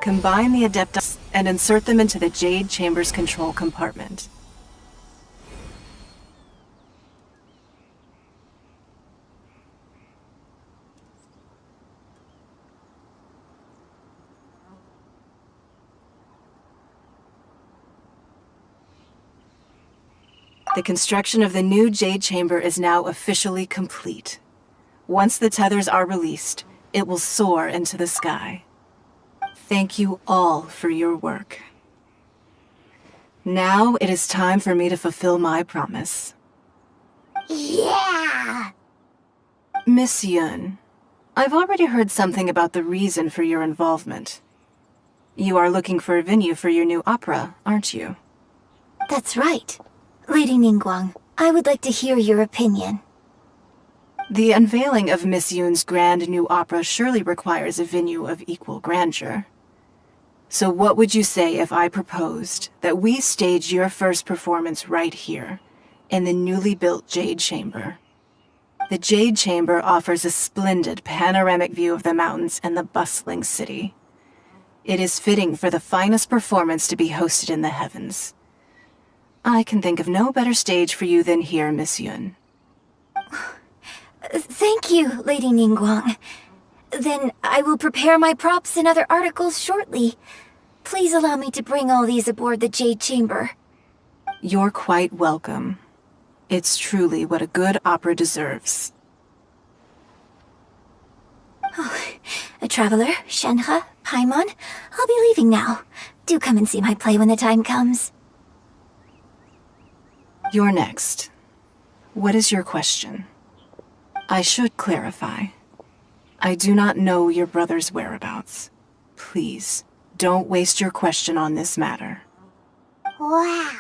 Combine the adeptus and insert them into the Jade Chamber's control compartment. The construction of the new Jade Chamber is now officially complete. Once the tethers are released, it will soar into the sky. Thank you all for your work. Now it is time for me to fulfill my promise. Yeah! Miss Yun, I've already heard something about the reason for your involvement. You are looking for a venue for your new opera, aren't you? That's right. Lady Ningguang, I would like to hear your opinion. The unveiling of Miss Yun's grand new opera surely requires a venue of equal grandeur. So what would you say if I proposed that we stage your first performance right here, in the newly built Jade Chamber? The Jade Chamber offers a splendid panoramic view of the mountains and the bustling city. It is fitting for the finest performance to be hosted in the heavens. I can think of no better stage for you than here, Miss Yun. Thank you, Lady Ningguang. Then I will prepare my props and other articles shortly. Please allow me to bring all these aboard the Jade Chamber. You're quite welcome. It's truly what a good opera deserves. Oh, a traveler, Shenhe, Paimon, I'll be leaving now. Do come and see my play when the time comes. You're next. What is your question? I should clarify. I do not know your brother's whereabouts. Please, don't waste your question on this matter. Wow,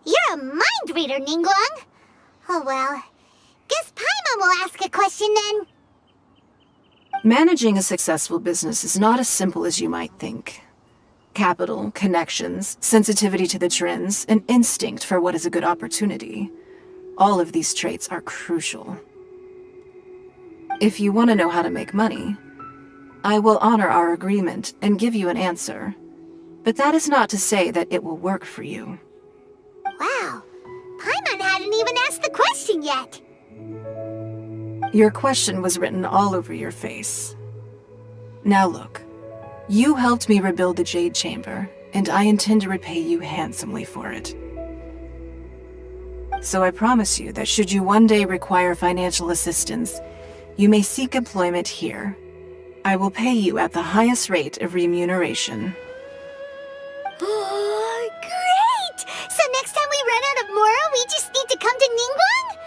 you're a mind reader, Ningguang. Oh well, guess Paimon will ask a question then. Managing a successful business is not as simple as you might think. Capital, connections, sensitivity to the trends, and instinct for what is a good opportunity. All of these traits are crucial. If you want to know how to make money, I will honor our agreement and give you an answer. But that is not to say that it will work for you. Wow, Paimon hadn't even asked the question yet. Your question was written all over your face. Now look. You helped me rebuild the Jade Chamber, and I intend to repay you handsomely for it. So I promise you that should you one day require financial assistance, you may seek employment here. I will pay you at the highest rate of remuneration. Oh, great! So next time we run out of Mora, we just need to come to Ningguang?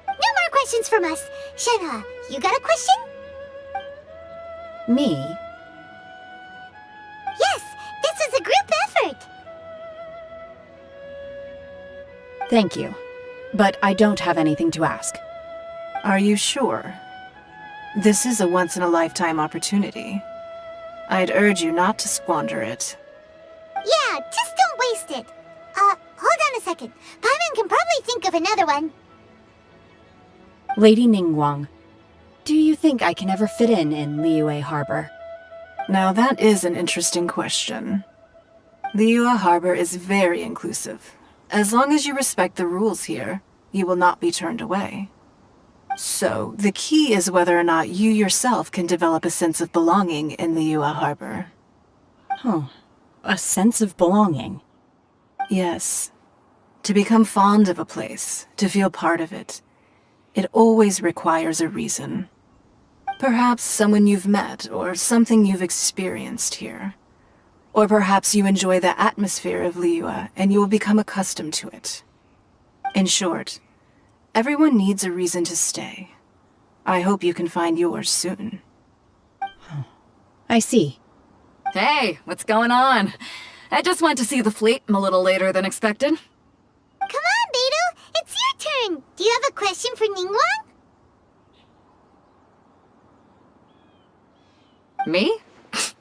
No more questions from us. Shenhe, you got a question? Me? Yes, this is a group effort. Thank you. But I don't have anything to ask. Are you sure? This is a once-in-a-lifetime opportunity. I'd urge you not to squander it. Yeah, just don't waste it. Hold on a second. Paimon can probably think of another one. Lady Ningguang, do you think I can ever fit in Liyue Harbor? Now that is an interesting question. Liyue Harbor is very inclusive. As long as you respect the rules here, you will not be turned away. So, the key is whether or not you yourself can develop a sense of belonging in Liyue Harbor. Oh, a sense of belonging. Yes. To become fond of a place, to feel part of it, it always requires a reason. Perhaps someone you've met, or something you've experienced here. Or perhaps you enjoy the atmosphere of Liyue, and you will become accustomed to it. In short, everyone needs a reason to stay. I hope you can find yours soon. I see. Hey, what's going on? I just went to see the fleet a little later than expected. Come on, Beidou, it's your turn. Do you have a question for Ningguang? Me?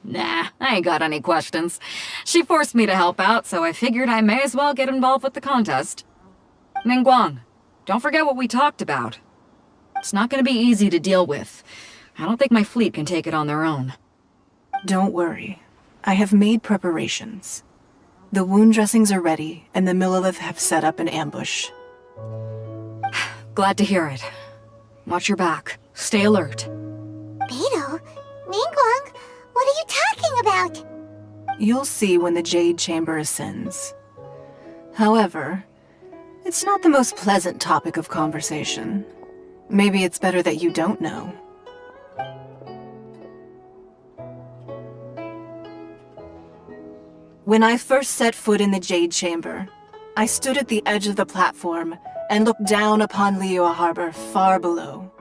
Nah, I ain't got any questions. She forced me to help out, so I figured I may as well get involved with the contest. Ningguang, don't forget what we talked about. It's not gonna be easy to deal with. I don't think my fleet can take it on their own. Don't worry. I have made preparations. The wound dressings are ready, and the Millilith have set up an ambush. Glad to hear it. Watch your back. Stay alert. Beidou? Ningguang? What are you talking about? You'll see when the Jade Chamber ascends. However, it's not the most pleasant topic of conversation. Maybe it's better that you don't know. When I first set foot in the Jade Chamber, I stood at the edge of the platform and looked down upon Liyue Harbor far below.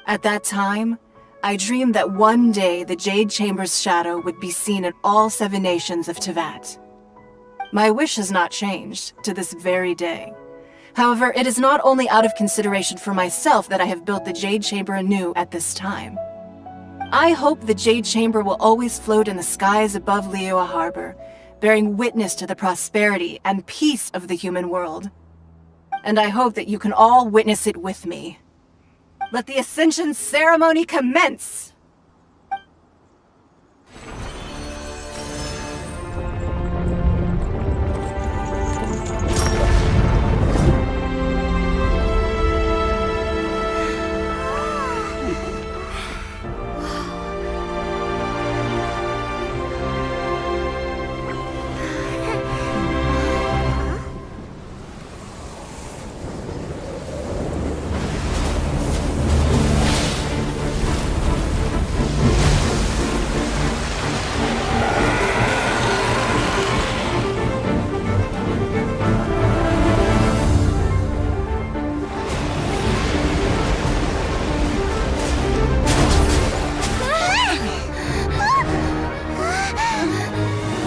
At that time, I dreamed that one day the Jade Chamber's shadow would be seen in all 7 nations of Teyvat. My wish has not changed to this very day. However, it is not only out of consideration for myself that I have built the Jade Chamber anew at this time. I hope the Jade Chamber will always float in the skies above Liyue Harbor, bearing witness to the prosperity and peace of the human world. And I hope that you can all witness it with me. Let the Ascension ceremony commence!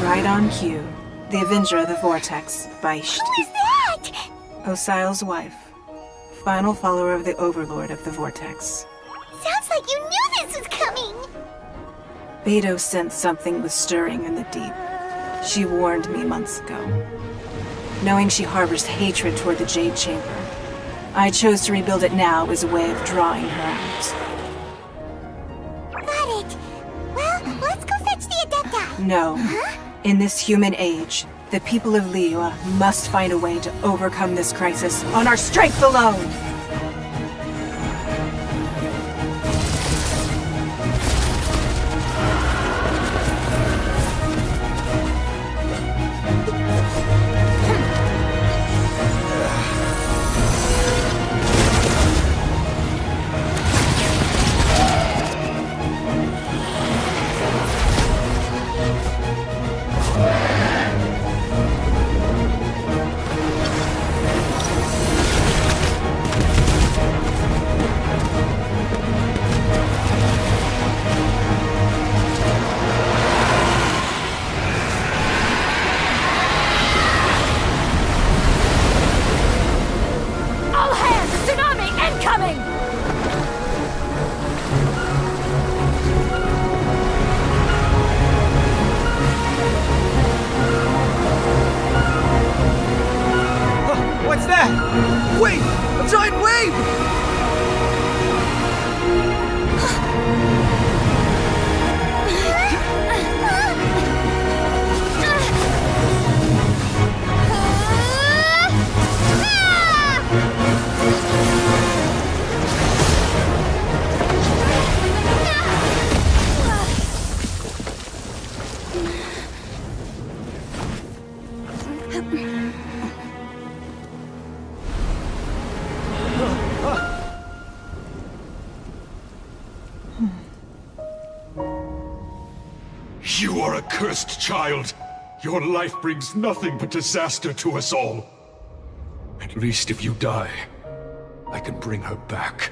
Right on cue. The Avenger of the Vortex, Beisht. Who is that? Osial's wife. Final follower of the Overlord of the Vortex. Sounds like you knew this was coming! Beidou sensed something was stirring in the deep. She warned me months ago. Knowing she harbors hatred toward the Jade Chamber, I chose to rebuild it now as a way of drawing her out. Got it. Well, let's go fetch the Adepta. No. Huh? In this human age, the people of Liyue must find a way to overcome this crisis on our strength alone! What's that? Wait! A giant wave! You are a cursed child. Your life brings nothing but disaster to us all. At least if you die, I can bring her back.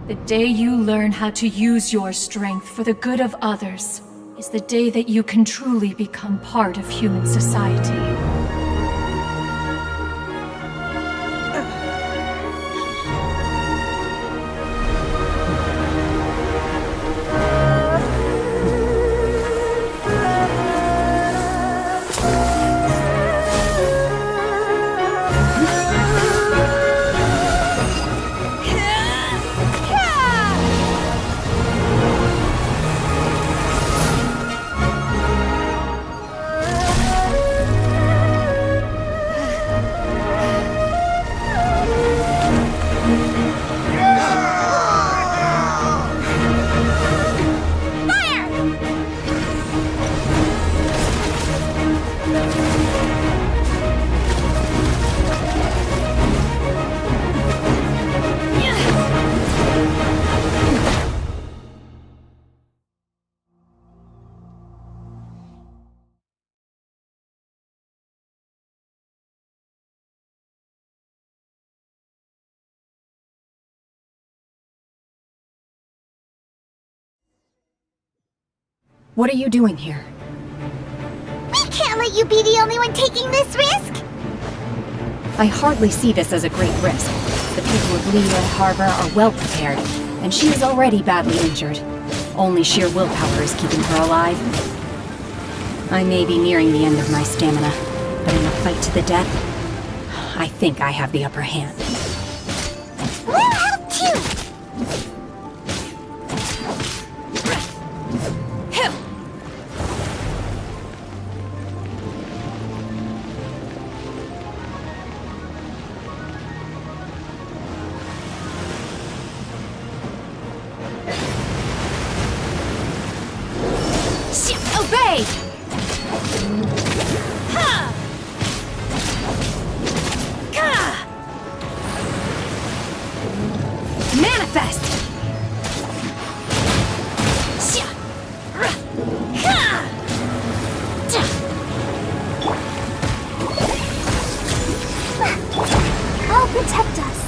The day you learn how to use your strength for the good of others is the day that you can truly become part of human society. What are you doing here? We can't let you be the only one taking this risk! I hardly see this as a great risk. The people of Liyue Harbor are well prepared, and she is already badly injured. Only sheer willpower is keeping her alive. I may be nearing the end of my stamina, but in a fight to the death, I think I have the upper hand. We'll help too! Obey! Manifest! I'll protect us.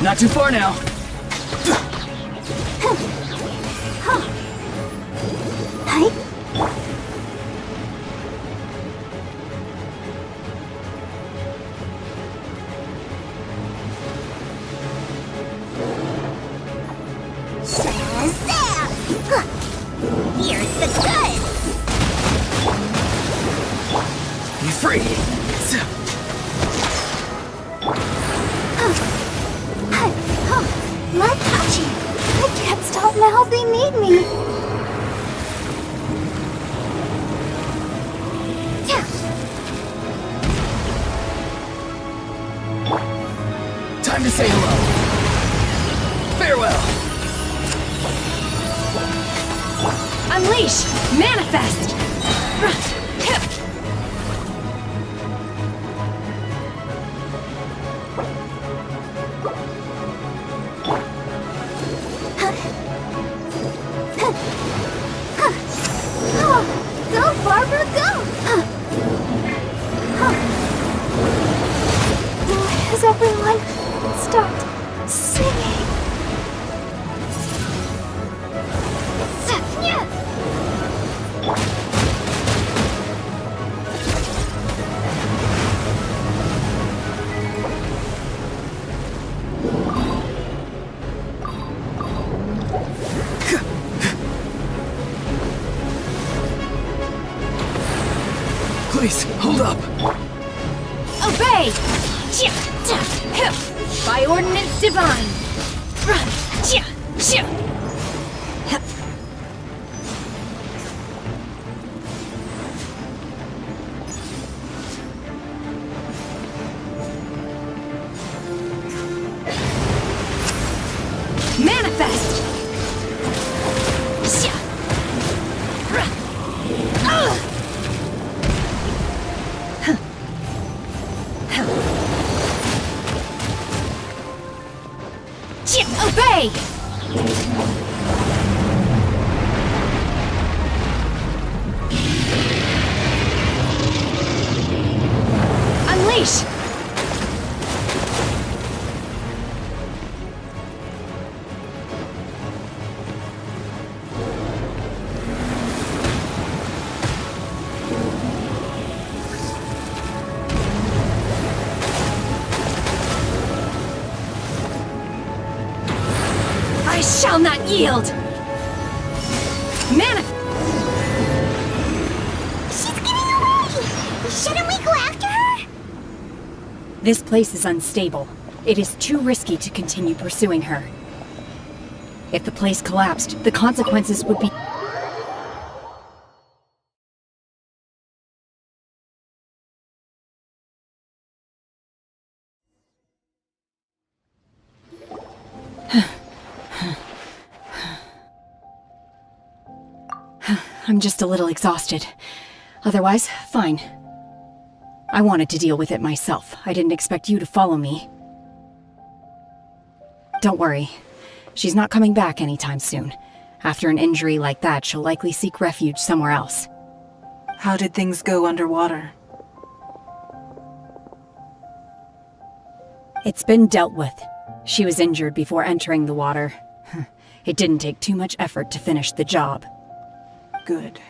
Not too far now. Hi. Here's the goods! Be free. My touchy! I can't stop now, they need me! Time to say hello. Farewell. Unleash! Manifest! Go, Barbara, go! Why has everyone stopped singing? Please, hold up. Obey! By ordinance divine! Manifest! Obey! Unleash! I shall not yield! She's getting away! Shouldn't we go after her? This place is unstable. It is too risky to continue pursuing her. If the place collapsed, the consequences would be... I'm just a little exhausted. Otherwise, fine. I wanted to deal with it myself. I didn't expect you to follow me. Don't worry. She's not coming back anytime soon. After an injury like that, she'll likely seek refuge somewhere else. How did things go underwater? It's been dealt with. She was injured before entering the water. It didn't take too much effort to finish the job. Good.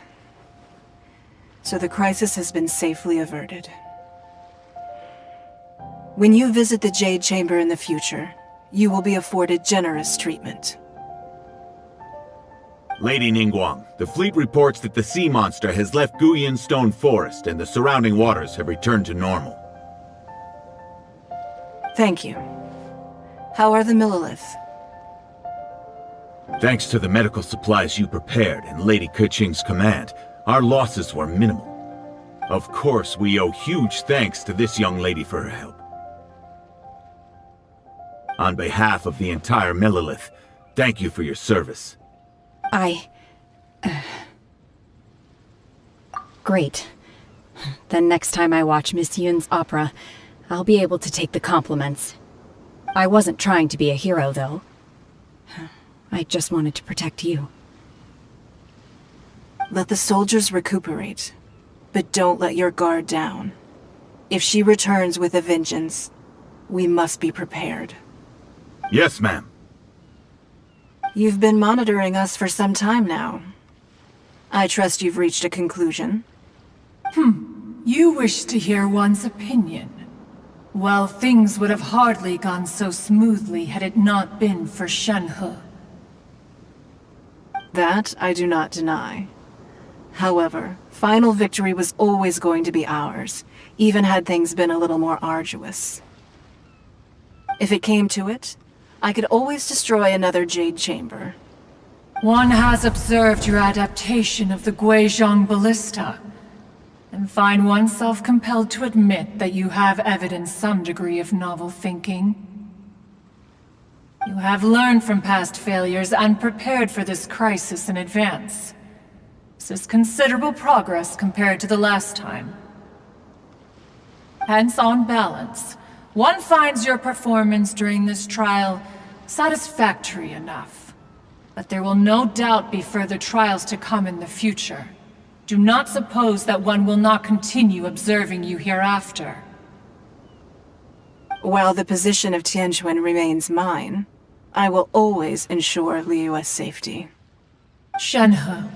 So the crisis has been safely averted. When you visit the Jade Chamber in the future, you will be afforded generous treatment. Lady Ningguang, the fleet reports that the sea monster has left Guyan Stone Forest and the surrounding waters have returned to normal. Thank you. How are the Millilith? Thanks to the medical supplies you prepared and Lady Keqing's command, our losses were minimal. Of course, we owe huge thanks to this young lady for her help. On behalf of the entire Millilith, thank you for your service. Great. Then next time I watch Miss Yun's opera, I'll be able to take the compliments. I wasn't trying to be a hero, though. I just wanted to protect you. Let the soldiers recuperate, but don't let your guard down. If she returns with a vengeance, we must be prepared. Yes, ma'am. You've been monitoring us for some time now. I trust you've reached a conclusion. You wish to hear one's opinion. Well, things would have hardly gone so smoothly had it not been for Shenhe. That I do not deny. However, final victory was always going to be ours, even had things been a little more arduous. If it came to it, I could always destroy another Jade Chamber. One has observed your adaptation of the Guizhong ballista, and find oneself compelled to admit that you have evidenced some degree of novel thinking. You have learned from past failures and prepared for this crisis in advance. This is considerable progress compared to the last time. Hence, on balance, one finds your performance during this trial satisfactory enough. But there will no doubt be further trials to come in the future. Do not suppose that one will not continue observing you hereafter. While the position of Tianquan remains mine, I will always ensure Liyue's safety. Shenhe,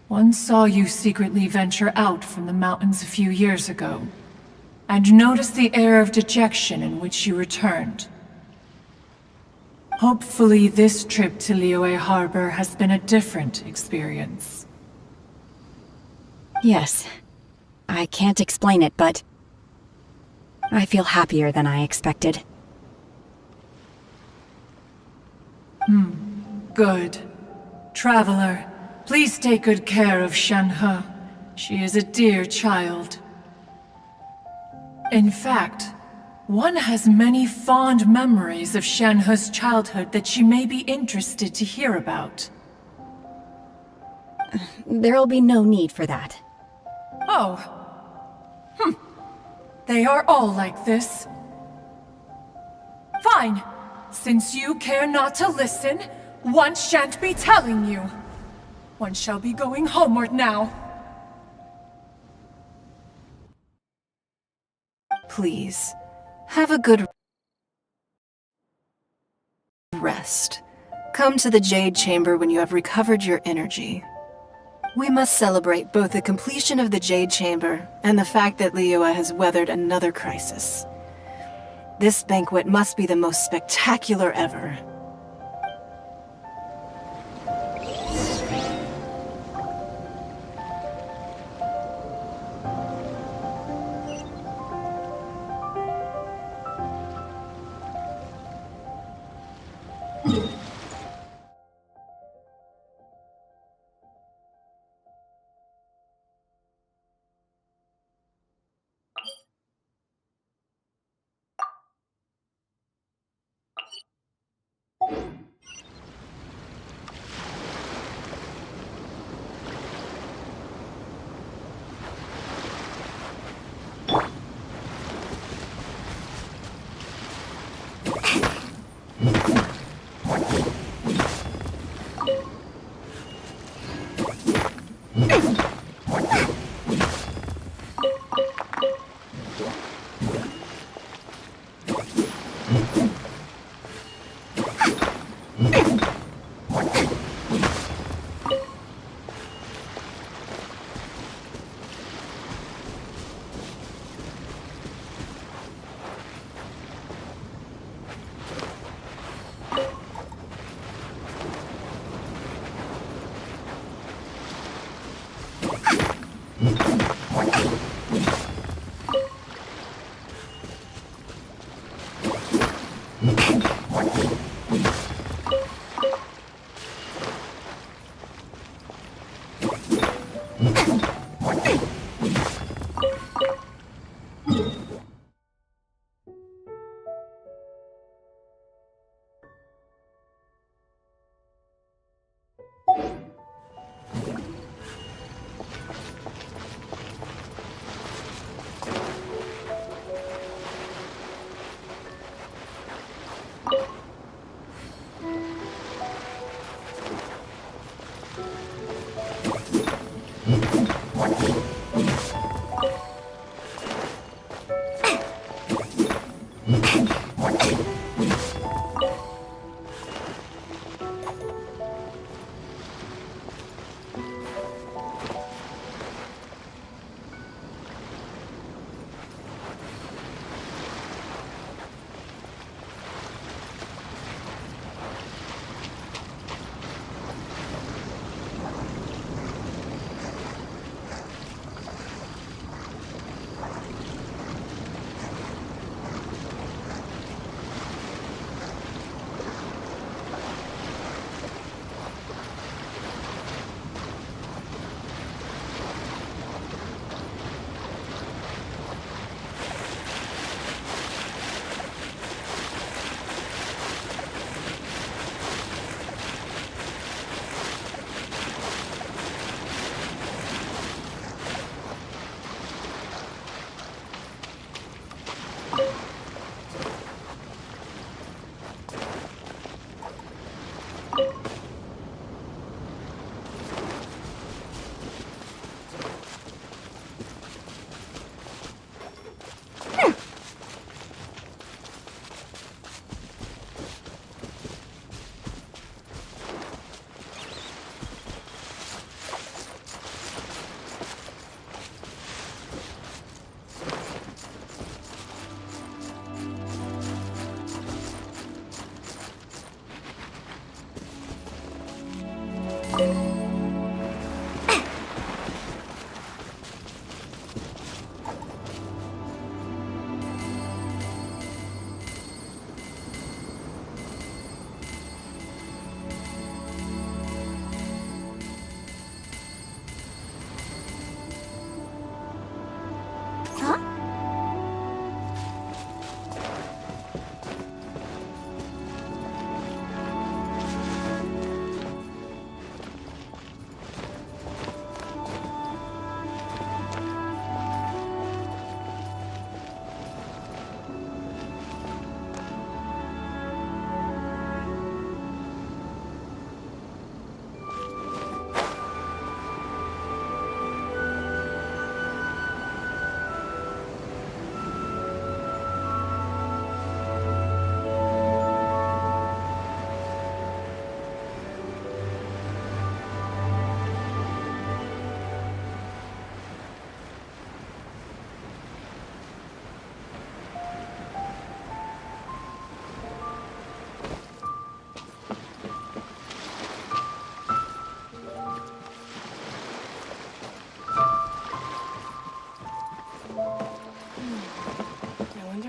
one saw you secretly venture out from the mountains a few years ago, and noticed the air of dejection in which you returned. Hopefully this trip to Liyue Harbor has been a different experience. Yes. I can't explain it, but I feel happier than I expected. Good. Traveler, please take good care of Shenhe. She is a dear child. In fact, one has many fond memories of Shenhe's childhood that she may be interested to hear about. There'll be no need for that. Oh. They are all like this. Fine. Since you care not to listen, one shan't be telling you. One shall be going homeward now. Please, have a good rest. Come to the Jade Chamber when you have recovered your energy. We must celebrate both the completion of the Jade Chamber and the fact that Liyue has weathered another crisis. This banquet must be the most spectacular ever.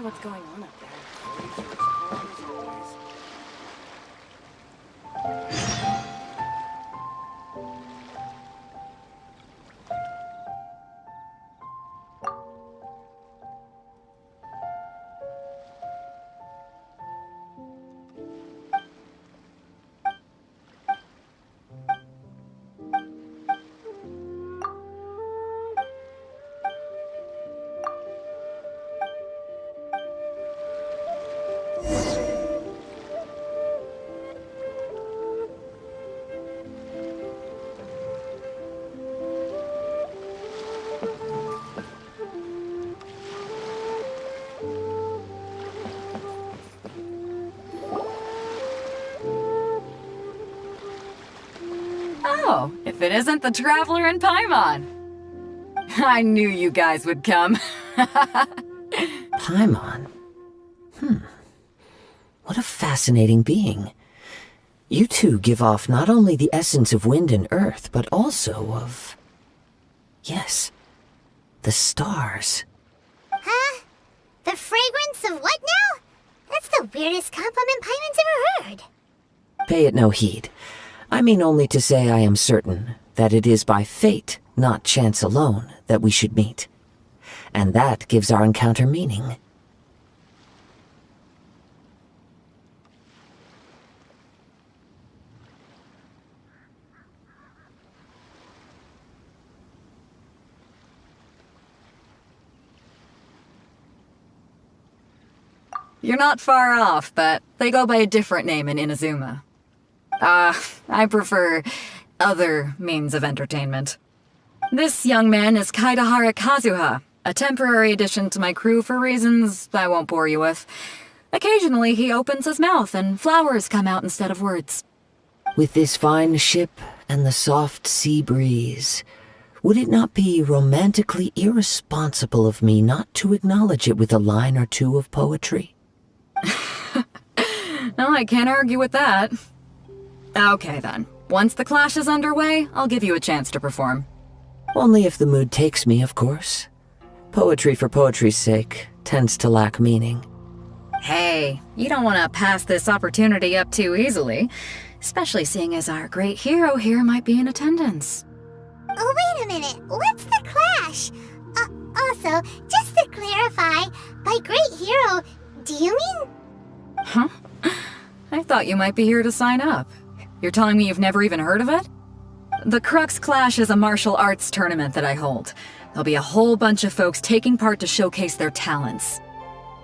what's going on up there. Oh, if it isn't the Traveler and Paimon! I knew you guys would come. Paimon? What a fascinating being. You two give off not only the essence of wind and earth, but also of... yes, the stars. Huh? The fragrance of what now? That's the weirdest weirdest compliment Paimon's ever heard. Pay it no heed. I mean only to say I am certain that it is by fate, not chance alone, that we should meet. And that gives our encounter meaning. You're not far off, but they go by a different name in Inazuma. I prefer other means of entertainment. This young man is Kaidahara Kazuha, a temporary addition to my crew for reasons I won't bore you with. Occasionally he opens his mouth and flowers come out instead of words. With this fine ship and the soft sea breeze, would it not be romantically irresponsible of me not to acknowledge it with a line or two of poetry? No, I can't argue with that. Okay then. Once the clash is underway, I'll give you a chance to perform. Only if the mood takes me, of course. Poetry for poetry's sake tends to lack meaning. Hey, you don't want to pass this opportunity up too easily, especially seeing as our great hero here might be in attendance. Oh, wait a minute. What's the clash? Also, just to clarify, by great hero, do you mean? Huh? I thought you might be here to sign up. You're telling me you've never even heard of it? The Crux Clash is a martial arts tournament that I hold. There'll be a whole bunch of folks taking part to showcase their talents.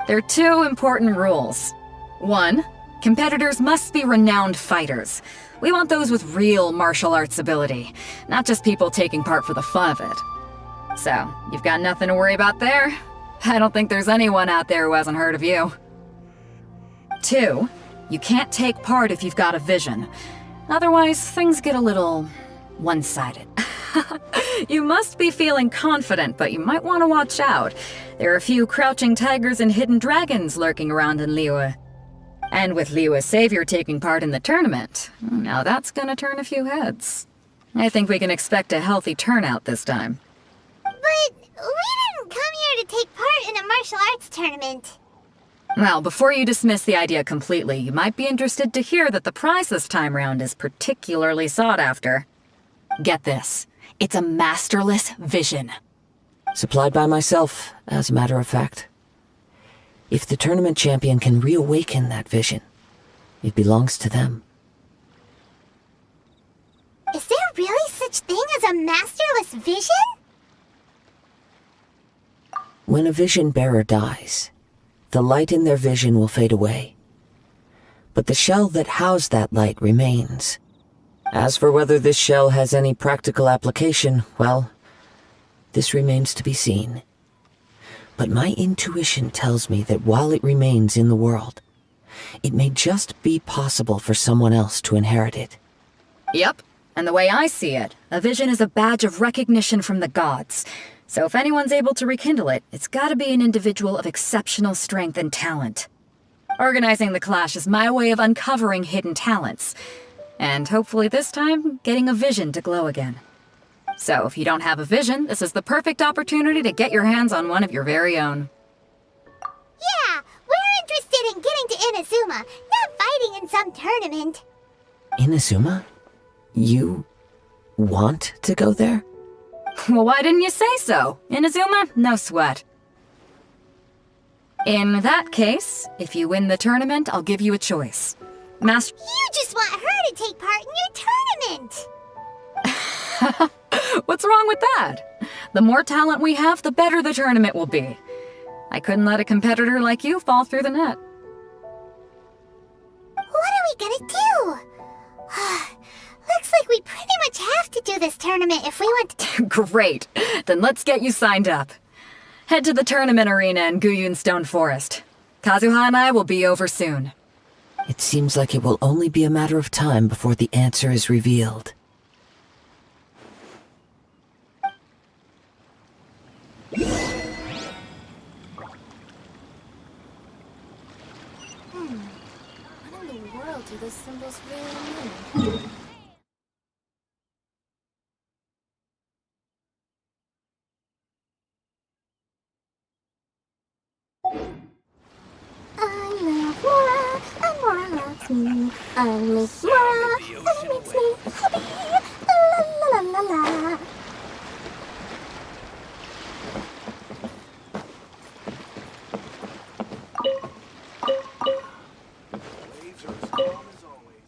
There are 2 important rules. 1, competitors must be renowned fighters. We want those with real martial arts ability, not just people taking part for the fun of it. So, you've got nothing to worry about there. I don't think there's anyone out there who hasn't heard of you. 2, you can't take part if you've got a vision. Otherwise, things get a little one-sided. You must be feeling confident, but you might want to watch out. There are a few crouching tigers and hidden dragons lurking around in Liyue. And with Liyue's savior taking part in the tournament, now that's gonna turn a few heads. I think we can expect a healthy turnout this time. But we didn't come here to take part in a martial arts tournament. Well, before you dismiss the idea completely, you might be interested to hear that the prize this time round is particularly sought after. Get this. It's a masterless vision. Supplied by myself, as a matter of fact. If the tournament champion can reawaken that vision, it belongs to them. Is there really such thing as a masterless vision? When a vision bearer dies, the light in their vision will fade away. But the shell that housed that light remains. As for whether this shell has any practical application, well, this remains to be seen. But my intuition tells me that while it remains in the world, it may just be possible for someone else to inherit it. Yep, and the way I see it, a vision is a badge of recognition from the gods. So if anyone's able to rekindle it, it's gotta be an individual of exceptional strength and talent. Organizing the clash is my way of uncovering hidden talents. And hopefully this time, getting a vision to glow again. So if you don't have a vision, this is the perfect opportunity to get your hands on one of your very own. Yeah, we're interested in getting to Inazuma, not fighting in some tournament. Inazuma? You want to go there? Well, why didn't you say so? Inazuma? No sweat. In that case, if you win the tournament, I'll give you a choice. Master... You just want her to take part in your tournament! What's wrong with that? The more talent we have, the better the tournament will be. I couldn't let a competitor like you fall through the net. What are we gonna do? Looks like we pretty much have to do this tournament if we want to... Great. Then let's get you signed up. Head to the tournament arena in Guyun Stone Forest. Kazuha and I will be over soon. It seems like it will only be a matter of time before the answer is revealed. What in the world do those symbols really mean? I love Mora. me, unleash Mora, and it makes me happy. La la la la la. Waves are as calm as always.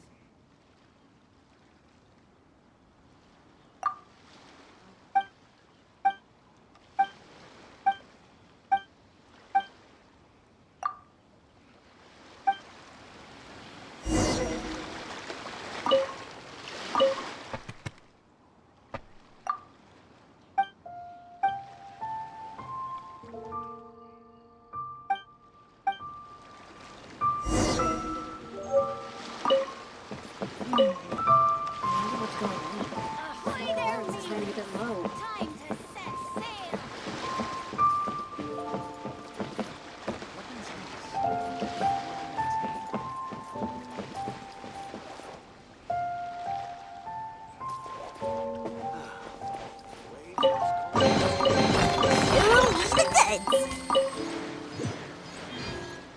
Time to set sail.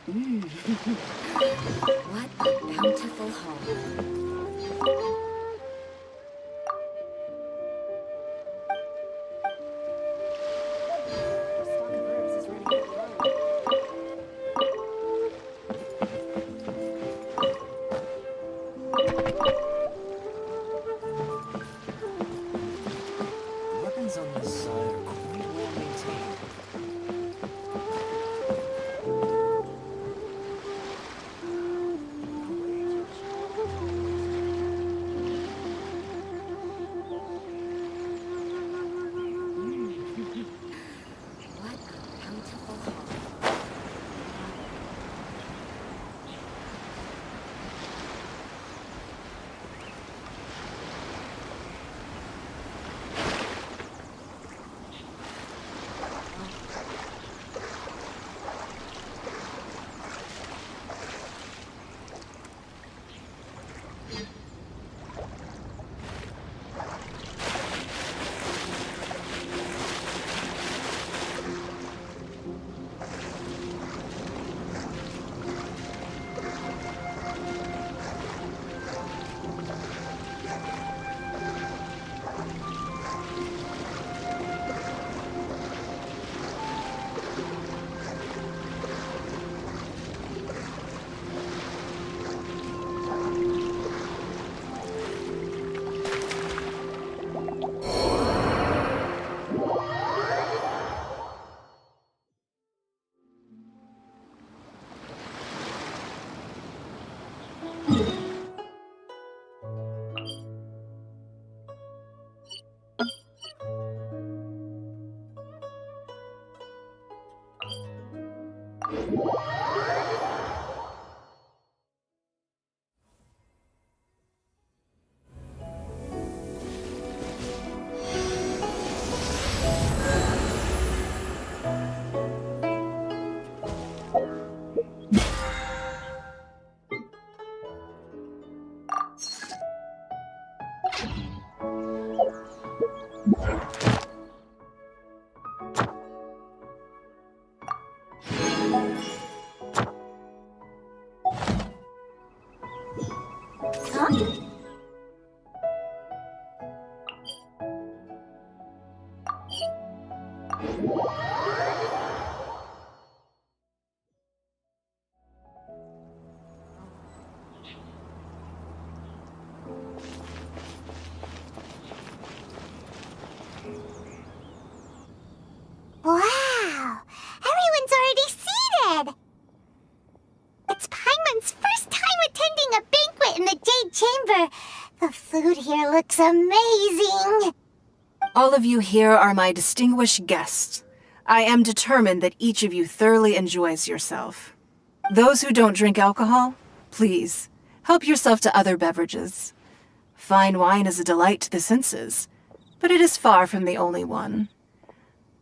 Ooh, the goods. What a bountiful home. Weapons on this side are quite well maintained. What a bountiful home. Wow! Everyone's already seated! It's Paimon's first time attending a banquet in the Jade Chamber. The food here looks amazing! All of you here are my distinguished guests. I am determined that each of you thoroughly enjoys yourself. Those who don't drink alcohol, please, help yourself to other beverages. Fine wine is a delight to the senses, but it is far from the only one.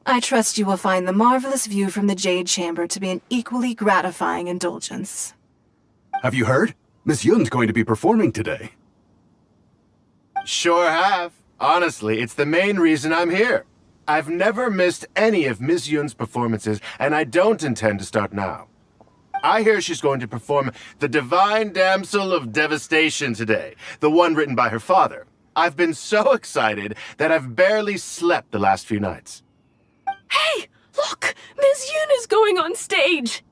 I trust you will find the marvelous view from the Jade Chamber to be an equally gratifying indulgence. Have you heard? Miss Yun's going to be performing today. Sure have. Honestly, it's the main reason I'm here. I've never missed any of Miss Yun's performances, and I don't intend to start now. I hear she's going to perform the Divine Damsel of Devastation today, the one written by her father. I've been so excited that I've barely slept the last few nights. Hey, look! Ms. Yun is going on stage!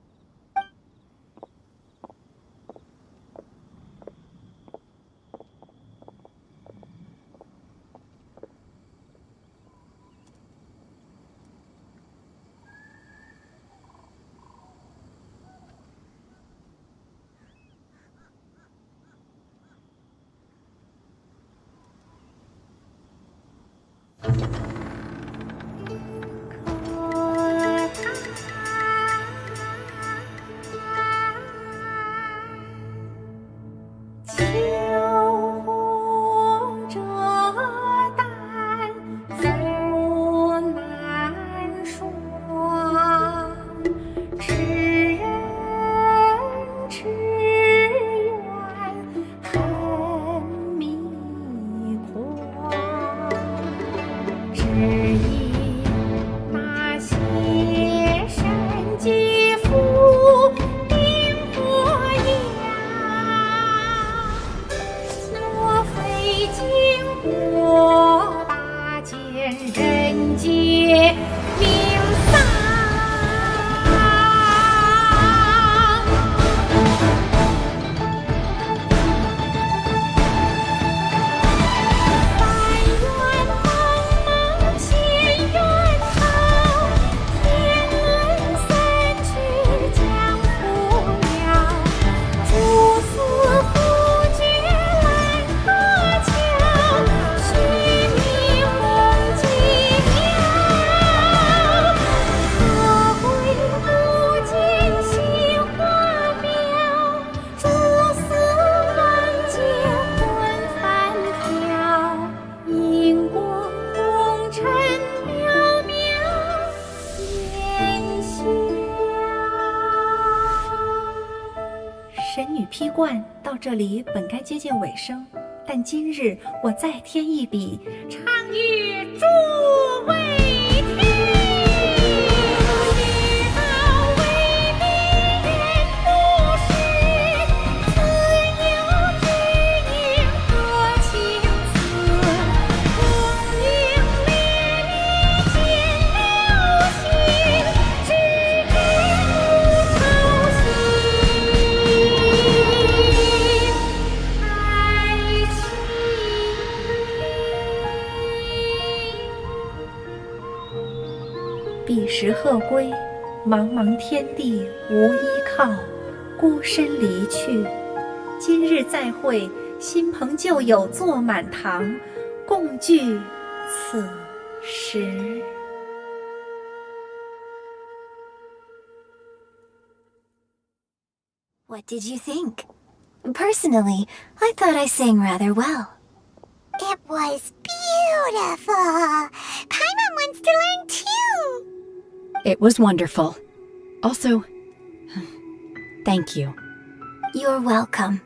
神女披冠到这里本该接近尾声，但今日我再添一笔，唱与诸位听。彼时鹤归，茫茫天地无依靠，孤身离去。今日再会，新朋旧友坐满堂，共聚此时。What did you think? Personally, I thought I sang rather well. It was beautiful. Paimon wants to learn too. It was wonderful. Also, thank you. You're welcome.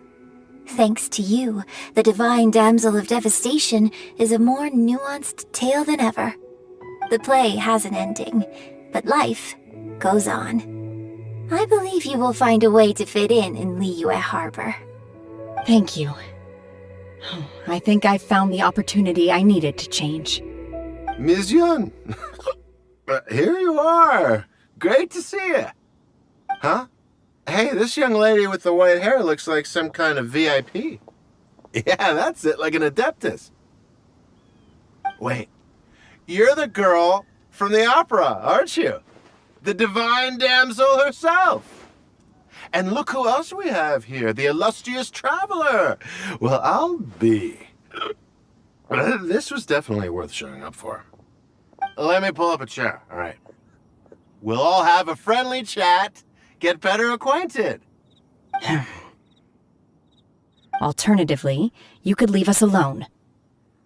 Thanks to you, the Divine Damsel of Devastation is a more nuanced tale than ever. The play has an ending, but life goes on. I believe you will find a way to fit in Liyue Harbor. Thank you. I think I've found the opportunity I needed to change. Ms. Yun! Here you are! Great to see you! Huh? Hey, this young lady with the white hair looks like some kind of VIP. Yeah, that's it, like an adeptus. Wait, you're the girl from the opera, aren't you? The Divine Damsel herself! And look who else we have here, the illustrious traveler! Well, I'll be. This was definitely worth showing up for. Let me pull up a chair, all right. We'll all have a friendly chat, get better acquainted. Alternatively, you could leave us alone.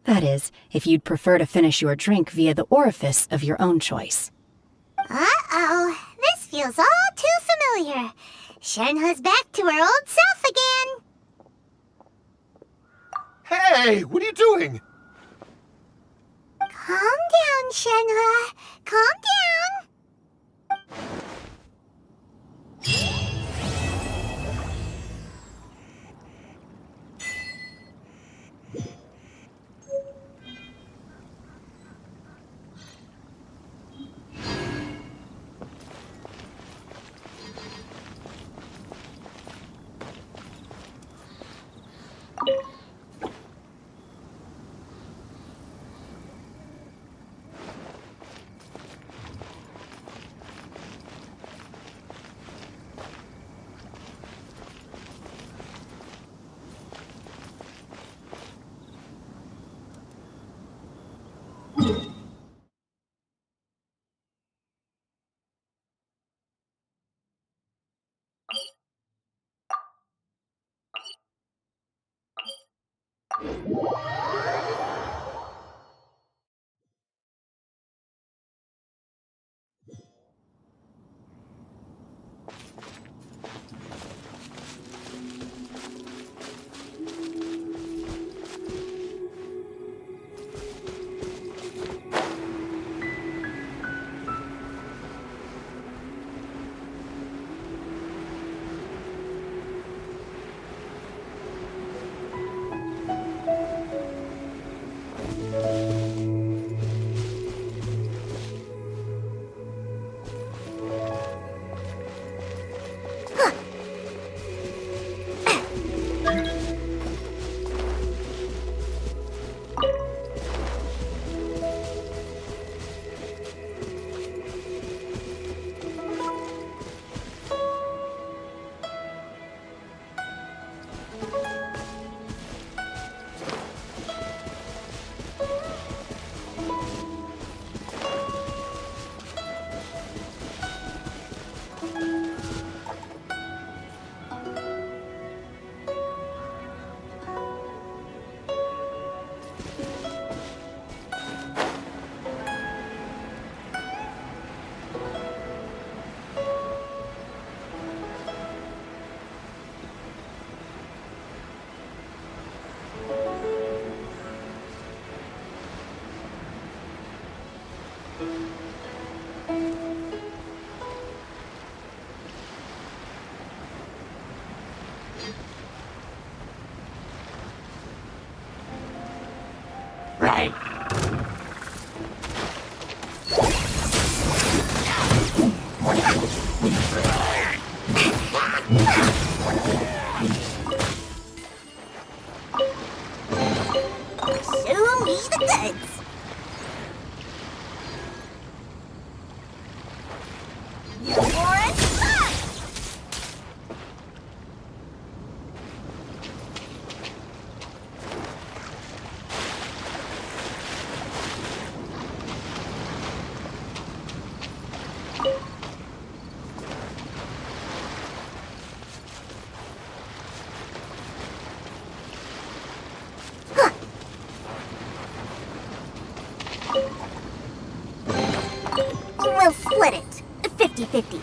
That is, if you'd prefer to finish your drink via the orifice of your own choice. Uh-oh, this feels all too familiar. Shenhe's back to her old self again. Hey, what are you doing? Calm down, Shenhe. Calm down. Right. Show me the goods. We'll split it. 50-50.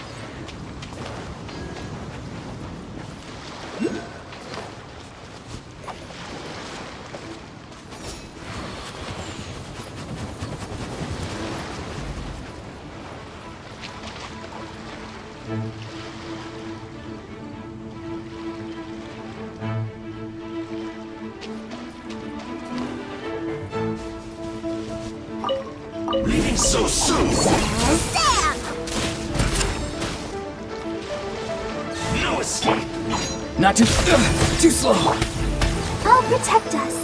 Leaving so soon! Sam! No escape! Not too slow. I'll protect us.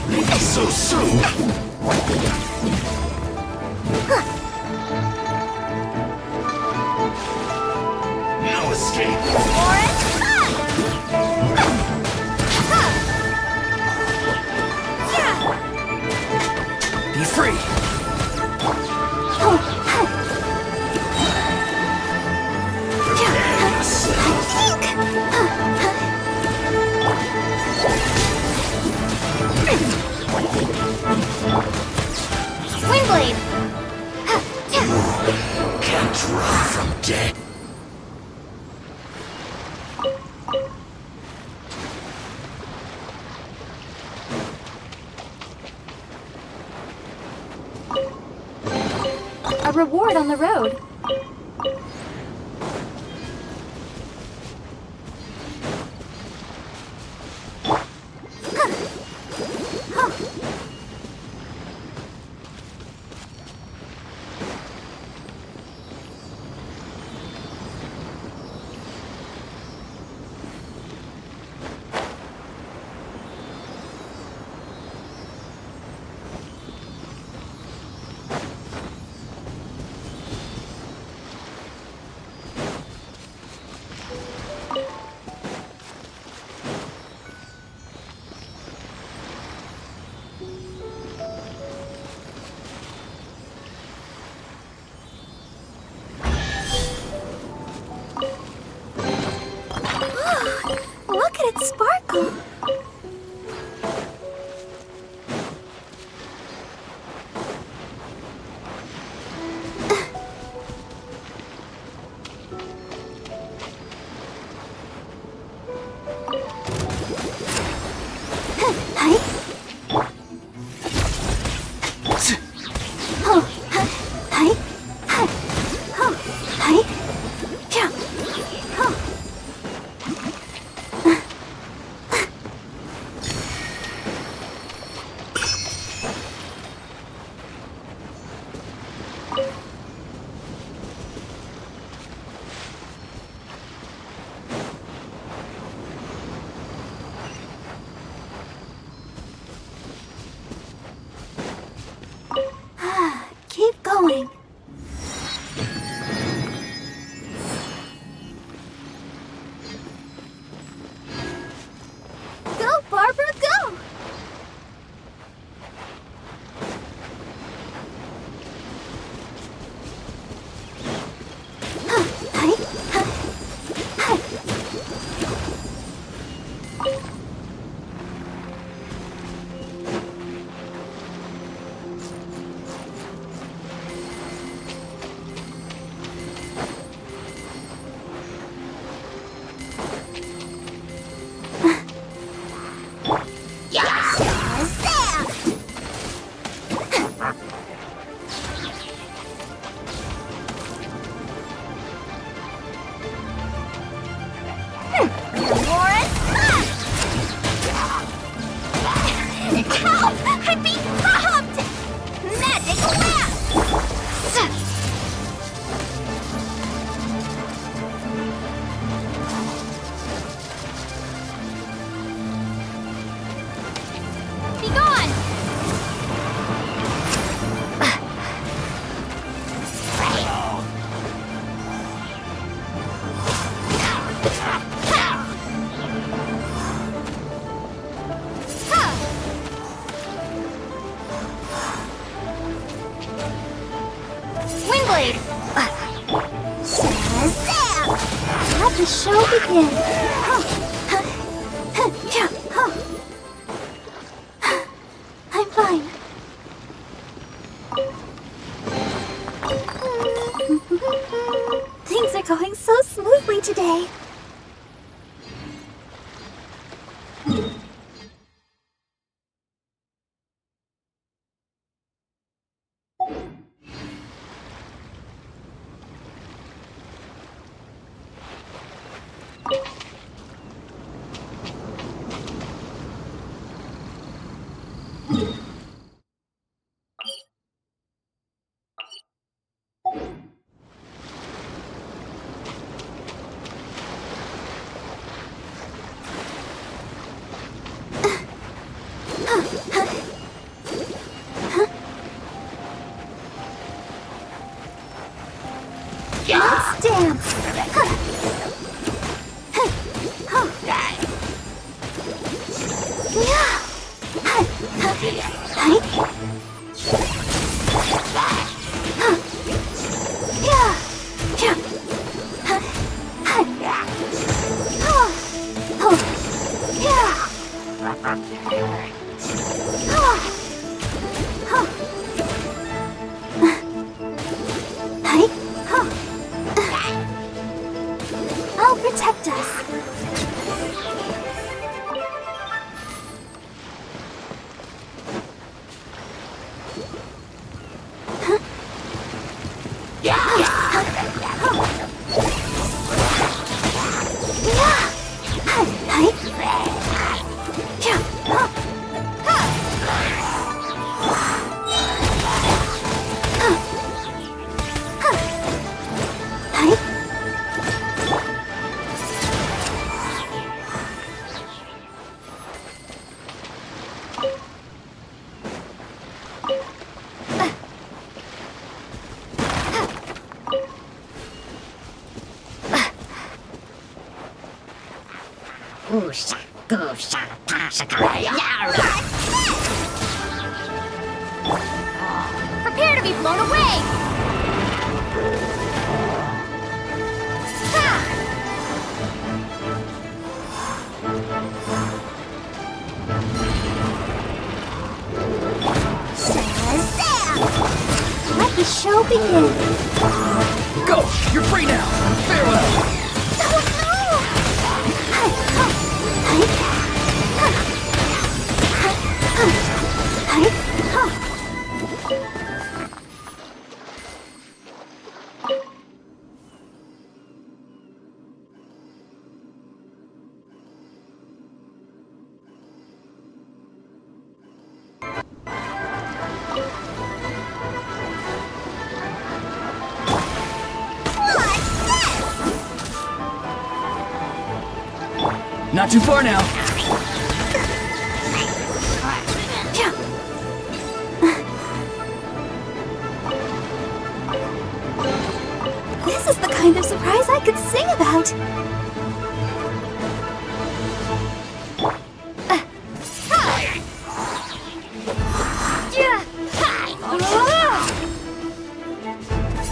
Leaving so soon! No escape! Be free. Prepare yourself! Swing blade! Can't run from death! A reward on the road. Windblade! Shazam! Let the show begin! I'm fine. Things are going so smoothly today. Let's dance! I'll protect us. Prepare to be blown away! Let the show begin! Go! You're free now! Farewell! Not too far now. This is the kind of surprise I could sing about.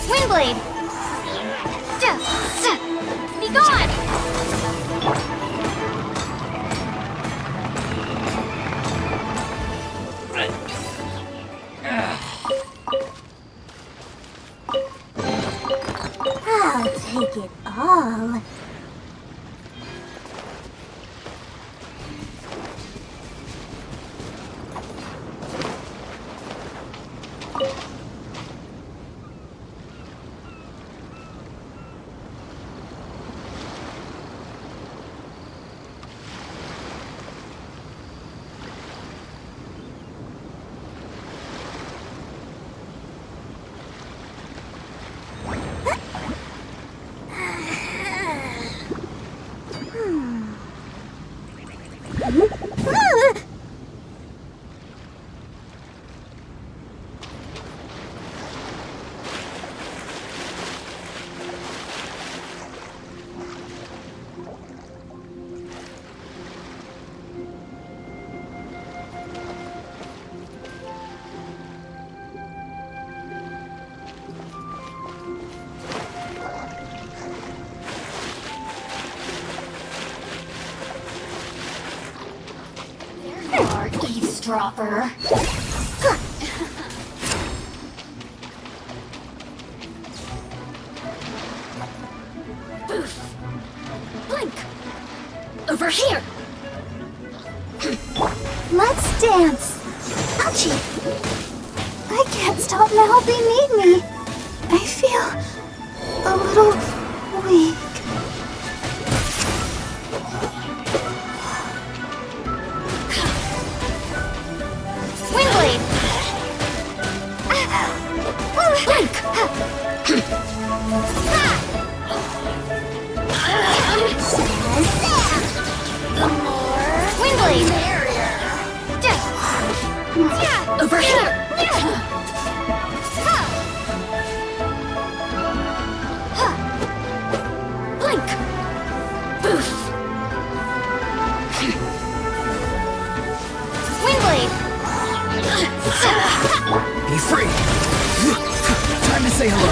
Windblade! Be gone! I'll take it all. dropper. Boof. Blink. Over here. Let's dance. Ouchie. I can't stop now. They need me. I feel a little weak. Windblade. Blink. Windblade. Over here. Blink. Boof. Windblade. Be free! Time to say hello!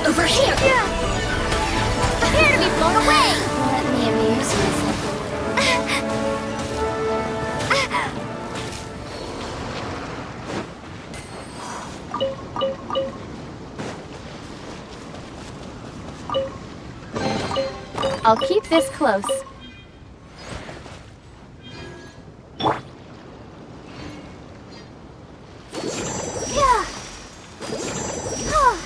Over here. Prepare to be blown away. Let me amuse myself. I'll keep this close. Yeah. Oh.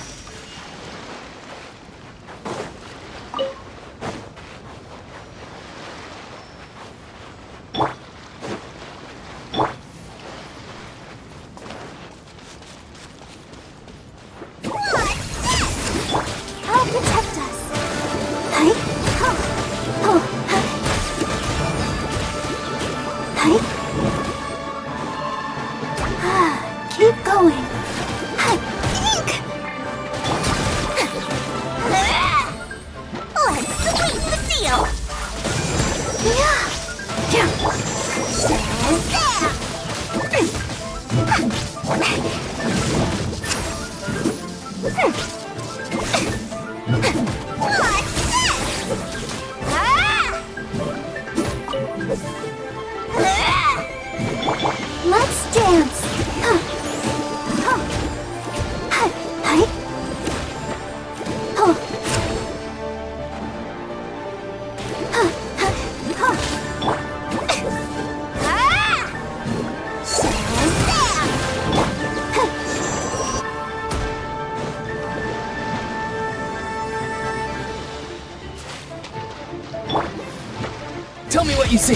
I'll protect us. Hi. Oh. Hi. Keep going. Hi. Eek. Let's sweeten the deal. Yeah. Let's dance. Hi. Oh. Tell me what you see!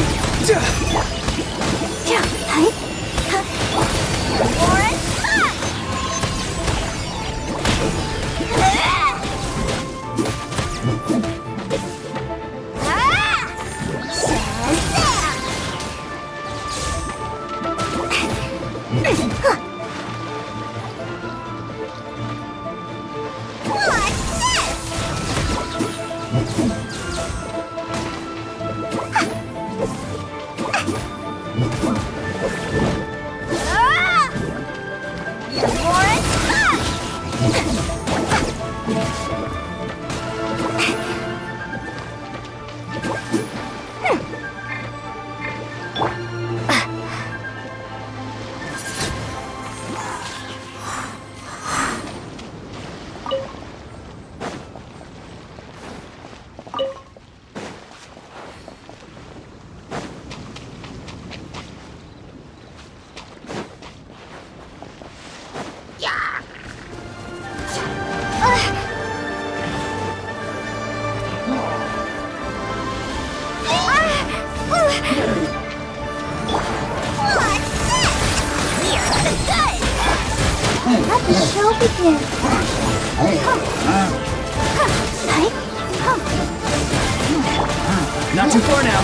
Let the show begin. Not too far now.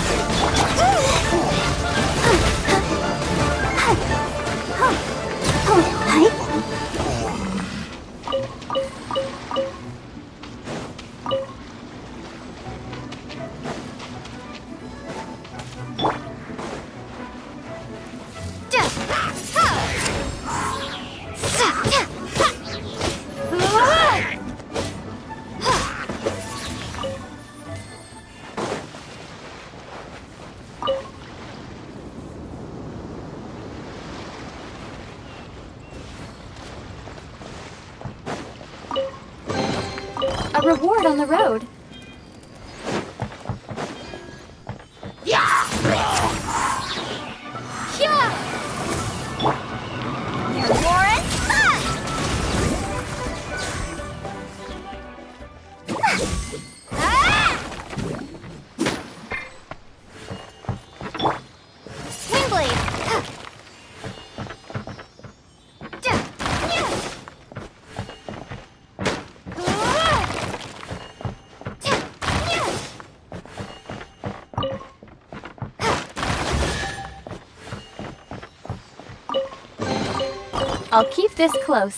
reward on the road. Yeah! More is fun! Swing blade! I'll keep this close.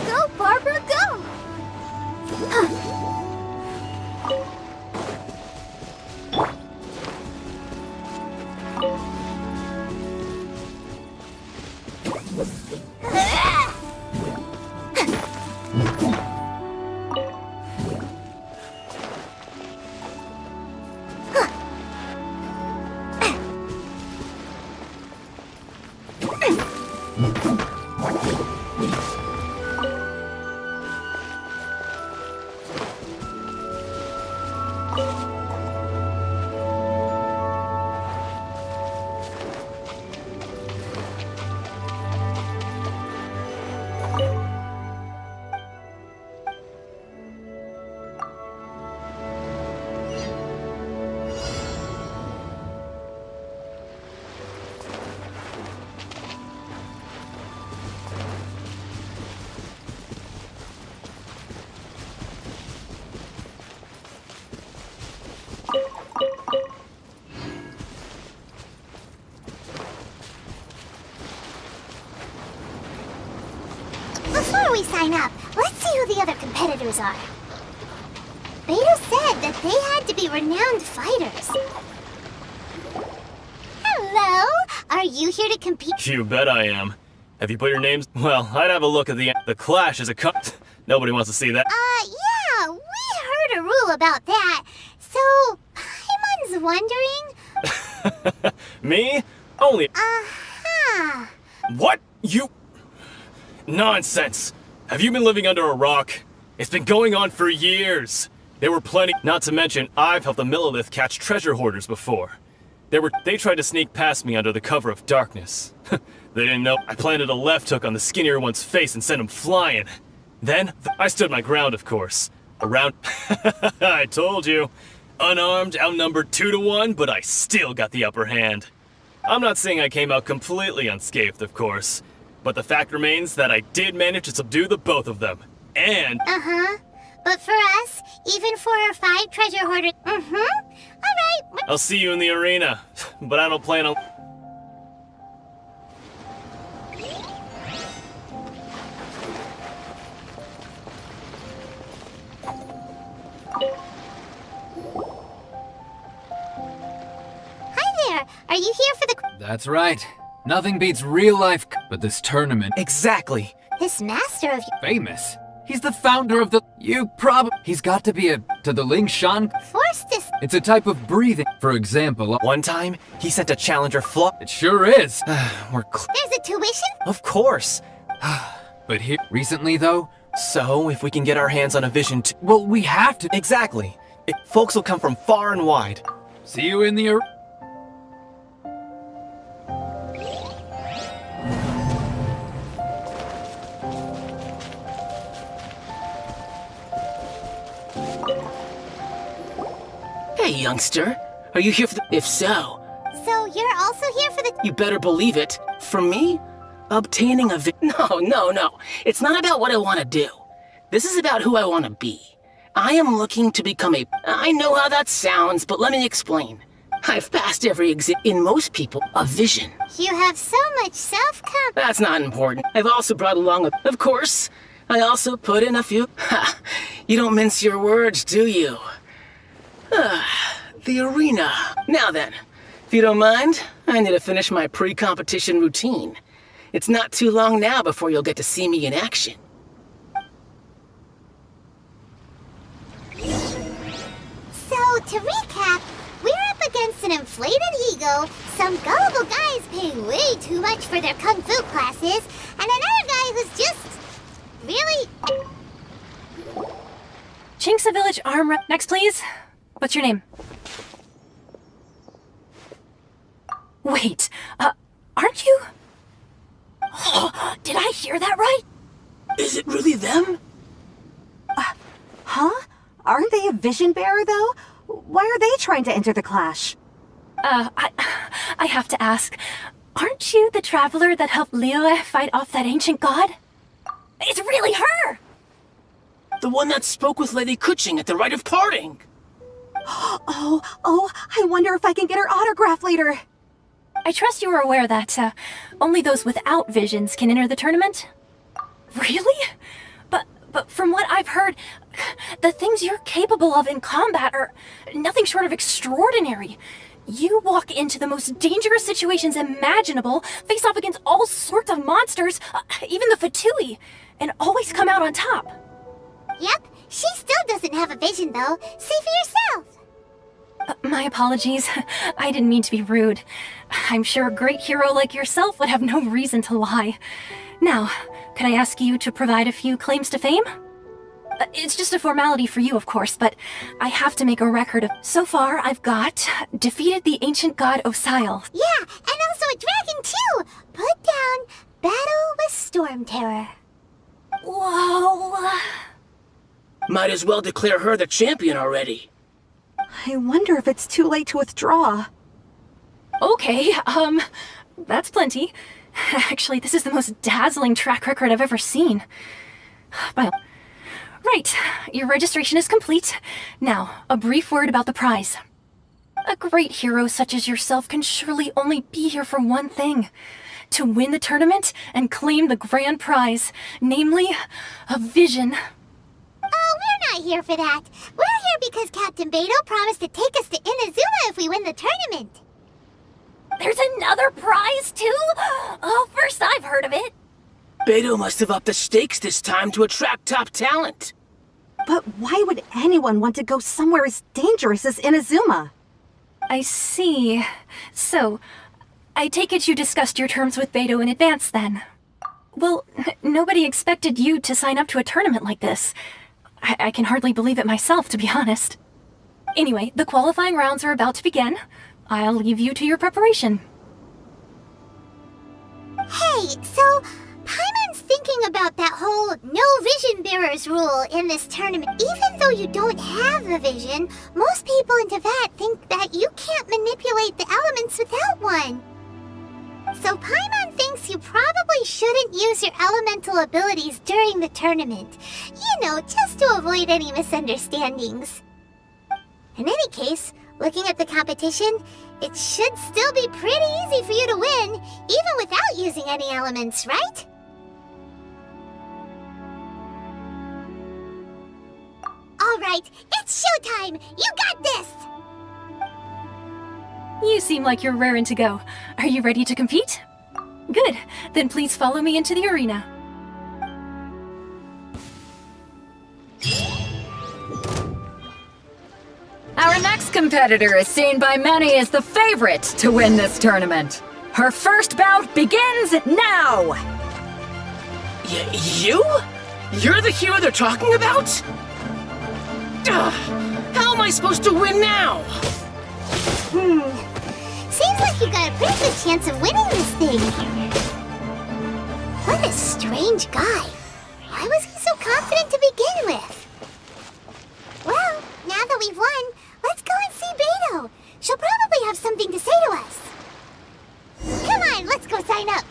Go, Barbara, go! Before we sign up, let's see who the other competitors are. Beta said that they had to be renowned fighters. Hello! Are you here to compete? You bet I am. Have you put your names? Well, I'd have a look at the clash as a cut. Nobody wants to see that. Yeah, we heard a rule about that. So, Paimon's wondering... Me? Only... Aha! What? You... Nonsense! Have you been living under a rock? It's been going on for years. There were plenty... Not to mention, I've helped the Millilith catch treasure hoarders before. They tried to sneak past me under the cover of darkness. They didn't know I planted a left hook on the skinnier one's face and sent him flying. Then, I stood my ground, of course. Around... I told you. Unarmed, outnumbered 2-to-1, but I still got the upper hand. I'm not saying I came out completely unscathed, of course. But the fact remains that I did manage to subdue the both of them. And... Uh-huh. But for us, even for our 5 treasure hoarders... Alright. I'll see you in the arena. But I don't plan on... Hi there. Are you here for the... That's right. Nothing beats real life, but this tournament. Exactly. This master of... Famous. He's the founder of the... He's got to be to the Ling Shan. Force this... It's a type of breathing. For example... One time, he sent a challenger flaw... It sure is. There's a tuition? Of course. But here... Recently, though... So, if we can get our hands on a vision Well, we have to... Exactly. Folks will come from far and wide. See you in the... Hey, youngster. Are you here for the... If so... So, you're also here for the... You better believe it. For me? Obtaining a No. It's not about what I want to do. This is about who I want to be. I am looking to become a... I know how that sounds, but let me explain. I've passed every exam. In most people, a vision. You have so much self-confidence. That's not important. I've also brought along a... Of course, I also put in a few... Ha! You don't mince your words, do you? The arena. Now then, if you don't mind, I need to finish my pre-competition routine. It's not too long now before you'll get to see me in action. So, to recap, we're up against an inflated ego, some gullible guys paying way too much for their kung fu classes, and another guy who's just... really... Chinksa Village Arm Rep. Next, please. What's your name? Wait, aren't you? Oh, did I hear that right? Is it really them? Huh? Aren't they a vision bearer, though? Why are they trying to enter the clash? I have to ask, aren't you the traveler that helped Liyue fight off that ancient god? It's really her! The one that spoke with Lady Kuching at the rite of parting. Oh, I wonder if I can get her autograph later. I trust you are aware that, only those without visions can enter the tournament? Really? But from what I've heard, the things you're capable of in combat are nothing short of extraordinary. You walk into the most dangerous situations imaginable, face off against all sorts of monsters, even the Fatui, and always come out on top. Yep, she still doesn't have a vision, though. See for yourself. My apologies. I didn't mean to be rude. I'm sure a great hero like yourself would have no reason to lie. Now, could I ask you to provide a few claims to fame? It's just a formality for you, of course, but I have to make a record of... So far, I've got defeated the ancient god Osile. Yeah, and also a dragon, too! Put down Battle with Storm Terror. Whoa... Might as well declare her the champion already. I wonder if it's too late to withdraw. Okay, that's plenty. Actually, this is the most dazzling track record I've ever seen. Well, right, your registration is complete. Now, a brief word about the prize. A great hero such as yourself can surely only be here for one thing. To win the tournament and claim the grand prize, namely, a vision. Oh, we're not here for that. We're here because Captain Beidou promised to take us to Inazuma if we win the tournament. There's another prize, too? Oh, first I've heard of it. Beidou must have upped the stakes this time to attract top talent. But why would anyone want to go somewhere as dangerous as Inazuma? I see. So, I take it you discussed your terms with Beidou in advance, then? Well, nobody expected you to sign up to a tournament like this. I can hardly believe it myself, to be honest. Anyway, the qualifying rounds are about to begin. I'll leave you to your preparation. Hey, so Paimon's thinking about that whole no vision bearers rule in this tournament. Even though you don't have a vision, most people in Teyvat think that you can't manipulate the elements without one. So Paimon thinks you probably shouldn't use your elemental abilities during the tournament. You know, just to avoid any misunderstandings. In any case, looking at the competition, it should still be pretty easy for you to win, even without using any elements, right? Alright, it's showtime! You got this! You seem like you're raring to go. Are you ready to compete? Good. Then please follow me into the arena. Our next competitor is seen by many as the favorite to win this tournament. Her first bout begins now! You? You're the hero they're talking about? How am I supposed to win now? Seems like you got a pretty good chance of winning this thing. What a strange guy. Why was he so confident to begin with? Well, now that we've won, let's go and see Beidou. She'll probably have something to say to us. Come on, let's go sign up.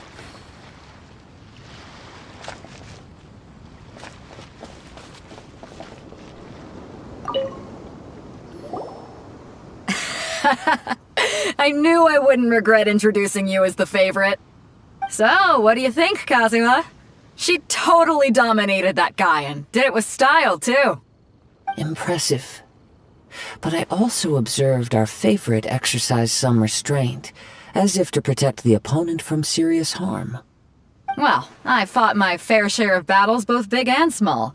I knew I wouldn't regret introducing you as the favorite. So, what do you think, Kazuha? She totally dominated that guy and did it with style, too. Impressive. But I also observed our favorite exercise some restraint, as if to protect the opponent from serious harm. Well, I fought my fair share of battles, both big and small.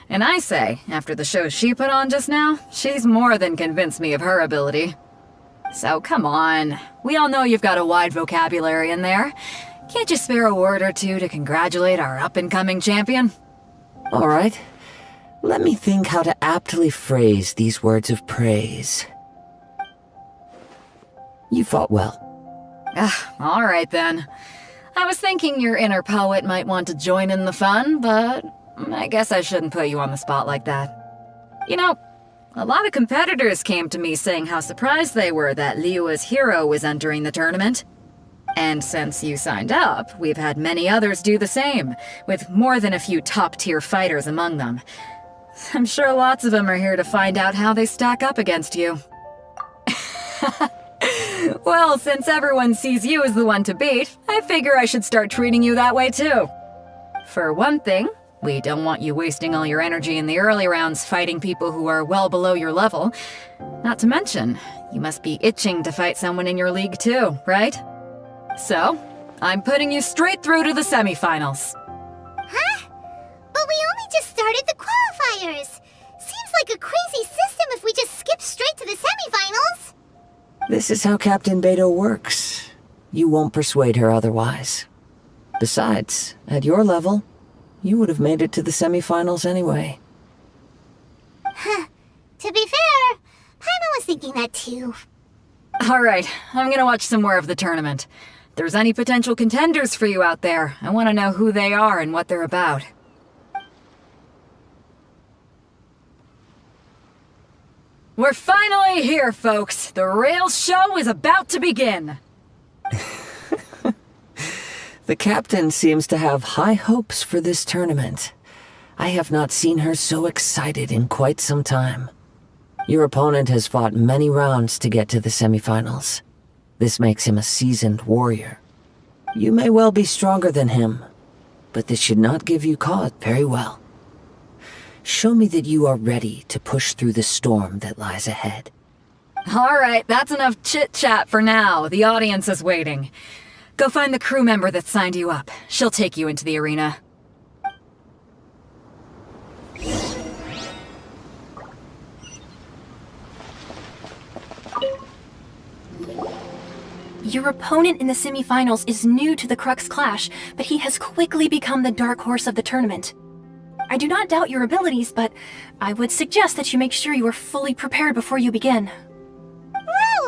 And I say, after the show she put on just now, she's more than convinced me of her ability. So come on, we all know you've got a wide vocabulary in there. Can't you spare a word or two to congratulate our up-and-coming champion? All right. Let me think how to aptly phrase these words of praise. You fought well. All right then. I was thinking your inner poet might want to join in the fun, but I guess I shouldn't put you on the spot like that. You know, a lot of competitors came to me saying how surprised they were that Liyue's hero was entering the tournament. And since you signed up, we've had many others do the same, with more than a few top-tier fighters among them. I'm sure lots of them are here to find out how they stack up against you. Well, since everyone sees you as the one to beat, I figure I should start treating you that way too. For one thing, we don't want you wasting all your energy in the early rounds fighting people who are well below your level. Not to mention, you must be itching to fight someone in your league too, right? So, I'm putting you straight through to the semifinals. Huh? But we only just started the qualifiers. Seems like a crazy system if we just skip straight to the semifinals. This is how Captain Beto works. You won't persuade her otherwise. Besides, at your level, you would have made it to the semifinals anyway. To be fair, Paimon was thinking that too. Alright, I'm gonna watch some more of the tournament. If there's any potential contenders for you out there, I want to know who they are and what they're about. We're finally here, folks! The real show is about to begin! The captain seems to have high hopes for this tournament. I have not seen her so excited in quite some time. Your opponent has fought many rounds to get to the semifinals. This makes him a seasoned warrior. You may well be stronger than him, but this should not give you cause. Very well. Show me that you are ready to push through the storm that lies ahead. Alright, that's enough chit-chat for now. The audience is waiting. Go find the crew member that signed you up. She'll take you into the arena. Your opponent in the semifinals is new to the Crux Clash, but he has quickly become the dark horse of the tournament. I do not doubt your abilities, but I would suggest that you make sure you are fully prepared before you begin.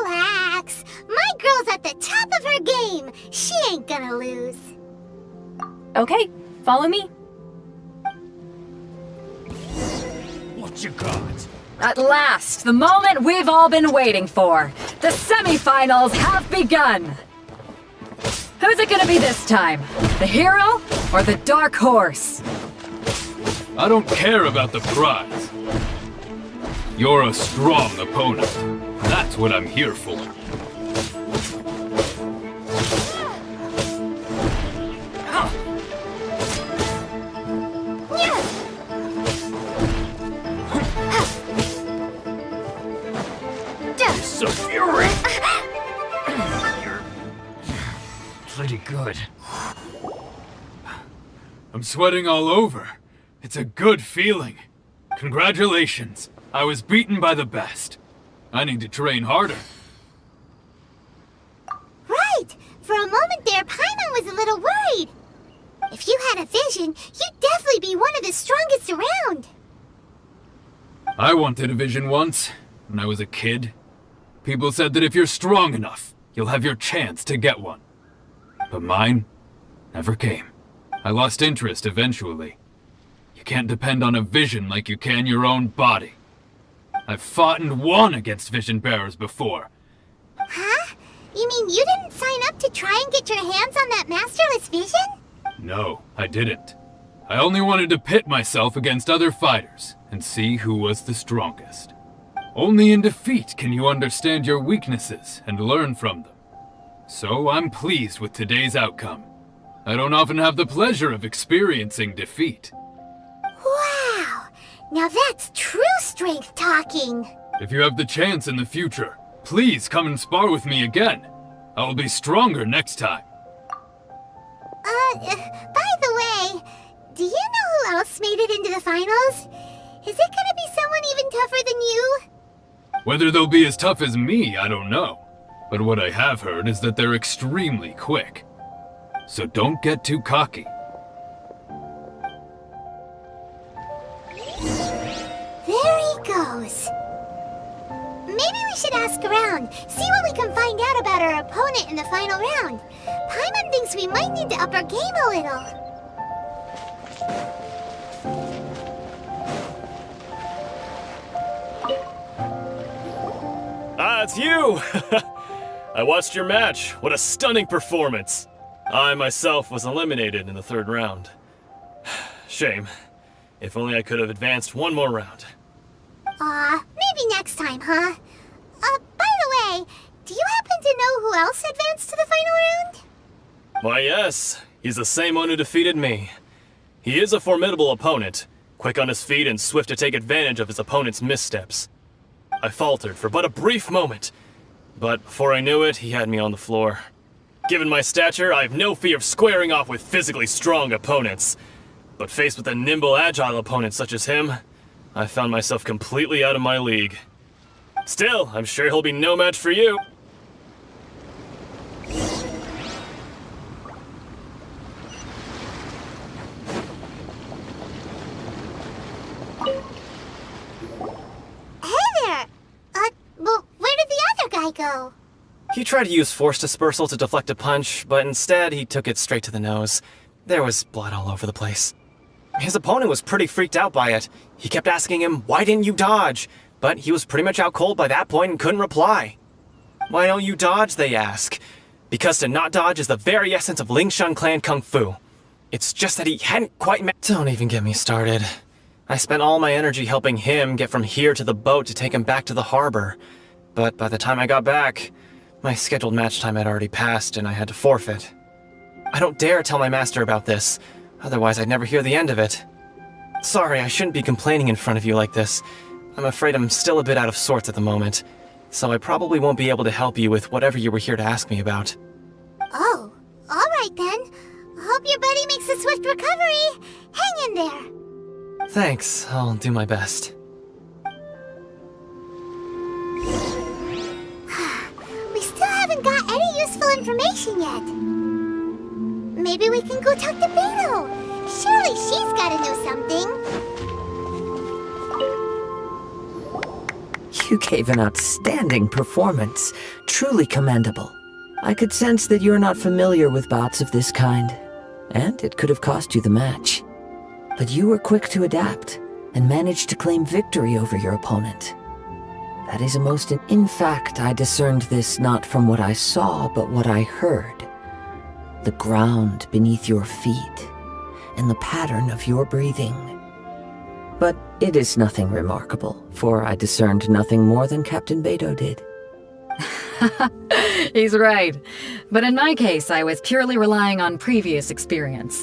Relax! My girl's at the top of her game! She ain't gonna lose. Okay, follow me. What you got? At last, the moment we've all been waiting for. The semifinals have begun! Who's it gonna be this time? The hero or the dark horse? I don't care about the prize. You're a strong opponent. That's what I'm here for. So fury! You're pretty good. I'm sweating all over. It's a good feeling. Congratulations. I was beaten by the best. I need to train harder. Right! For a moment there, Paimon was a little worried. If you had a vision, you'd definitely be one of the strongest around. I wanted a vision once, when I was a kid. People said that if you're strong enough, you'll have your chance to get one. But mine never came. I lost interest eventually. You can't depend on a vision like you can your own body. I've fought and won against vision bearers before. Huh? You mean you didn't sign up to try and get your hands on that masterless vision? No, I didn't. I only wanted to pit myself against other fighters and see who was the strongest. Only in defeat can you understand your weaknesses and learn from them. So I'm pleased with today's outcome. I don't often have the pleasure of experiencing defeat. Wow! Now that's true strength talking. If you have the chance in the future, please come and spar with me again. I will be stronger next time. By the way, do you know who else made it into the finals? Is it gonna be someone even tougher than you? Whether they'll be as tough as me, I don't know. But what I have heard is that they're extremely quick. So don't get too cocky. There he goes. Maybe we should ask around, see what we can find out about our opponent in the final round. Paimon thinks we might need to up our game a little. Ah, it's you! I watched your match. What a stunning performance. I myself was eliminated in the third round. Shame. If only I could have advanced one more round. Maybe next time, huh? By the way, do you happen to know who else advanced to the final round? Why, yes. He's the same one who defeated me. He is a formidable opponent, quick on his feet and swift to take advantage of his opponent's missteps. I faltered for but a brief moment, but before I knew it, he had me on the floor. Given my stature, I have no fear of squaring off with physically strong opponents. But faced with a nimble, agile opponent such as him, I found myself completely out of my league. Still, I'm sure he'll be no match for you. Hey there! Well, where did the other guy go? He tried to use force dispersal to deflect a punch, but instead he took it straight to the nose. There was blood all over the place. His opponent was pretty freaked out by it. He kept asking him, "Why didn't you dodge?" But he was pretty much out cold by that point and couldn't reply. "Why don't you dodge?" they ask. Because to not dodge is the very essence of Lingshan clan kung fu. It's just that he hadn't quite Don't even get me started. I spent all my energy helping him get from here to the boat to take him back to the harbor. But by the time I got back, my scheduled match time had already passed and I had to forfeit. I don't dare tell my master about this, otherwise I'd never hear the end of it. Sorry, I shouldn't be complaining in front of you like this. I'm afraid I'm still a bit out of sorts at the moment, so I probably won't be able to help you with whatever you were here to ask me about. Oh, alright then. Hope your buddy makes a swift recovery. Hang in there. Thanks, I'll do my best. We still haven't got any useful information yet. Maybe we can go talk to Beto. Surely she's gotta know something. You gave an outstanding performance. Truly commendable. I could sense that you're not familiar with bouts of this kind, and it could have cost you the match. But you were quick to adapt, and managed to claim victory over your opponent. That is a most... In fact, I discerned this not from what I saw, but what I heard. The ground beneath your feet, and the pattern of your breathing. But it is nothing remarkable, for I discerned nothing more than Captain Beto did. He's right. But in my case, I was purely relying on previous experience.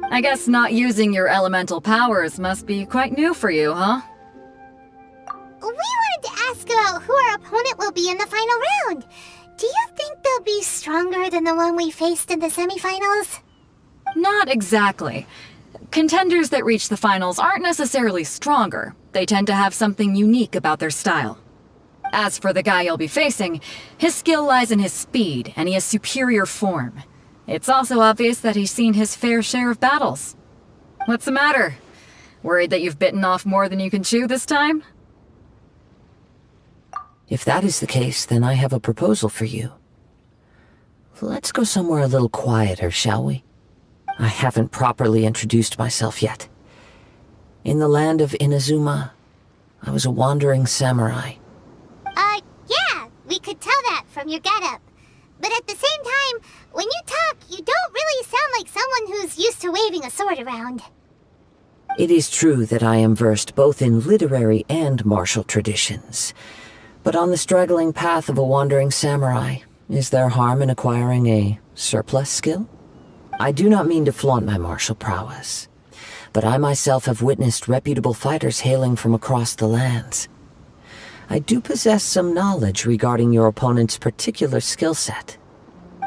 I guess not using your elemental powers must be quite new for you, huh? We wanted to ask about who our opponent will be in the final round. Do you think they'll be stronger than the one we faced in the semifinals? Not exactly. Contenders that reach the finals aren't necessarily stronger. They tend to have something unique about their style. As for the guy you'll be facing, his skill lies in his speed, and he has superior form. It's also obvious that he's seen his fair share of battles. What's the matter? Worried that you've bitten off more than you can chew this time? If that is the case, then I have a proposal for you. Let's go somewhere a little quieter, shall we? I haven't properly introduced myself yet. In the land of Inazuma, I was a wandering samurai. Yeah, we could tell that from your getup. But at the same time, when you talk, you don't really sound like someone who's used to waving a sword around. It is true that I am versed both in literary and martial traditions, but on the straggling path of a wandering samurai, is there harm in acquiring a surplus skill? I do not mean to flaunt my martial prowess, but I myself have witnessed reputable fighters hailing from across the lands. I do possess some knowledge regarding your opponent's particular skill set.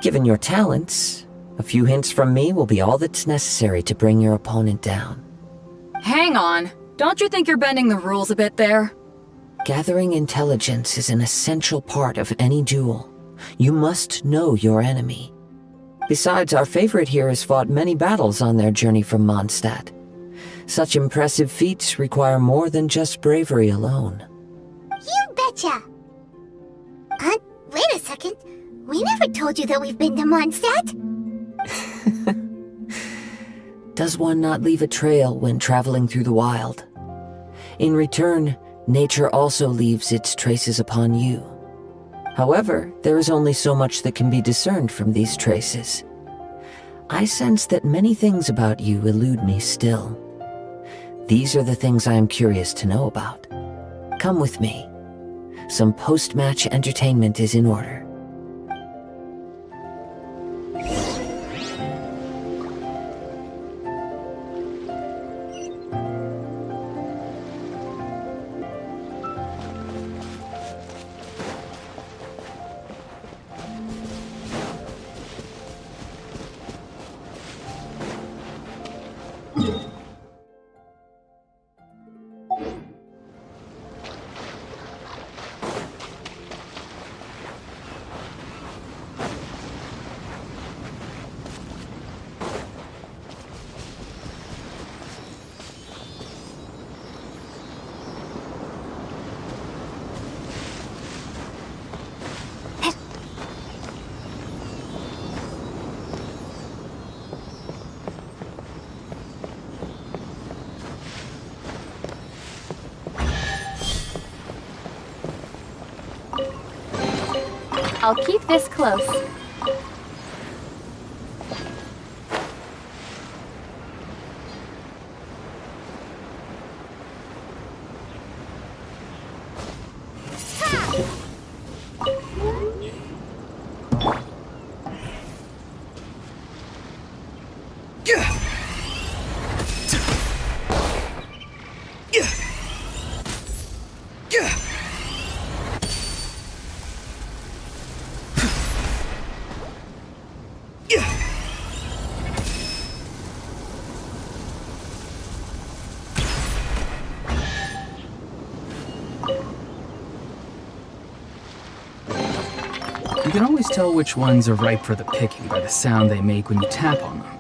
Given your talents, a few hints from me will be all that's necessary to bring your opponent down. Hang on. Don't you think you're bending the rules a bit there? Gathering intelligence is an essential part of any duel. You must know your enemy. Besides, our favorite here has fought many battles on their journey from Mondstadt. Such impressive feats require more than just bravery alone. You betcha! Wait a second. We never told you that we've been to Mondstadt. Does one not leave a trail when traveling through the wild? In return, nature also leaves its traces upon you. However, there is only so much that can be discerned from these traces. I sense that many things about you elude me still. These are the things I am curious to know about. Come with me. Some post-match entertainment is in order. I'll keep this close. You can always tell which ones are ripe for the picking by the sound they make when you tap on them.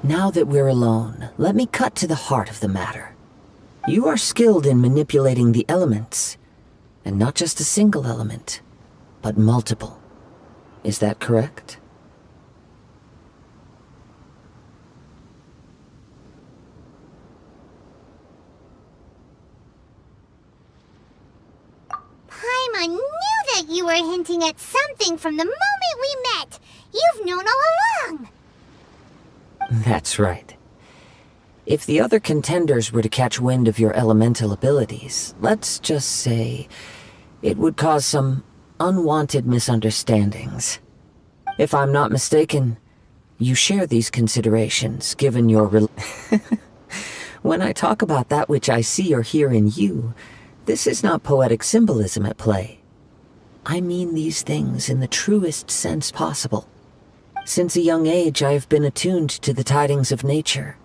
Now that we're alone, let me cut to the heart of the matter. You are skilled in manipulating the elements, and not just a single element, but multiple. Is that correct? Paimon knew that you were hinting at something from the moment we met. You've known all along. That's right. If the other contenders were to catch wind of your elemental abilities, let's just say it would cause some unwanted misunderstandings. If I'm not mistaken, you share these considerations given your When I talk about that which I see or hear in you, this is not poetic symbolism at play. I mean these things in the truest sense possible. Since a young age, I have been attuned to the tidings of nature.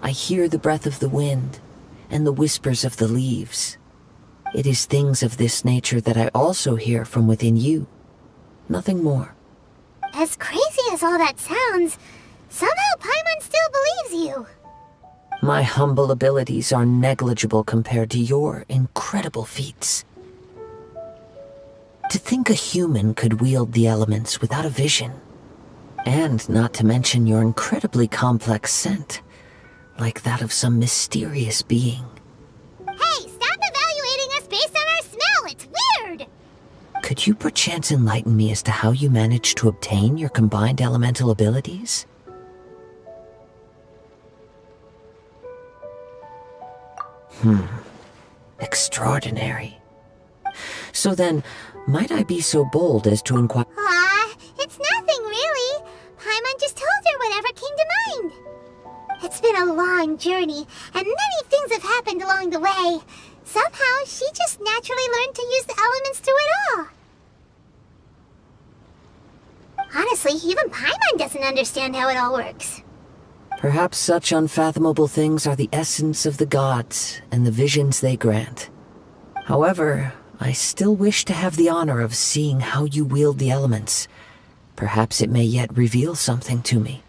I hear the breath of the wind and the whispers of the leaves. It is things of this nature that I also hear from within you. Nothing more. As crazy as all that sounds, somehow Paimon still believes you. My humble abilities are negligible compared to your incredible feats. To think a human could wield the elements without a vision, and not to mention your incredibly complex scent, like that of some mysterious being. Hey, stop evaluating us based on our smell! It's weird! Could you perchance enlighten me as to how you managed to obtain your combined elemental abilities? Extraordinary. So then, might I be so bold as to inquire? It's nothing really. Paimon just told her whatever came to mind. It's been a long journey, and many things have happened along the way. Somehow, she just naturally learned to use the elements through it all. Honestly, even Paimon doesn't understand how it all works. Perhaps such unfathomable things are the essence of the gods and the visions they grant. However, I still wish to have the honor of seeing how you wield the elements. Perhaps it may yet reveal something to me.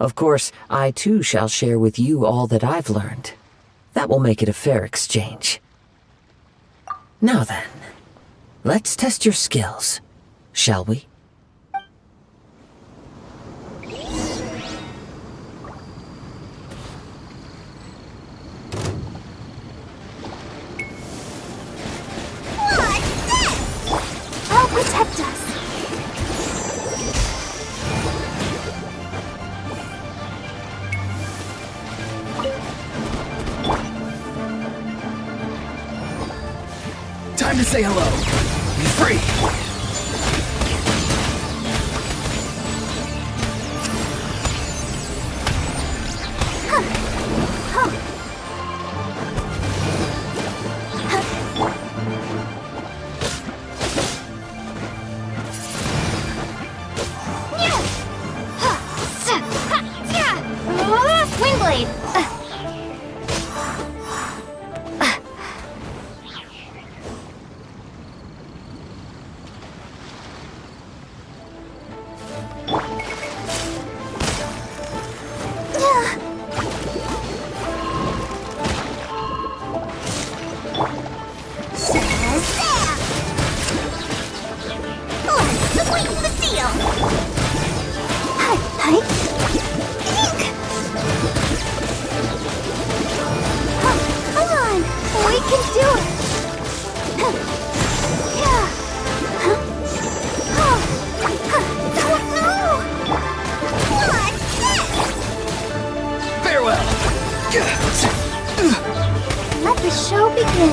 Of course, I too shall share with you all that I've learned. That will make it a fair exchange. Now then, let's test your skills, shall we? Oh, protect us! Time to say hello. Be free. Windblade! Let's sweeten the seal! Hi! Come on! We can do it! Yeah! No! What's this? Farewell. Let the show begin!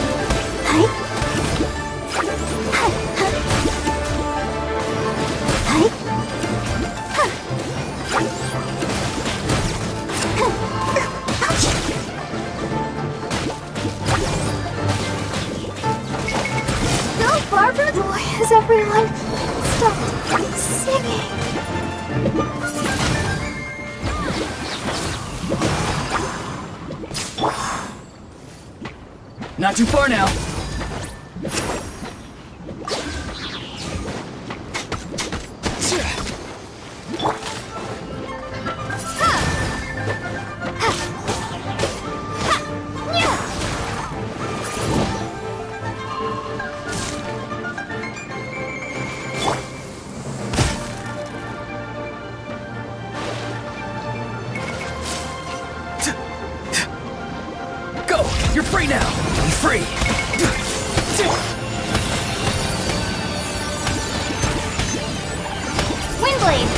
Go, Barbara! Why has everyone stopped singing? Not too far now. Go! You're free now! Be free! Windblade!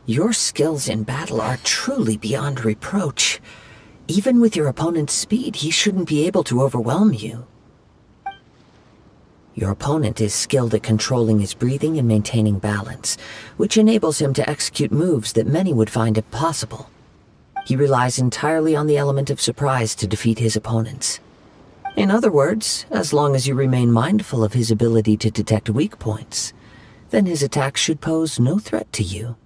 Your skills in battle are truly beyond reproach. Even with your opponent's speed, he shouldn't be able to overwhelm you. Your opponent is skilled at controlling his breathing and maintaining balance, which enables him to execute moves that many would find impossible. He relies entirely on the element of surprise to defeat his opponents. In other words, as long as you remain mindful of his ability to detect weak points, then his attacks should pose no threat to you.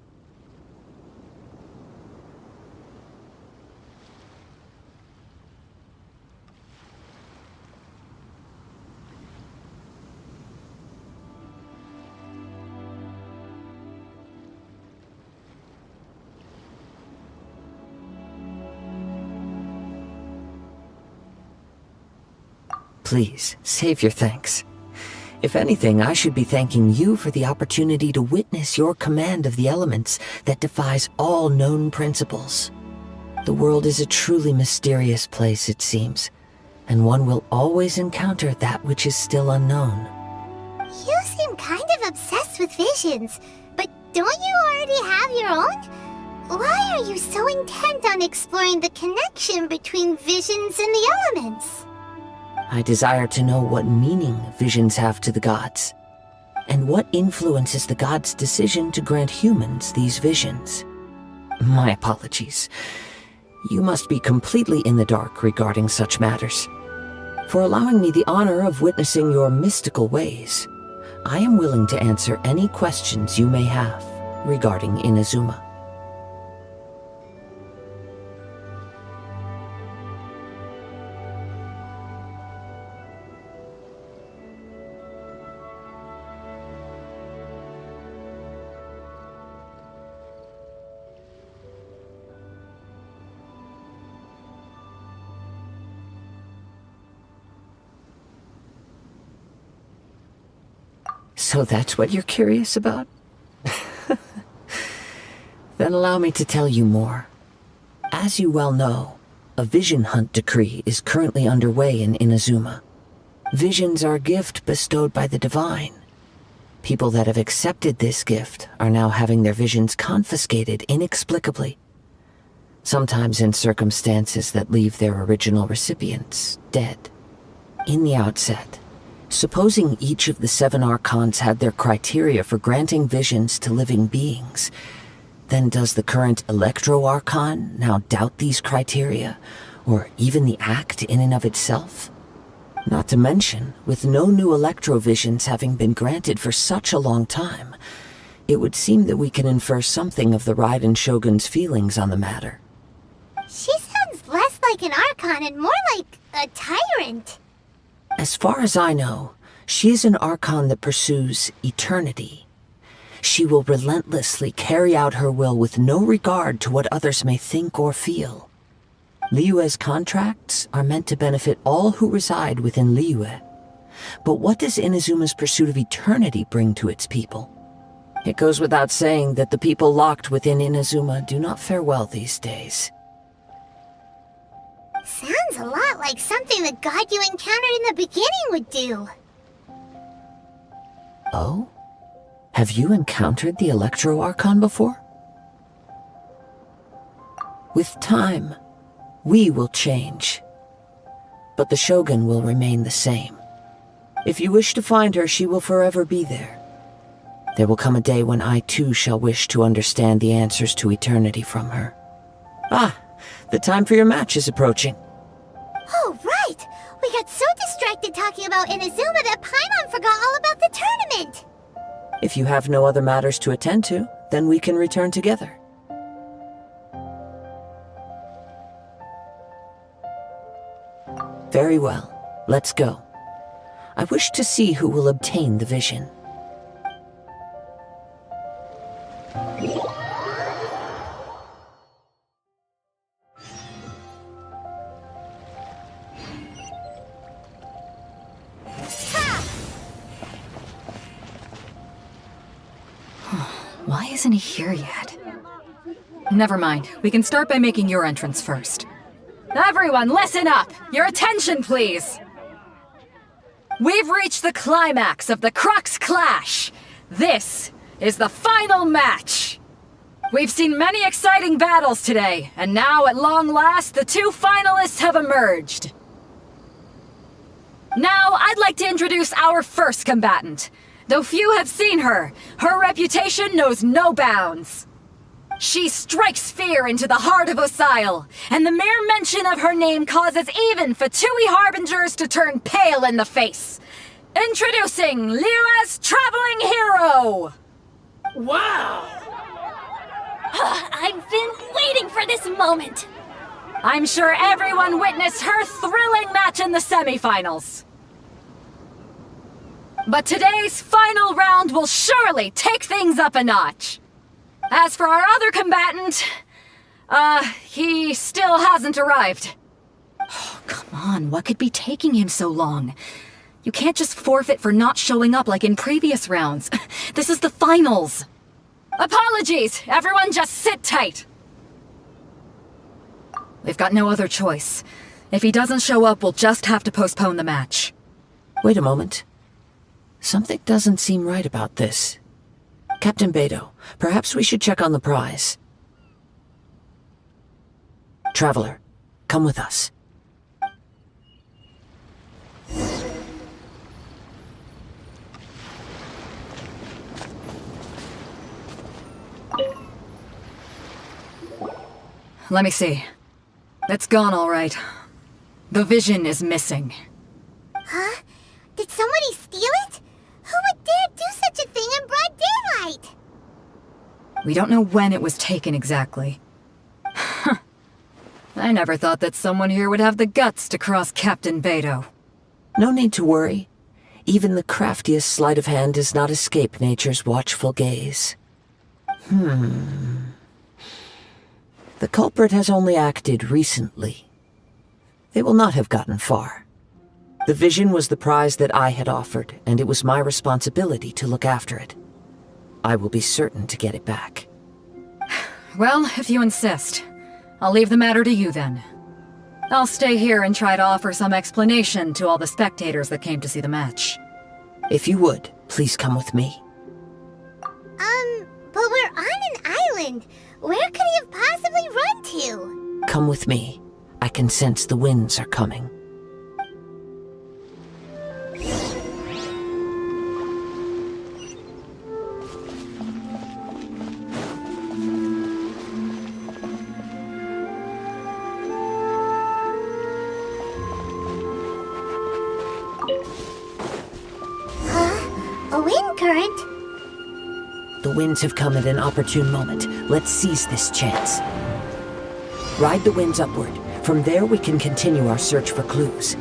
Please, save your thanks. If anything, I should be thanking you for the opportunity to witness your command of the elements that defies all known principles. The world is a truly mysterious place, it seems, and one will always encounter that which is still unknown. You seem kind of obsessed with visions, but don't you already have your own? Why are you so intent on exploring the connection between visions and the elements? I desire to know what meaning visions have to the gods, and what influences the gods' decision to grant humans these visions. My apologies. You must be completely in the dark regarding such matters. For allowing me the honor of witnessing your mystical ways, I am willing to answer any questions you may have regarding Inazuma. So that's what you're curious about? Then allow me to tell you more. As you well know, a vision hunt decree is currently underway in Inazuma. Visions are a gift bestowed by the divine. People that have accepted this gift are now having their visions confiscated inexplicably. Sometimes in circumstances that leave their original recipients dead. In the outset, supposing each of the 7 archons had their criteria for granting visions to living beings, then does the current Electro-Archon now doubt these criteria, or even the act in and of itself? Not to mention, with no new Electro-visions having been granted for such a long time, it would seem that we can infer something of the Raiden Shogun's feelings on the matter. She sounds less like an Archon and more like a tyrant. As far as I know, she is an Archon that pursues eternity. She will relentlessly carry out her will with no regard to what others may think or feel. Liyue's contracts are meant to benefit all who reside within Liyue. But what does Inazuma's pursuit of eternity bring to its people? It goes without saying that the people locked within Inazuma do not fare well these days. Sounds a lot like something the god you encountered in the beginning would do. Oh? Have you encountered the Electro-Archon before? With time, we will change. But the Shogun will remain the same. If you wish to find her, she will forever be there. There will come a day when I too shall wish to understand the answers to eternity from her. Ah, the time for your match is approaching. Oh, right! We got so distracted talking about Inazuma that Paimon forgot all about the tournament! If you have no other matters to attend to, then we can return together. Very well, let's go. I wish to see who will obtain the vision. Why isn't he here yet? Never mind. We can start by making your entrance first. Everyone, listen up! Your attention, please! We've reached the climax of the Crux Clash! This is the final match! We've seen many exciting battles today, and now at long last, the two finalists have emerged. Now, I'd like to introduce our first combatant. Though few have seen her, her reputation knows no bounds. She strikes fear into the heart of Osile, and the mere mention of her name causes even Fatui Harbingers to turn pale in the face. Introducing Liyue's traveling hero! Wow! I've been waiting for this moment! I'm sure everyone witnessed her thrilling match in the semifinals. But today's final round will surely take things up a notch. As for our other combatant, he still hasn't arrived. Oh, come on, what could be taking him so long? You can't just forfeit for not showing up like in previous rounds. This is the finals. Apologies! Everyone just sit tight! We've got no other choice. If he doesn't show up, we'll just have to postpone the match. Wait a moment. Something doesn't seem right about this. Captain Beidou, perhaps we should check on the prize. Traveler, come with us. Let me see. It's gone all right. The vision is missing. Huh? Did somebody steal it? Who would dare do such a thing in broad daylight? We don't know when it was taken exactly. I never thought that someone here would have the guts to cross Captain Beidou. No need to worry. Even the craftiest sleight of hand does not escape nature's watchful gaze. The culprit has only acted recently. They will not have gotten far. The vision was the prize that I had offered, and it was my responsibility to look after it. I will be certain to get it back. Well, if you insist. I'll leave the matter to you then. I'll stay here and try to offer some explanation to all the spectators that came to see the match. If you would, please come with me. But we're on an island. Where could he have possibly run to? Come with me. I can sense the winds are coming. A wind current? The winds have come at an opportune moment. Let's seize this chance. Ride the winds upward. From there we can continue our search for clues.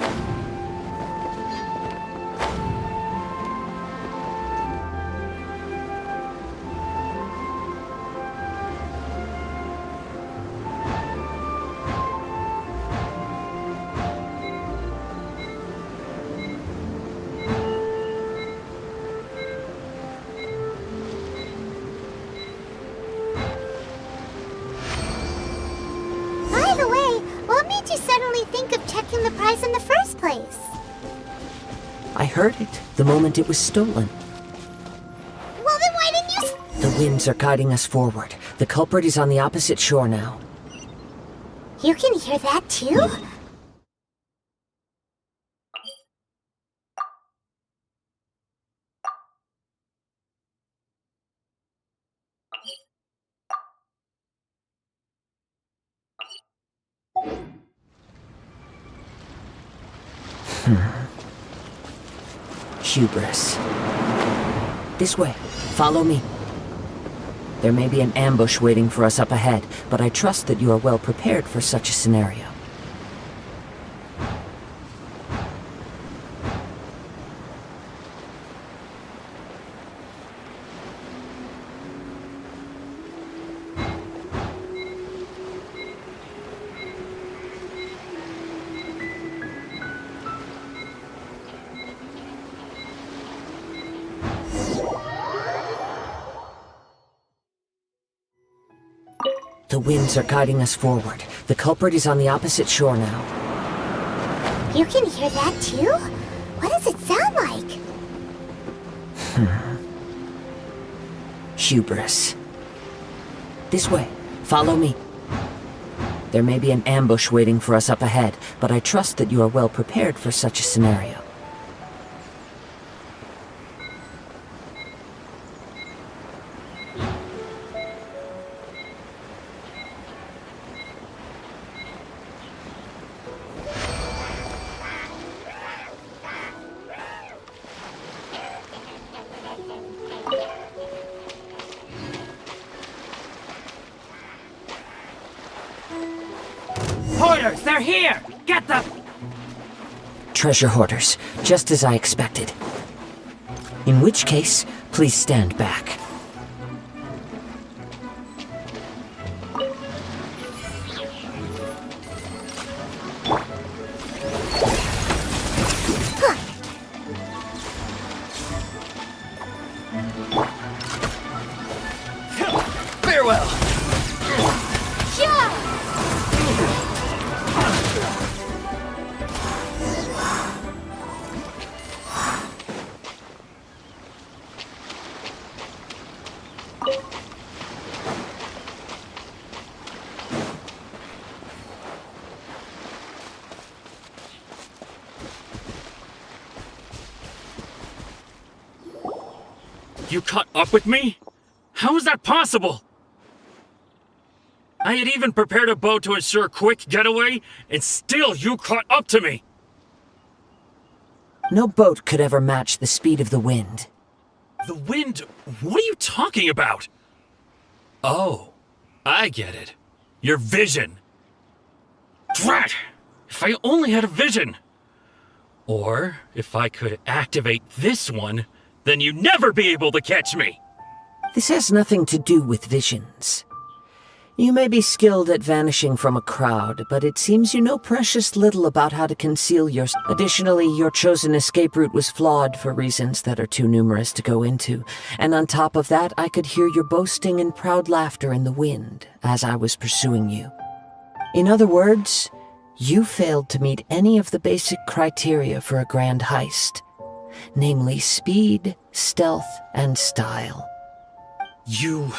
In the first place? I heard it the moment it was stolen. Well, then why didn't you... The winds are guiding us forward. The culprit is on the opposite shore now. You can hear that too? Hubris. This way. Follow me. There may be an ambush waiting for us up ahead, but I trust that you are well prepared for such a scenario. The winds are guiding us forward. The culprit is on the opposite shore now. You can hear that too? What does it sound like? hubris. This way. Follow me. There may be an ambush waiting for us up ahead, but I trust that you are well prepared for such a scenario. Hoarders, they're here! Get them! Treasure hoarders, just as I expected. In which case, please stand back. Farewell! You caught up with me? How is that possible? I had even prepared a boat to ensure a quick getaway, and still you caught up to me! No boat could ever match the speed of the wind. The wind? What are you talking about? Oh, I get it. Your vision. Drat! If I only had a vision! Or, if I could activate this one, then you'd never be able to catch me! This has nothing to do with visions. You may be skilled at vanishing from a crowd, but it seems you know precious little about how to conceal your... Additionally, your chosen escape route was flawed for reasons that are too numerous to go into. And on top of that, I could hear your boasting and proud laughter in the wind as I was pursuing you. In other words, you failed to meet any of the basic criteria for a grand heist. Namely speed, stealth, and style. You...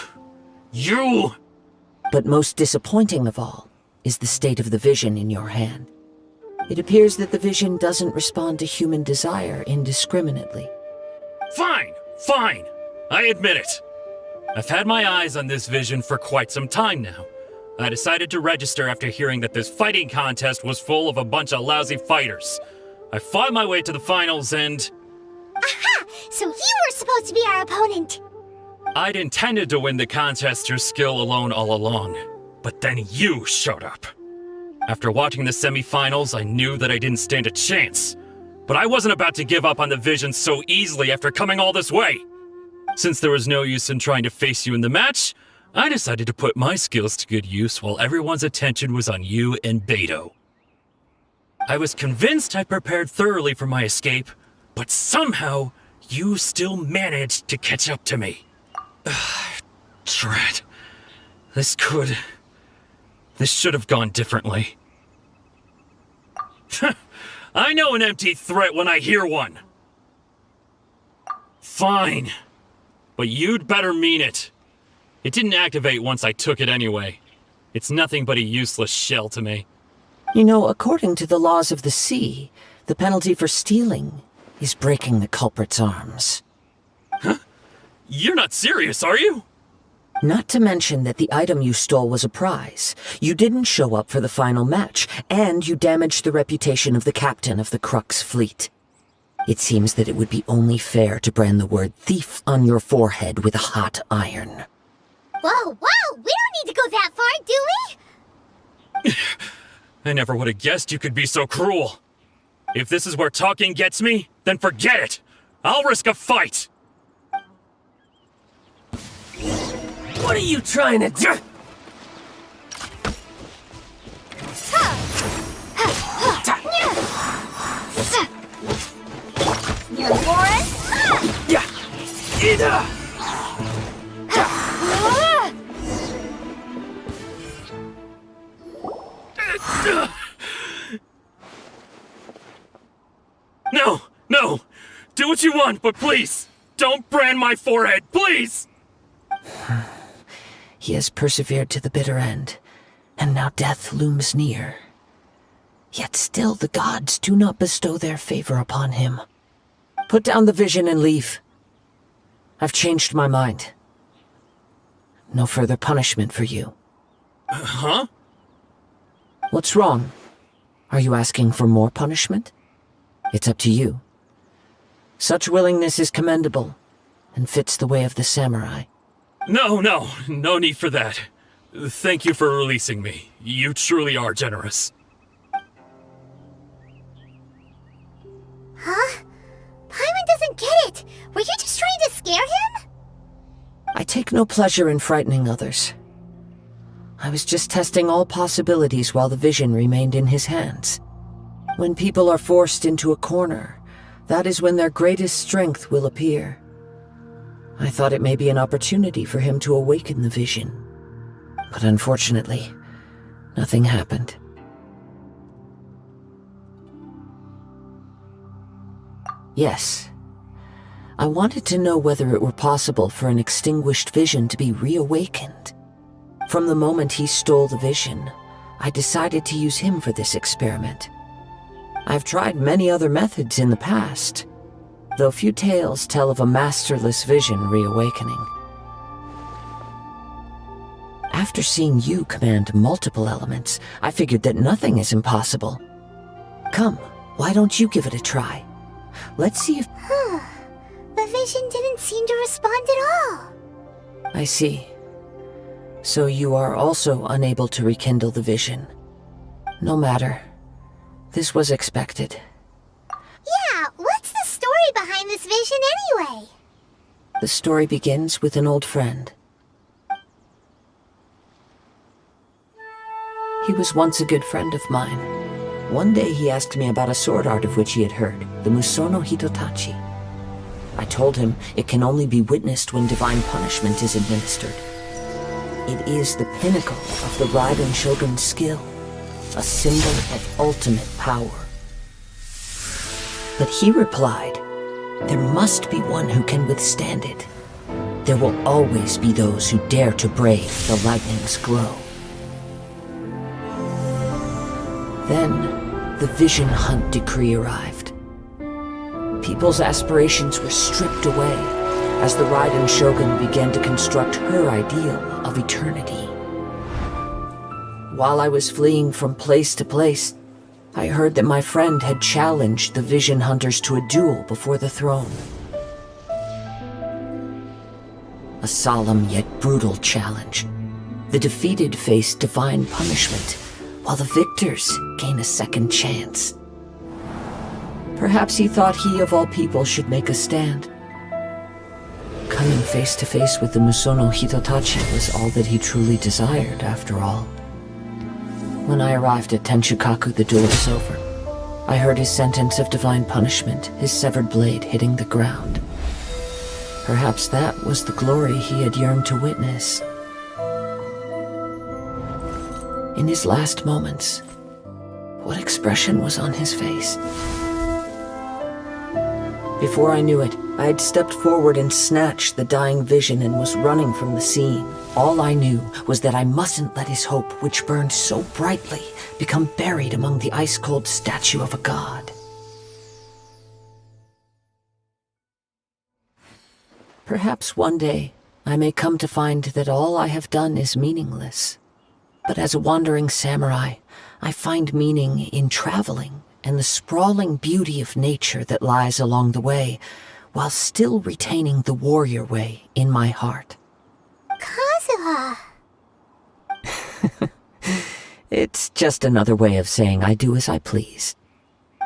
But most disappointing of all is the state of the vision in your hand. It appears that the vision doesn't respond to human desire indiscriminately. Fine! Fine! I admit it. I've had my eyes on this vision for quite some time now. I decided to register after hearing that this fighting contest was full of a bunch of lousy fighters. I fought my way to the finals and... Aha! So you were supposed to be our opponent! I'd intended to win the contest through skill alone all along, but then you showed up. After watching the semi-finals, I knew that I didn't stand a chance. But I wasn't about to give up on the vision so easily after coming all this way. Since there was no use in trying to face you in the match, I decided to put my skills to good use while everyone's attention was on you and Beto. I was convinced I prepared thoroughly for my escape, but somehow you still managed to catch up to me. Drat. This should have gone differently. I know an empty threat when I hear one. Fine. But you'd better mean it. It didn't activate once I took it anyway. It's nothing but a useless shell to me. You know, according to the laws of the sea, the penalty for stealing is breaking the culprit's arms. Huh? You're not serious, are you? Not to mention that the item you stole was a prize. You didn't show up for the final match, and you damaged the reputation of the captain of the Crux fleet. It seems that it would be only fair to brand the word thief on your forehead with a hot iron. Whoa, whoa! We don't need to go that far, do we? I never would have guessed you could be so cruel. If this is where talking gets me, then forget it! I'll risk a fight! What are you trying to do? You're Warren? Yeah! Either! No! No! Do what you want, but please! Don't brand my forehead, please! He has persevered to the bitter end, and now death looms near. Yet still the gods do not bestow their favor upon him. Put down the vision and leave. I've changed my mind. No further punishment for you. Huh? What's wrong? Are you asking for more punishment? It's up to you. Such willingness is commendable, and fits the way of the samurai. No need for that. Thank you for releasing me. You truly are generous. Huh? Paimon doesn't get it! Were you just trying to scare him? I take no pleasure in frightening others. I was just testing all possibilities while the vision remained in his hands. When people are forced into a corner, that is when their greatest strength will appear. I thought it may be an opportunity for him to awaken the vision. But unfortunately, nothing happened. Yes. I wanted to know whether it were possible for an extinguished vision to be reawakened. From the moment he stole the vision, I decided to use him for this experiment. I've tried many other methods in the past, though few tales tell of a masterless vision reawakening. After seeing you command multiple elements, I figured that nothing is impossible. Come, why don't you give it a try? Let's see if... The vision didn't seem to respond at all. I see. So you are also unable to rekindle the vision. No matter. This was expected. Yeah, what's the story behind this vision anyway? The story begins with an old friend. He was once a good friend of mine. One day he asked me about a sword art of which he had heard, the Musono Hitotachi. I told him it can only be witnessed when divine punishment is administered. It is the pinnacle of the Raiden Shogun's skill, a symbol of ultimate power. But he replied, there must be one who can withstand it. There will always be those who dare to brave the lightning's glow. Then, the Vision Hunt decree arrived. People's aspirations were stripped away as the Raiden Shogun began to construct her ideal of eternity. While I was fleeing from place to place, I heard that my friend had challenged the Vision Hunters to a duel before the throne. A solemn yet brutal challenge. The defeated face divine punishment, while the victors gain a second chance. Perhaps he thought he of all people should make a stand. Coming face to face with the Musono Hitotachi was all that he truly desired, after all. When I arrived at Tenshukaku, the duel was over. I heard his sentence of divine punishment, his severed blade hitting the ground. Perhaps that was the glory he had yearned to witness. In his last moments, what expression was on his face? Before I knew it, I had stepped forward and snatched the dying vision and was running from the scene. All I knew was that I mustn't let his hope, which burned so brightly, become buried among the ice-cold statue of a god. Perhaps one day, I may come to find that all I have done is meaningless. But as a wandering samurai, I find meaning in traveling and the sprawling beauty of nature that lies along the way, while still retaining the warrior way in my heart. Kazuha! It's just another way of saying I do as I please.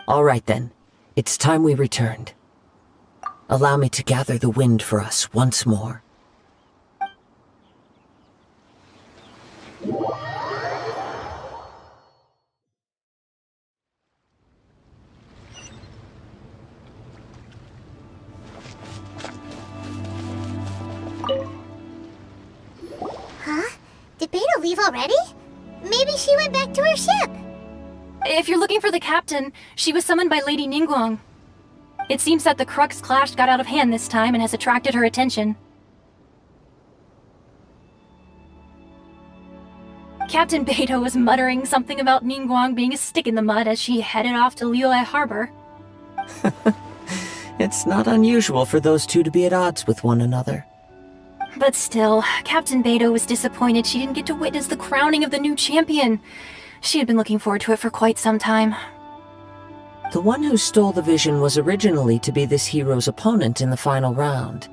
All right then, it's time we returned. Allow me to gather the wind for us once more. Huh? Did Beta leave already? Maybe she went back to her ship. If you're looking for the captain, she was summoned by Lady Ningguang. It seems that the Crux clash got out of hand this time and has attracted her attention. Captain Beidou was muttering something about Ningguang being a stick in the mud as she headed off to Liyue Harbor. It's not unusual for those two to be at odds with one another. But still, Captain Beidou was disappointed she didn't get to witness the crowning of the new champion. She had been looking forward to it for quite some time. The one who stole the vision was originally to be this hero's opponent in the final round.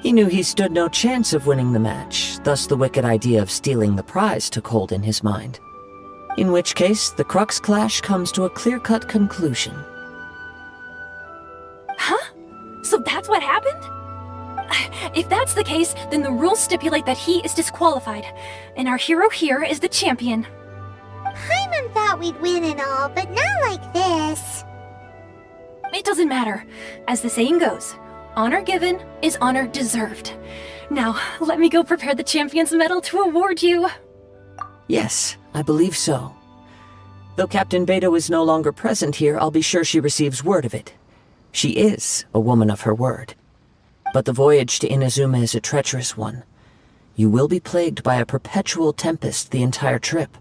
He knew he stood no chance of winning the match, thus the wicked idea of stealing the prize took hold in his mind. In which case, the Crux clash comes to a clear-cut conclusion. Huh? So that's what happened? If that's the case, then the rules stipulate that he is disqualified, and our hero here is the champion. Paimon thought we'd win and all, but not like this. It doesn't matter. As the saying goes, honor given is honor deserved. Now, let me go prepare the champion's medal to award you. Yes, I believe so. Though Captain Beidou is no longer present here, I'll be sure she receives word of it. She is a woman of her word. But the voyage to Inazuma is a treacherous one. You will be plagued by a perpetual tempest the entire trip.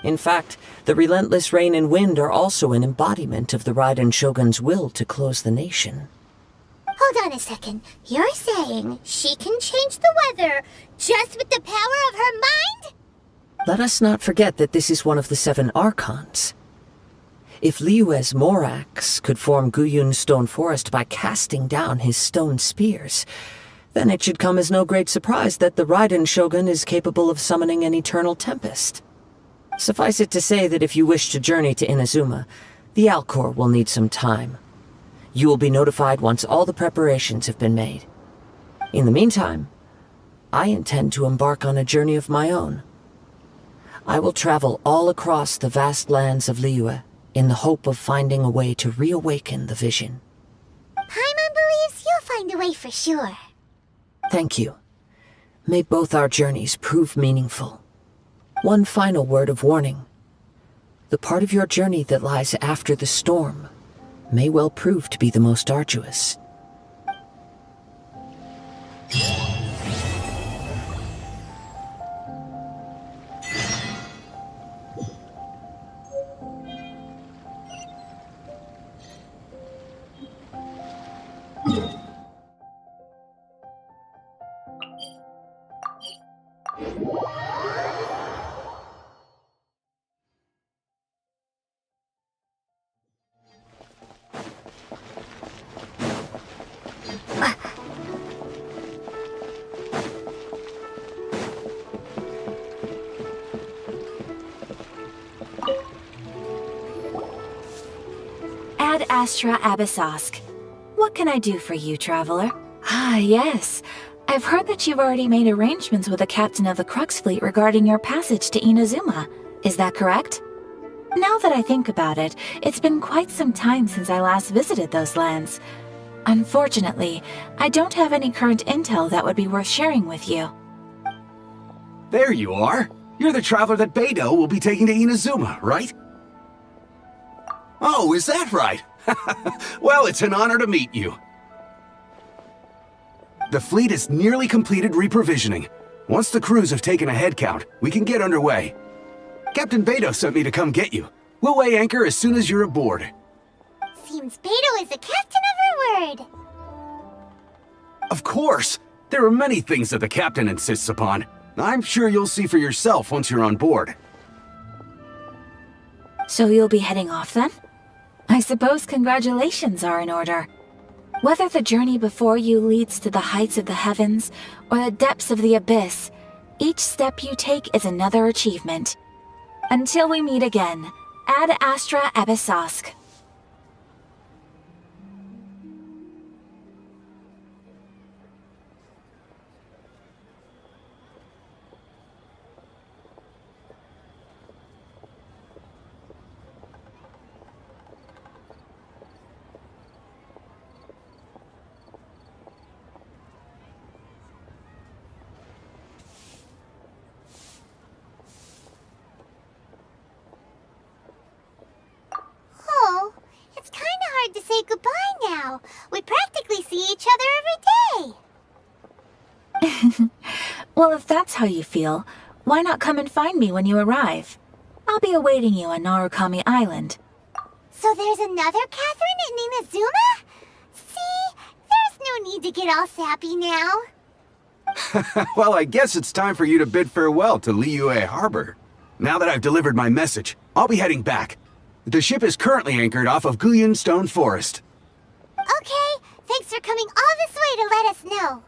In fact, the relentless rain and wind are also an embodiment of the Raiden Shogun's will to close the nation. Hold on a second. You're saying she can change the weather just with the power of her mind? Let us not forget that this is one of the 7 Archons. If Liyue's Morax could form Guyun's stone forest by casting down his stone spears, then it should come as no great surprise that the Raiden Shogun is capable of summoning an eternal tempest. Suffice it to say that if you wish to journey to Inazuma, the Alcor will need some time. You will be notified once all the preparations have been made. In the meantime, I intend to embark on a journey of my own. I will travel all across the vast lands of Liyue in the hope of finding a way to reawaken the vision. Paimon believes you'll find a way for sure. Thank you. May both our journeys prove meaningful. One final word of warning. The part of your journey that lies after the storm may well prove to be the most arduous. Ad Astra Abyssosk. What can I do for you, traveler? Ah, yes. I've heard that you've already made arrangements with the captain of the Crux fleet regarding your passage to Inazuma. Is that correct? Now that I think about it, it's been quite some time since I last visited those lands. Unfortunately, I don't have any current intel that would be worth sharing with you. There you are. You're the traveler that Beidou will be taking to Inazuma, right? Oh, is that right? Well, it's an honor to meet you. The fleet has nearly completed reprovisioning. Once the crews have taken a head count, we can get underway. Captain Beidou sent me to come get you. We'll weigh anchor as soon as you're aboard. Seems Beidou is the captain of her word. Of course! There are many things that the captain insists upon. I'm sure you'll see for yourself once you're on board. So you'll be heading off then? I suppose congratulations are in order. Whether the journey before you leads to the heights of the heavens or the depths of the abyss, each step you take is another achievement. Until we meet again, Ad Astra Abyssosk. Oh, it's kinda hard to say goodbye now. We practically see each other every day. Well, if that's how you feel, why why not come and find me when you arrive? I'll be awaiting you on Narukami Island. So there's another Catherine in Inazuma? See? There's no need to get all sappy now. Well, I guess it's time for you to bid farewell to Liyue Harbor. Now that I've delivered my message, I'll be heading back. The ship is currently anchored off of Guyun Stone Forest. Okay, thanks for coming all this way to let us know.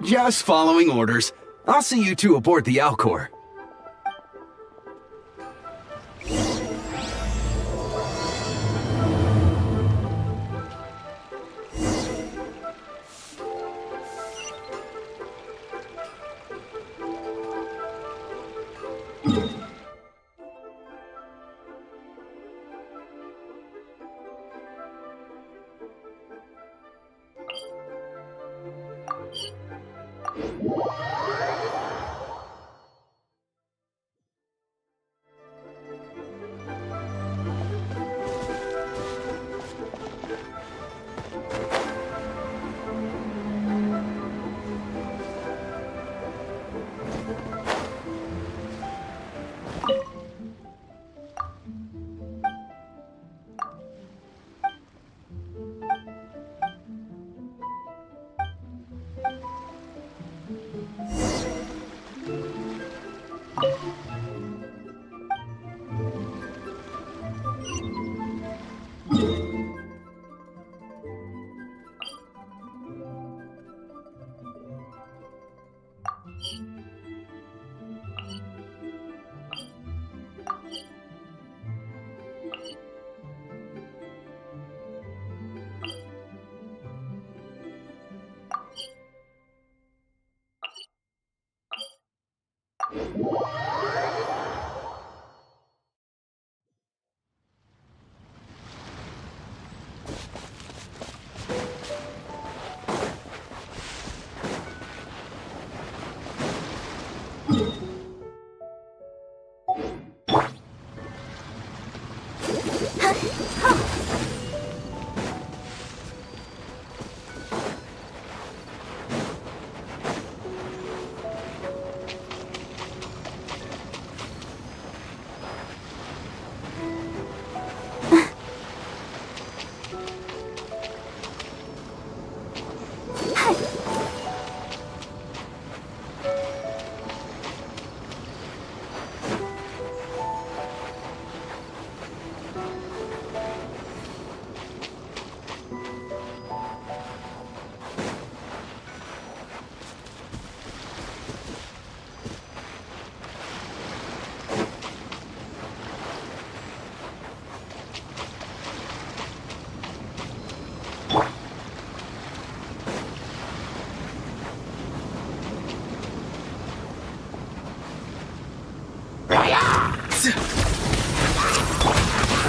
Just following orders. I'll see you two aboard the Alcor.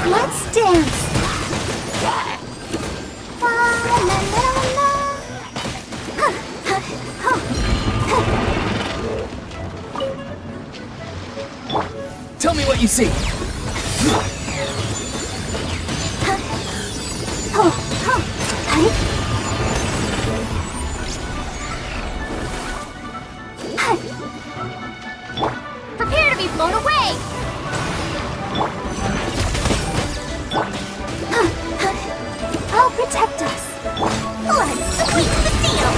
Let's dance. La, la, la, la. Tell me what you see. Prepare to be blown away. I'll protect us. Let's squeak the seal.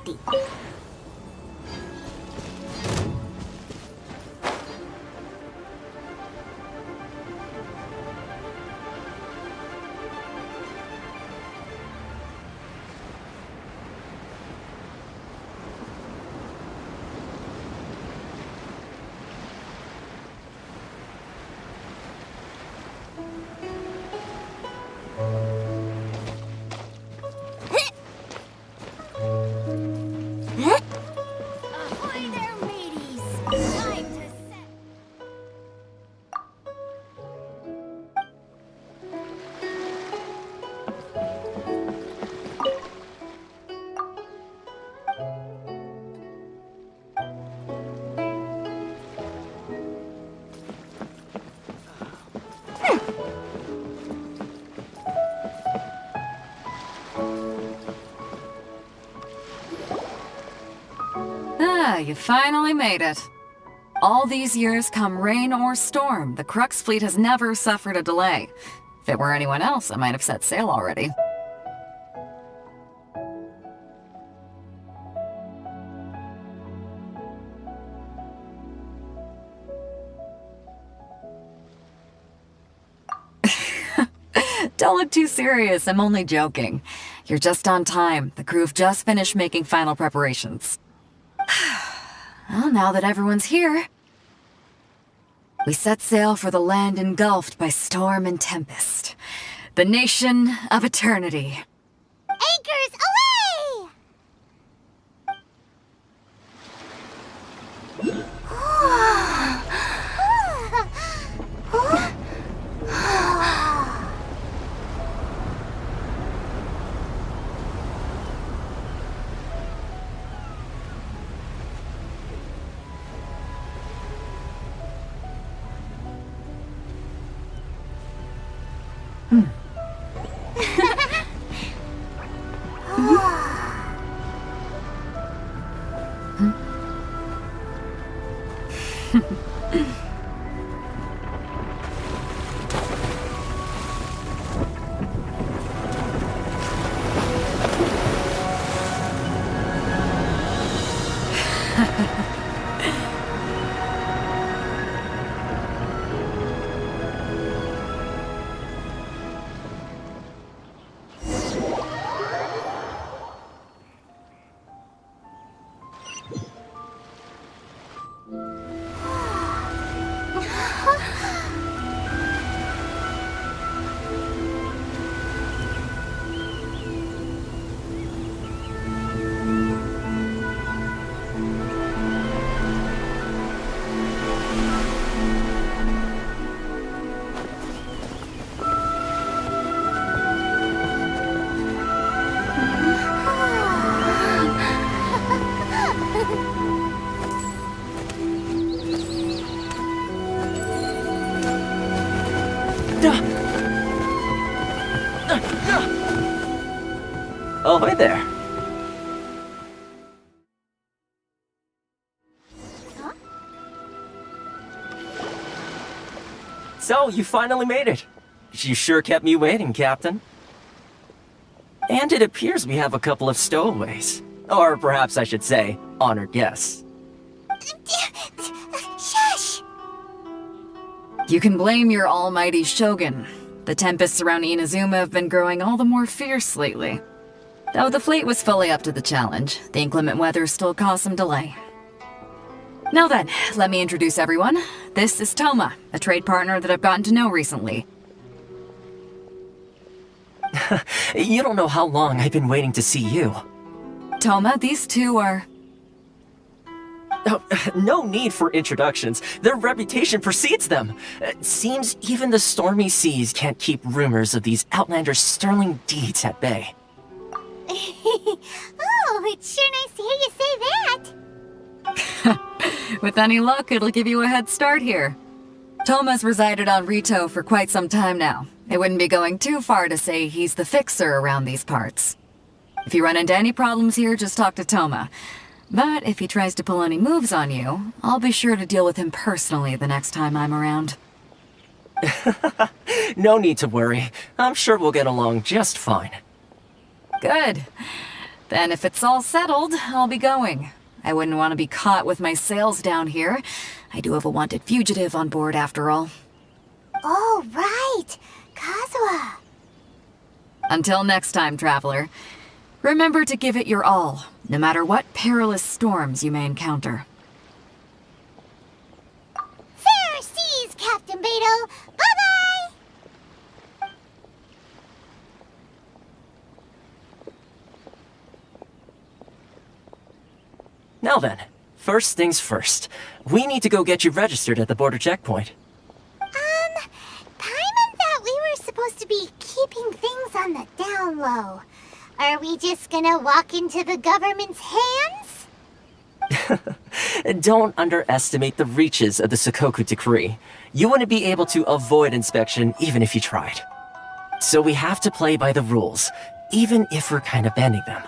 safety. Ahoy there, mateys! Time to set. Ah, you finally made it. All these years, come rain or storm, the Crux fleet has never suffered a delay. If it were anyone else, I might have set sail already. Don't look too serious, I'm only joking. You're just on time. The crew've just finished making final preparations. Well, now that everyone's here, we set sail for the land engulfed by storm and tempest. The nation of eternity. Anchors away! Oh, hi there. So, you finally made it. You sure kept me waiting, Captain. And it appears we have a couple of stowaways. Or perhaps I should say, honored guests. Shush! You can blame your almighty Shogun. The tempests around Inazuma have been growing all the more fierce lately. Though the fleet was fully up to the challenge, the inclement weather still caused some delay. Now then, let me introduce everyone. This is Toma, a trade partner that I've gotten to know recently. You don't know how long I've been waiting to see you. Toma, these two are... Oh, no need for introductions. Their reputation precedes them. Seems even the stormy seas can't keep rumors of these outlanders' sterling deeds at bay. Oh, it's sure nice to hear you say that. With any luck, it'll give you a head start here. Toma's resided on Rito for quite some time now. It wouldn't be going too far to say he's the fixer around these parts. If you run into any problems here, just talk to Toma. But if he tries to pull any moves on you, I'll be sure to deal with him personally the next time I'm around. No need to worry. I'm sure we'll get along just fine. Good. Then if it's all settled, I'll be going. I wouldn't want to be caught with my sails down here. I do have a wanted fugitive on board after all. Oh, right! Kazuha! Until next time, traveler. Remember to give it your all, no matter what perilous storms you may encounter. Fair seas, Captain Beto! Bye-bye! Now then, first things first. We need to go get you registered at the border checkpoint. Paimon thought we were supposed to be keeping things on the down low. Are we just gonna walk into the government's hands? Don't underestimate the reaches of the Sakoku Decree. You wouldn't be able to avoid inspection even if you tried. So we have to play by the rules, even if we're kind of bending them.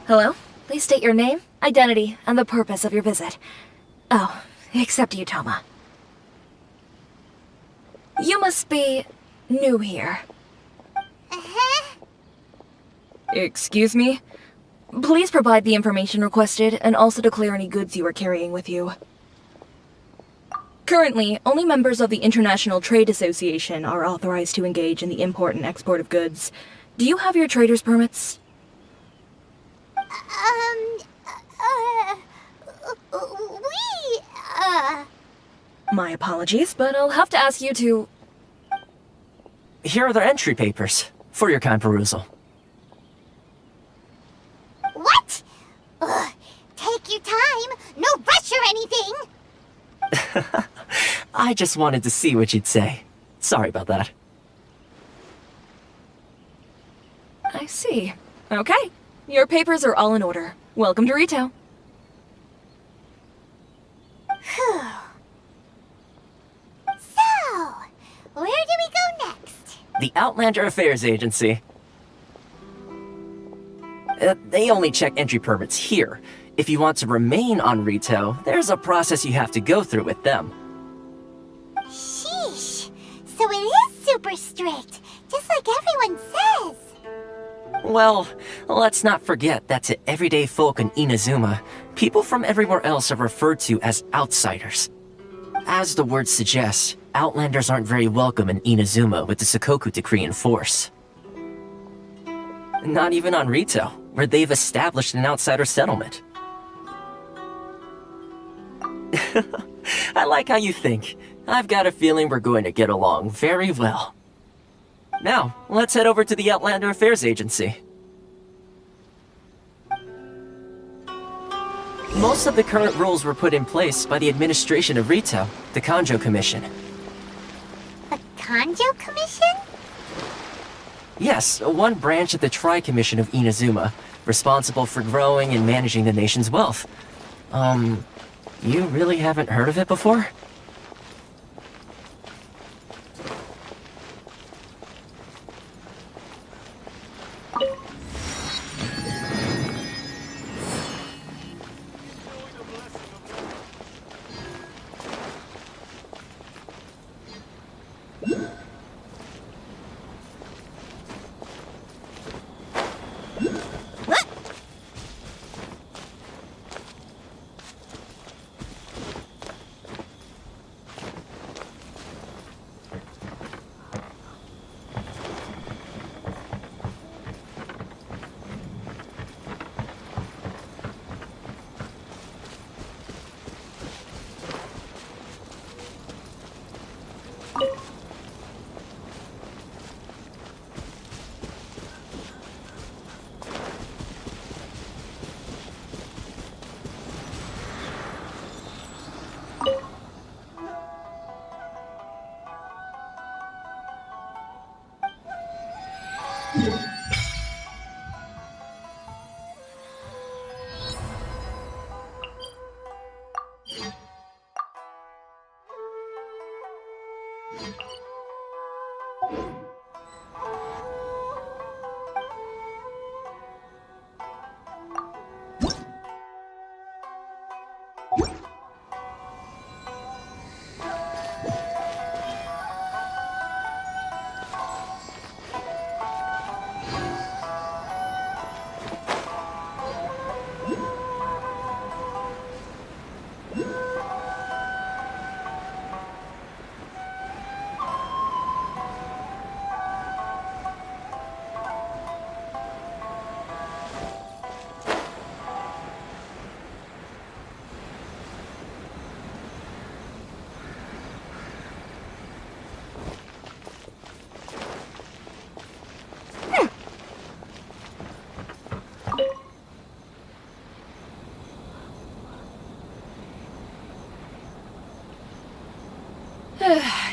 Hello? Please state your name, identity, and the purpose of your visit. Oh, except you, Toma. You must be new here. Excuse me? Please provide the information requested and also declare any goods you are carrying with you. Currently, only members of the International Trade Association are authorized to engage in the import and export of goods. Do you have your trader's permits? My apologies, but I'll have to ask you to... Here are the entry papers, for your kind perusal. What? Ugh, take your time. No rush or anything. I just wanted to see what you'd say. Sorry about that. I see. Okay. Your papers are all in order. Welcome to retail. Phew. So, where do we go next? The Outlander Affairs Agency. They only check entry permits here. If you want to remain on Rito, there's a process you have to go through with them. Sheesh. So it is super strict, just like everyone says. Well, let's not forget that to everyday folk in Inazuma, people from everywhere else are referred to as outsiders. As the word suggests, Outlanders aren't very welcome in Inazuma with the Sakoku Decree in force. Not even on Rito, where they've established an outsider settlement. I like how you think. I've got a feeling we're going to get along very well. Now, let's head over to the Outlander Affairs Agency. Most of the current rules were put in place by the administration of Rito, the Kanjo Commission. The Kanjo Commission? Yes, one branch of the Tri-Commission of Inazuma, responsible for growing and managing the nation's wealth. You really haven't heard of it before?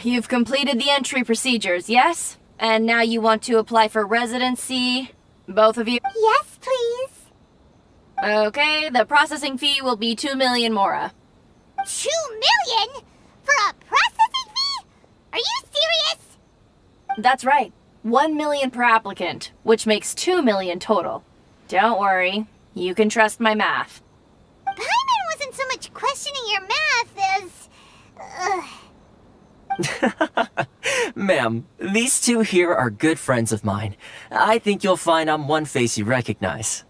You've completed the entry procedures, yes? And now you want to apply for residency? Both of you? Yes, please. Okay, the processing fee will be 2 million mora. 2 million? For a processing fee? Are you serious? That's right. 1 million per applicant, which makes 2 million total. Don't worry, you can trust my math. Paimon wasn't so much questioning your math as... Ma'am, these two here are good friends of mine. I think you'll find I'm one face you recognize.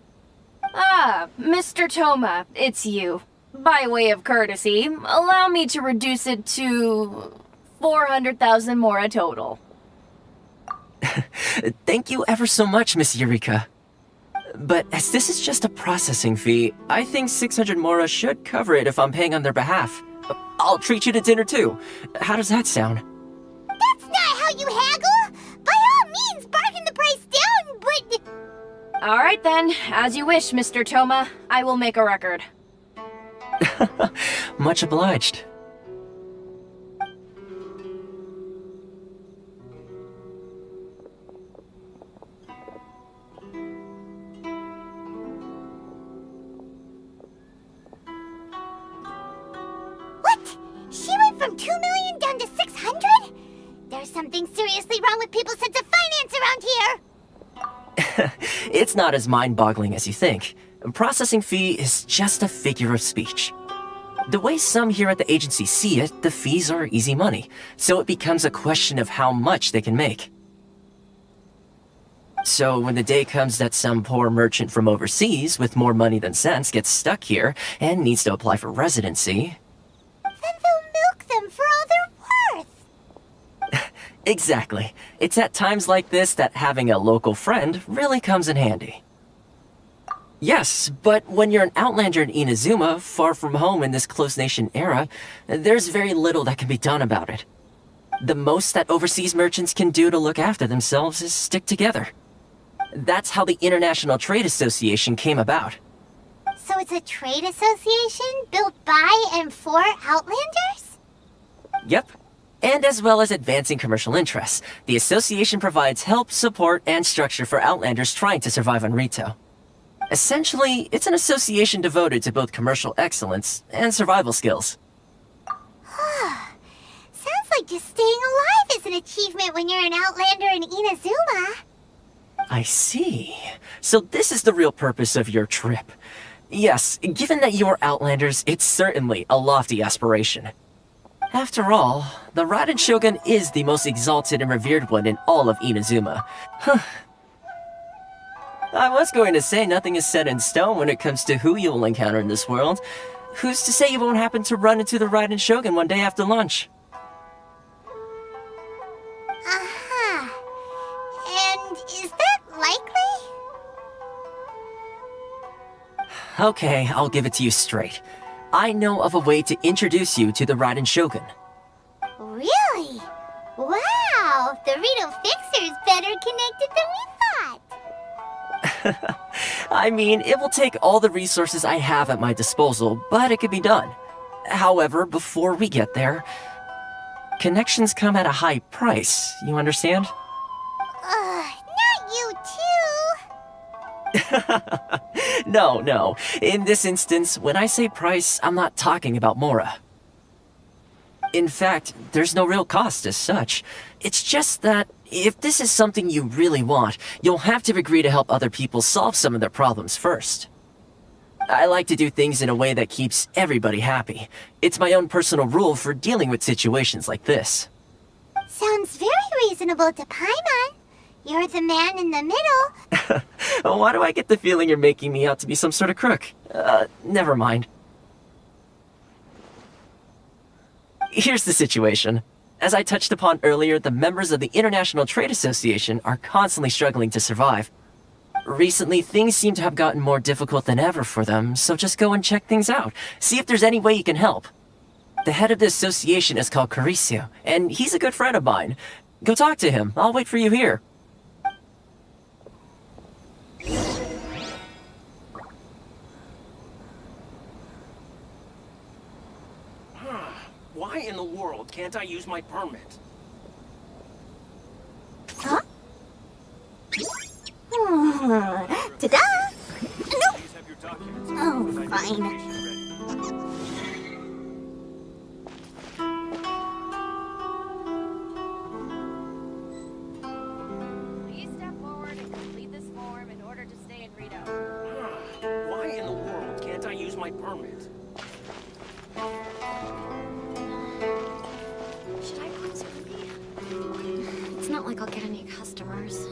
Ah, Mr. Toma, it's you. By way of courtesy, allow me to reduce it to 400,000 mora total. Thank you ever so much, Miss Eureka. But as this is just a processing fee, I think 600 mora should cover it if I'm paying on their behalf. I'll treat you to dinner too. How does that sound? That's not how you haggle! By all means, bargain the price down, but... Alright then, as you wish, Mr. Toma. I will make a record. Much obliged. What? She went from 2 million down to 600? There's something seriously wrong with people's sense of finance around here! It's not as mind-boggling as you think. A processing fee is just a figure of speech. The way some here at the agency see it, the fees are easy money, so it becomes a question of how much they can make. So when the day comes that some poor merchant from overseas with more money than sense gets stuck here and needs to apply for residency... Then they'll milk them for all they're worth! Exactly. It's at times like this that having a local friend really comes in handy. Yes, but when you're an outlander in Inazuma, far from home in this closed nation era, there's very little that can be done about it. The most that overseas merchants can do to look after themselves is stick together. That's how the International Trade Association came about. So it's a trade association built by and for Outlanders? Yep. And as well as advancing commercial interests, the association provides help, support, and structure for Outlanders trying to survive on Rito. Essentially, it's an association devoted to both commercial excellence and survival skills. Sounds like just staying alive is an achievement when you're an Outlander in Inazuma. I see. So this is the real purpose of your trip. Yes, given that you're Outlanders, it's certainly a lofty aspiration. After all, the Raiden Shogun is the most exalted and revered one in all of Inazuma. I was going to say nothing is set in stone when it comes to who you'll encounter in this world. Who's to say you won't happen to run into the Raiden Shogun one day after lunch? And is that likely? Okay, I'll give it to you straight. I know of a way to introduce you to the Raiden Shogun. Really? Wow! The Rito Fixer's better connected than we thought! I mean, it will take all the resources I have at my disposal, but it could be done. However, before we get there, connections come at a high price, you understand? Not you too! No. In this instance, when I say price, I'm not talking about Mora. In fact, there's no real cost as such. It's just that if this is something you really want, you'll have to agree to help other people solve some of their problems first. I like to do things in a way that keeps everybody happy. It's my own personal rule for dealing with situations like this. Sounds very reasonable to Paimon. You're the man in the middle. Why do I get the feeling you're making me out to be some sort of crook? Never mind. Here's the situation. As I touched upon earlier, the members of the International Trade Association are constantly struggling to survive. Recently, things seem to have gotten more difficult than ever for them, so just go and check things out. See if there's any way you can help. The head of the association is called Caricio, and he's a good friend of mine. Go talk to him. I'll wait for you here. Why in the world can't I use my permit? Huh? Ta-da! No! Oh, fine. Please step forward and complete this form in order to stay in Rito. Why in the world can't I use my permit? Should I close early? It's not like I'll get any customers.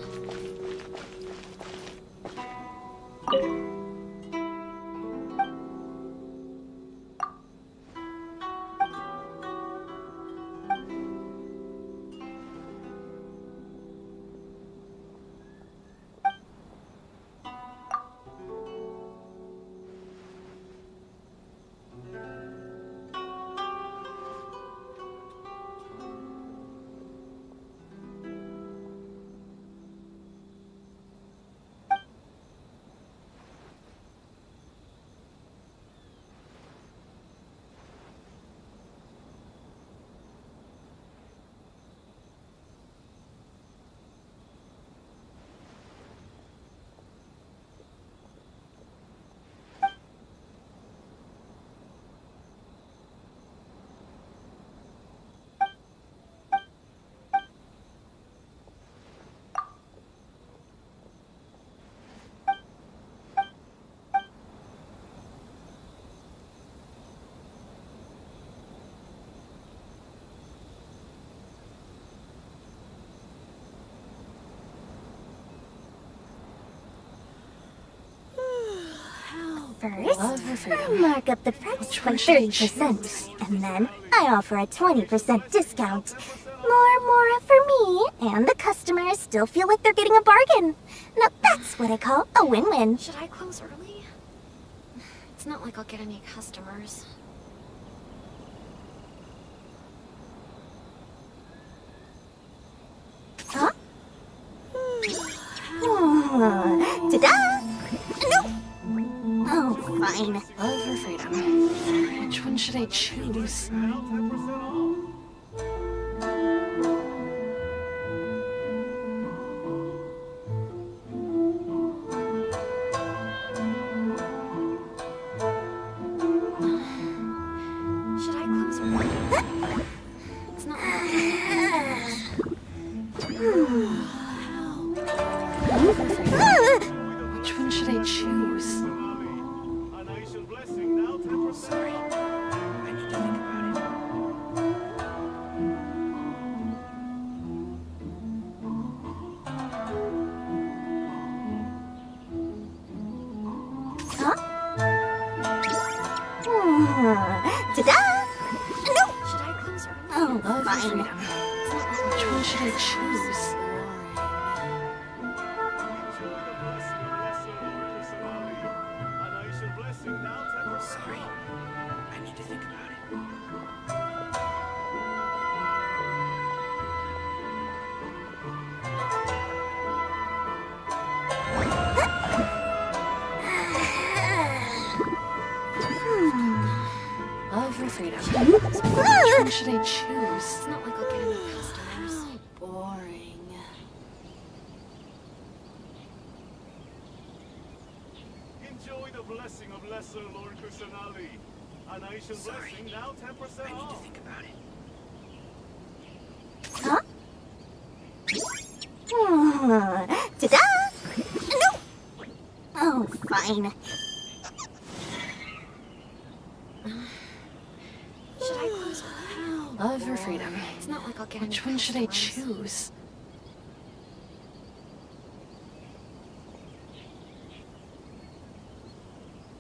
First, I mark up the price by 30%, and then I offer a 20% discount. More for me, and the customers still feel like they're getting a bargain. Now that's what I call a win-win. Should I close early? It's not like I'll get any customers. Huh? Ta-da! No! Oh, fine. Love or freedom? Which one should I choose? Should I close early? It's not like Which one should I choose? Sorry. I need to think about it. Huh? Ta-da! No! Should I close early? Oh, Love or fine. freedom? Which one should I choose? Sorry. I need to think about it. Love or freedom? Which one should I choose? It's not like I'll get any customers. Boring. Enjoy the blessing of Lesser Lord Kusanali. An Aishan blessing now 10% I need to off. think about it. Huh? Ta-da! No! Oh, fine. Should I close early? Love or freedom? It's not like I'll get Which any one should I customers. choose?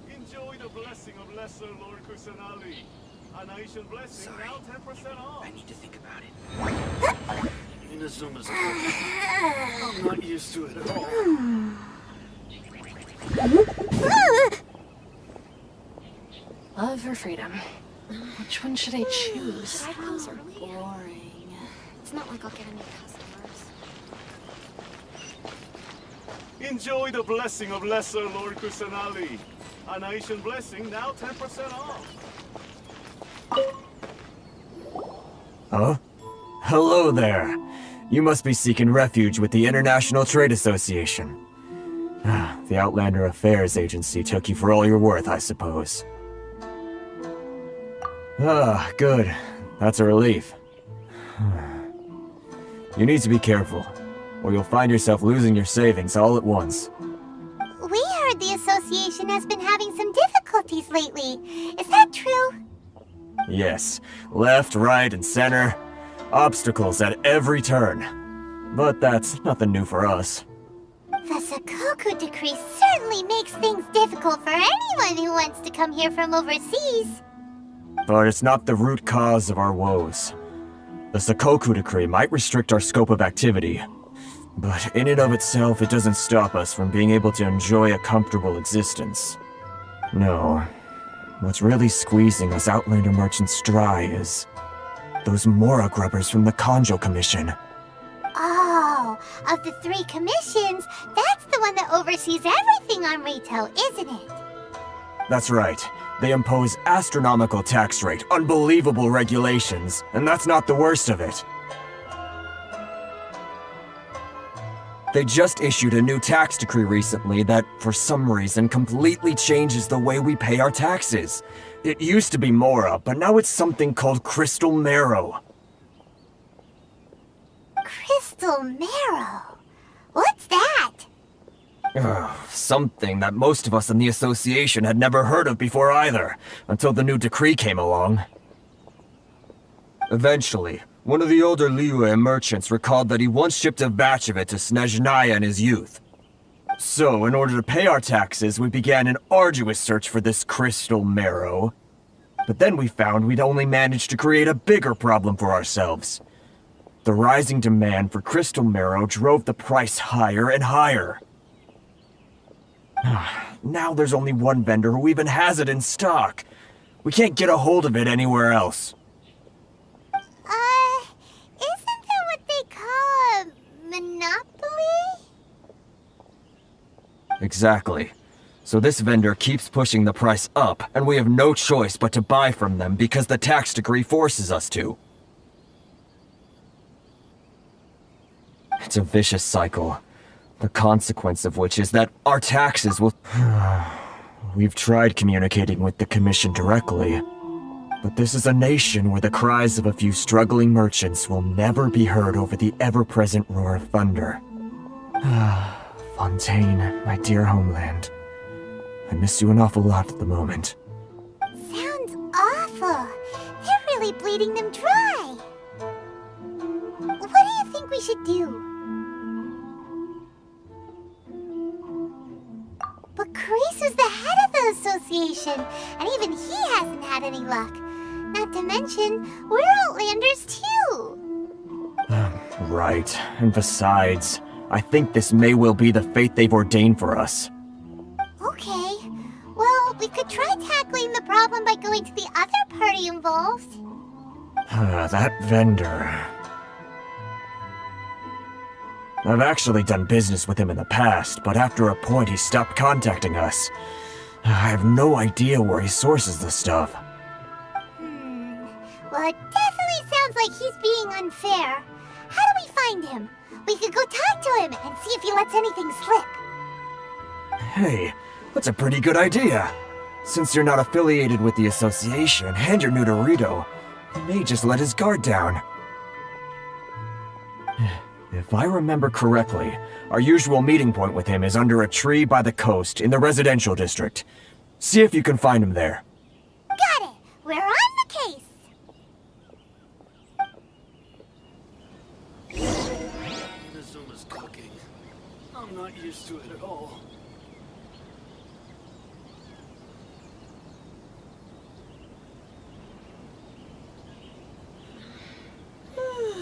Enjoy the blessing of Lesser Lord Kusanali. An Aishan blessing now 10% off. I need to think about it. Inazuma's I'm not used to it at all. Love or freedom? Which one should I choose? Should I close early? Boring. It's not like I'll get any customers. Enjoy the blessing of Lesser Lord Kusanali. An Aishan blessing now 10% off. Huh? Hello there. You must be seeking refuge with the International Trade Association. The Outlander Affairs Agency took you for all you're worth, I suppose. Ah, good. That's a relief. You need to be careful, or you'll find yourself losing your savings all at once. We heard the association has been having some difficulties lately. Is that true? Yes, left, right, and center. Obstacles at every turn. But that's nothing new for us. The Sakoku decree certainly makes things difficult for anyone who wants to come here from overseas. But it's not the root cause of our woes. The Sakoku decree might restrict our scope of activity, but in and of itself, it doesn't stop us from being able to enjoy a comfortable existence. No, what's really squeezing us Outlander merchants dry is those Mora grubbers from the Kanjo Commission. Oh, of the 3 commissions, that's the one that oversees everything on retail, isn't it? That's right. They impose astronomical tax rate, unbelievable regulations, and that's not the worst of it. They just issued a new tax decree recently that, for some reason, completely changes the way we pay our taxes. It used to be Mora, but now it's something called Crystal Marrow. Crystal Marrow? What's that? Something that most of us in the association had never heard of before either, until the new decree came along. Eventually, one of the older Liyue merchants recalled that he once shipped a batch of it to Snezhnaya in his youth. So, in order to pay our taxes, we began an arduous search for this crystal marrow. But then we found we'd only managed to create a bigger problem for ourselves. The rising demand for crystal marrow drove the price higher and higher. Now there's only one vendor who even has it in stock. We can't get a hold of it anywhere else. Isn't that what they call a monopoly? Exactly. So this vendor keeps pushing the price up, and we have no choice but to buy from them because the tax decree forces us to. It's a vicious cycle. The consequence of which is that our taxes will... We've tried communicating with the Commission directly, but this is a nation where the cries of a few struggling merchants will never be heard over the ever-present roar of thunder. Fontaine, my dear homeland. I miss you an awful lot at the moment. Sounds awful. They're really bleeding them dry. What do you think we should do? But Kreese is the head of the association, and even he hasn't had any luck. Not to mention, we're Outlanders too. Right, and besides, I think this may well be the fate they've ordained for us. Okay, well, we could try tackling the problem by going to the other party involved. That vendor... I've actually done business with him in the past, but after a point he stopped contacting us. I have no idea where he sources this stuff. Well, it definitely sounds like he's being unfair. How do we find him? We could go talk to him and see if he lets anything slip. Hey, that's a pretty good idea. Since you're not affiliated with the association and you're new to Rito, he may just let his guard down. If I remember correctly, our usual meeting point with him is under a tree by the coast in the residential district. See if you can find him there. Got it! We're on the case! Inazuma's cooking. I'm not used to it at all.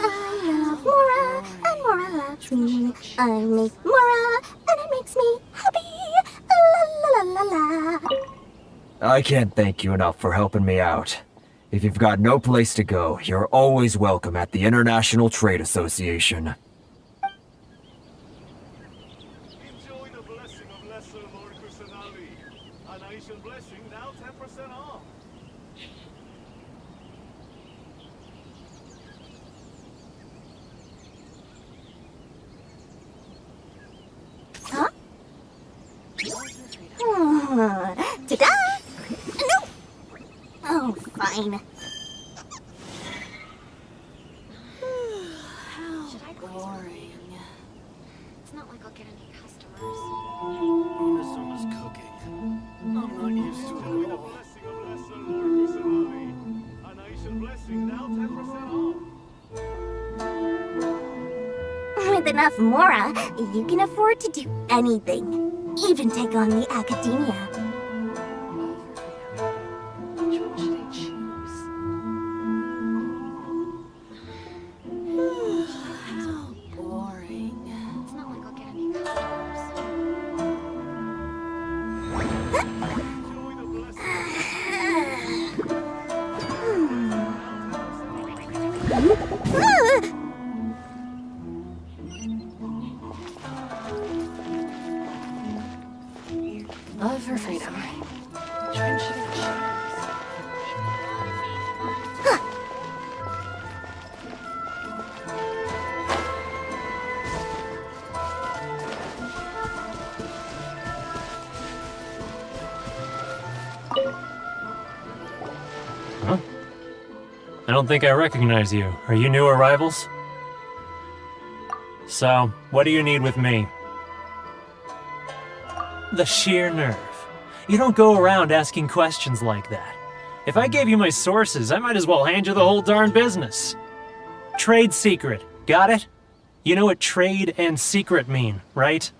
I love Mora, and Mora loves me. I make Mora, and it makes me happy. La la la la la. I can't thank you enough for helping me out. If you've got no place to go, you're always welcome at the International Trade Association. Enjoy the blessing of Lesser Lord Kusanagi. An Aishan blessing now 10% off. Ta-da! No! Oh, fine. How boring. It's not like I'll get any customers. Inazuma cooking. I'm not used to it at all. Blessing of Lesser Lord Kusanagi. An Aishan blessing, now 10% off. With enough Mora, you can afford to do anything. Even take on the academia. Which one should I choose? How boring. It's not like I'll get any customers. Enjoy the blessing. Love for freedom. Which one should I choose? Huh? I don't think I recognize you. Are you new arrivals? So, what do you need with me? The sheer nerve. You don't go around asking questions like that. If I gave you my sources, I might as well hand you the whole darn business. Trade secret. Got it? You know what trade and secret mean, right?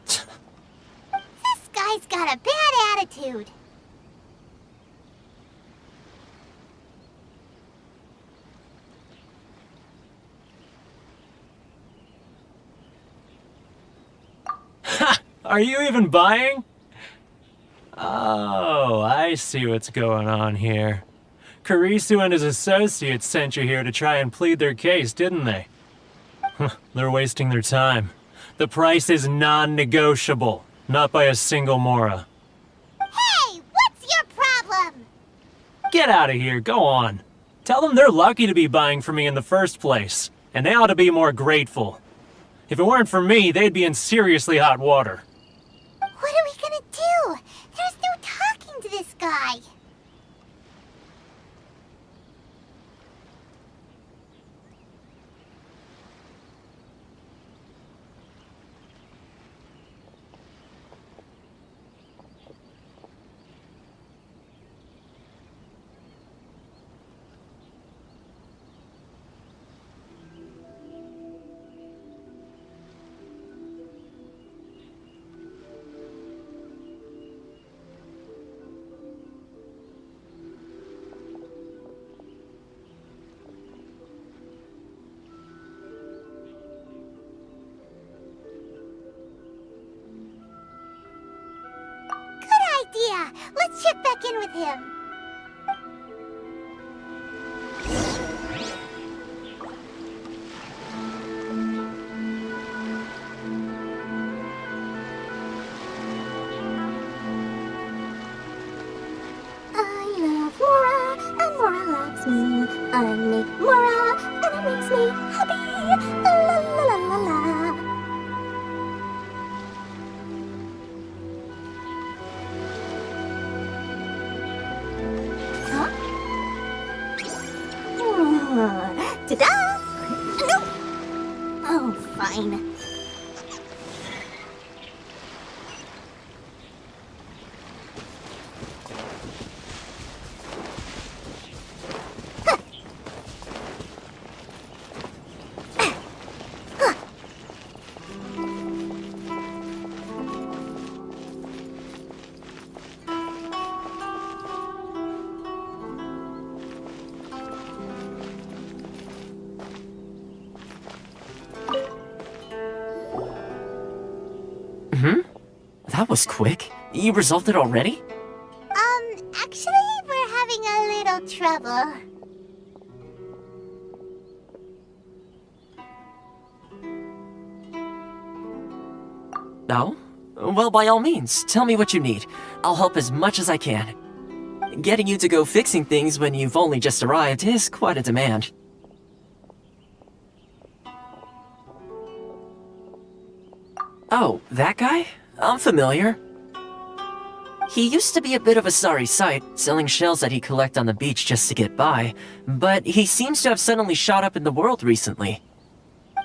This guy's got a bad attitude. Are you even buying? Oh, I see what's going on here. Karisu and his associates sent you here to try and plead their case, didn't they? They're wasting their time. The price is non-negotiable, not by a single Mora. Hey, what's your problem? Get out of here, go on. Tell them they're lucky to be buying from me in the first place, and they ought to be more grateful. If it weren't for me, they'd be in seriously hot water. What are we gonna do? There's no talking to this guy. Idea. Let's check back in with him. I love Mora, and Mora loves me. I make Mora, and it makes me happy. La la la la la. Ta-da! No! Oh, fine. That was quick. You resolved it already? Actually, we're having a little trouble. No? Well, by all means, tell me what you need. I'll help as much as I can. Getting you to go fixing things when you've only just arrived is quite a demand. Oh, that guy? I'm familiar. He used to be a bit of a sorry sight, selling shells that he'd collect on the beach just to get by, but he seems to have suddenly shot up in the world recently.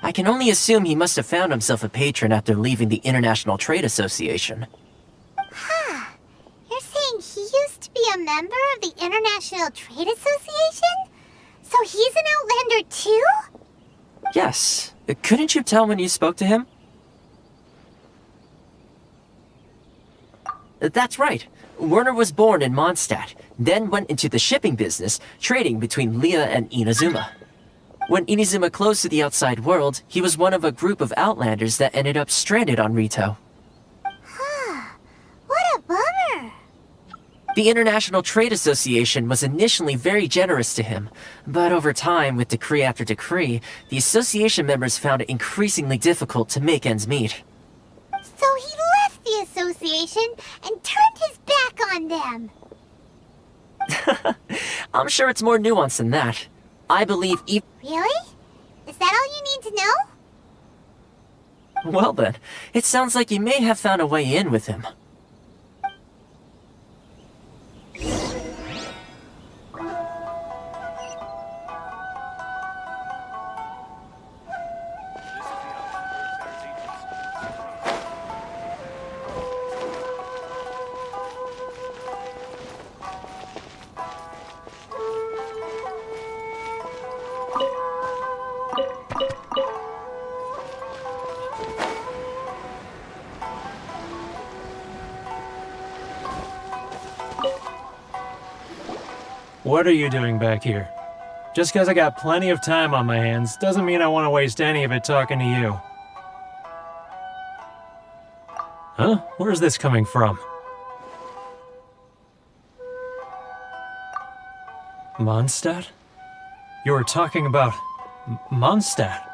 I can only assume he must have found himself a patron after leaving the International Trade Association. Huh. You're saying he used to be a member of the International Trade Association? So he's an Outlander too? Yes. Couldn't you tell when you spoke to him? That's right. Werner was born in Mondstadt, then went into the shipping business, trading between Leah and Inazuma. When Inazuma closed to the outside world, he was one of a group of Outlanders that ended up stranded on Rito. What a bummer! The International Trade Association was initially very generous to him, but over time, with decree after decree, the association members found it increasingly difficult to make ends meet. So he left the association and turned his back on them. I'm sure it's more nuanced than that. I believe Really? Is that all you need to know? Well then, it sounds like you may have found a way in with him. What are you doing back here? Just because I got plenty of time on my hands doesn't mean I want to waste any of it talking to you. Huh? Where's this coming from? Mondstadt? You were talking about Mondstadt.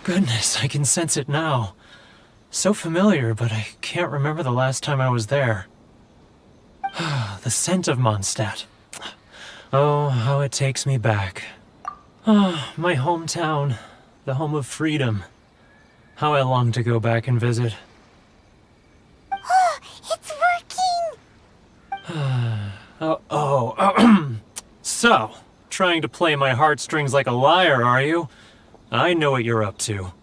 Goodness, I can sense it now. So familiar, but I can't remember the last time I was there. The scent of Mondstadt. Oh, how it takes me back. Oh, my hometown, the home of freedom. How I long to go back and visit. It's working! So, trying to play my heartstrings like a liar, are you? I know what you're up to.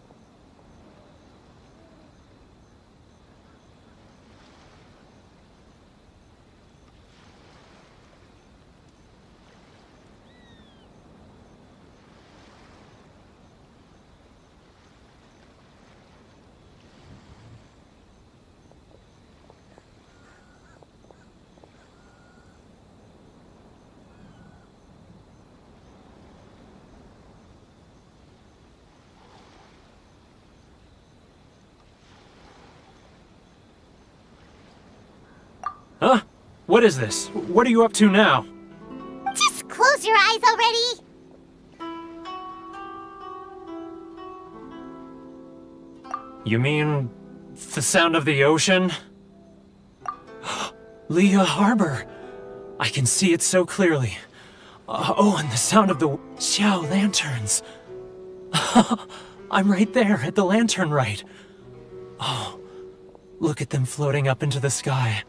Huh? What is this? What are you up to now? Just close your eyes already! You mean the sound of the ocean? Leah Harbor. I can see it so clearly. Oh, and the sound of the Xiao lanterns. I'm right there at the lantern right. Oh, look at them floating up into the sky.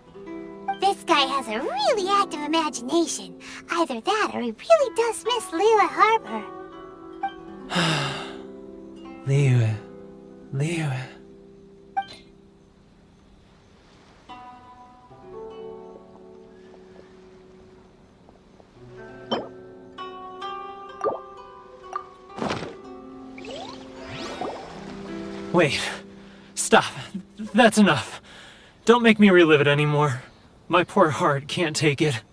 This guy has a really active imagination. Either that or he really does miss Liyue Harbor. Liyue. Wait. Stop. That's enough. Don't make me relive it anymore. My poor heart can't take it.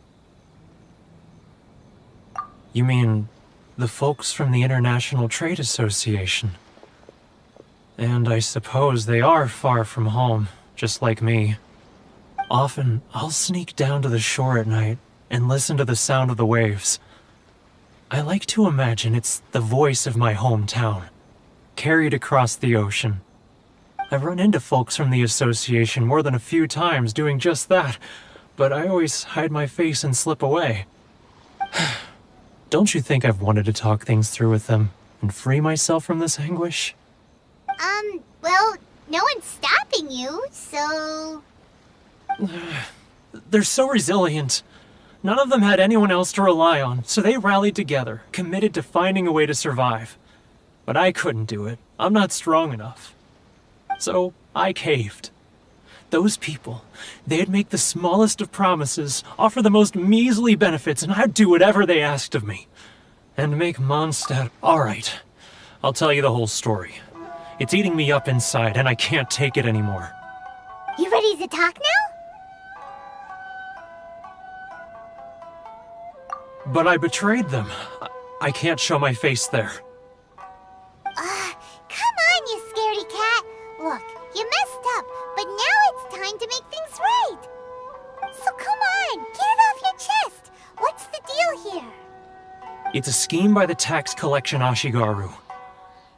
You mean the folks from the International Trade Association? And I suppose they are far from home, just like me. Often, I'll sneak down to the shore at night and listen to the sound of the waves. I like to imagine it's the voice of my hometown, carried across the ocean. I've run into folks from the association more than a few times doing just that, but I always hide my face and slip away. Don't you think I've wanted to talk things through with them and free myself from this anguish? Well, no one's stopping you, so... They're so resilient. None of them had anyone else to rely on, so they rallied together, committed to finding a way to survive. But I couldn't do it. I'm not strong enough. So I caved. Those people, they'd make the smallest of promises, offer the most measly benefits, and I'd do whatever they asked of me. And make Mondstadt... Alright, I'll tell you the whole story. It's eating me up inside, and I can't take it anymore. You ready to talk now? But I betrayed them. I can't show my face there. Come on, you scaredy cat. Look, you messed up, but now it's time to make things right. So come on, get it off your chest. What's the deal here? It's a scheme by the tax collection Ashigaru,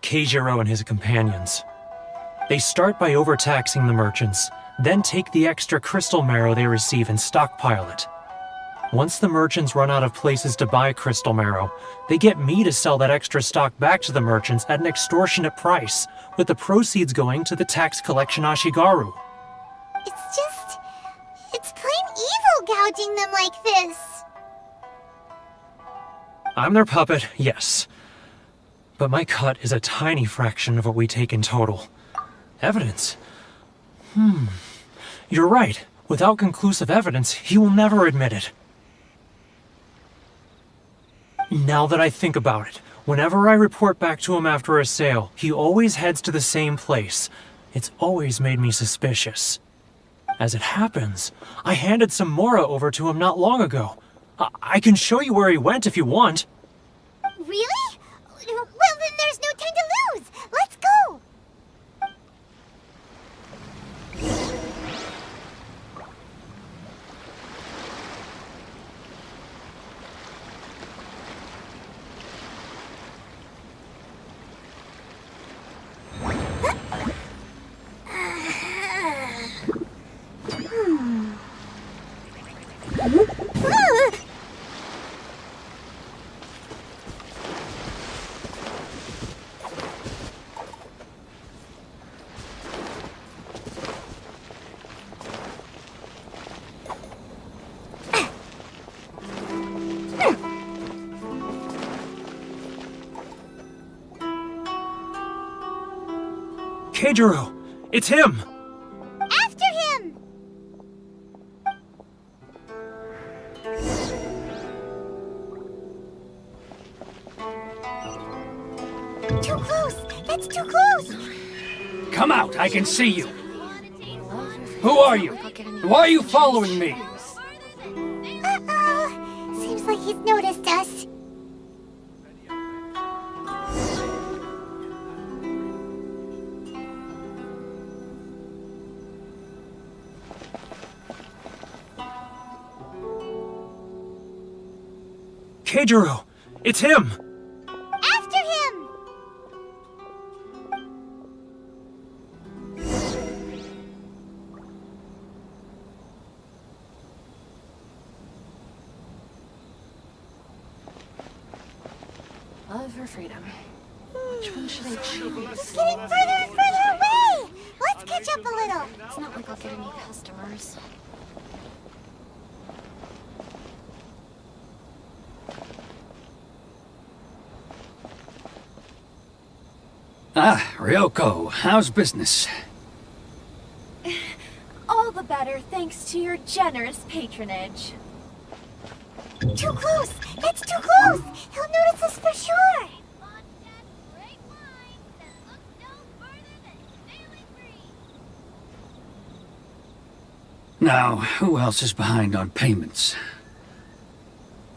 Keijiro and his companions. They start by overtaxing the merchants, then take the extra crystal marrow they receive and stockpile it. Once the merchants run out of places to buy crystal marrow, they get me to sell that extra stock back to the merchants at an extortionate price, with the proceeds going to the tax collection Ashigaru. It's plain evil gouging them like this. I'm their puppet, yes. But my cut is a tiny fraction of what we take in total. Evidence? You're right. Without conclusive evidence, he will never admit it. Now that I think about it, whenever I report back to him after a sale, he always heads to the same place. It's always made me suspicious. As it happens, I handed some Mora over to him not long ago. I can show you where he went if you want. Really? Well, then there's no time to lose. Let's go. Keijiro! It's him! After him! Too close! That's too close! Come out, I can see you. Who are you? Why are you following me? Uh-oh. Seems like he's noticed us. Keijiro! It's him! After him! Love for freedom. Which one should I choose? It's getting further and further away! Let's catch up a little. It's not like I'll get any customers. Ah, Ryoko, how's business? All the better thanks to your generous patronage. Too close! That's too close! He'll notice us for sure! Now, who else is behind on payments?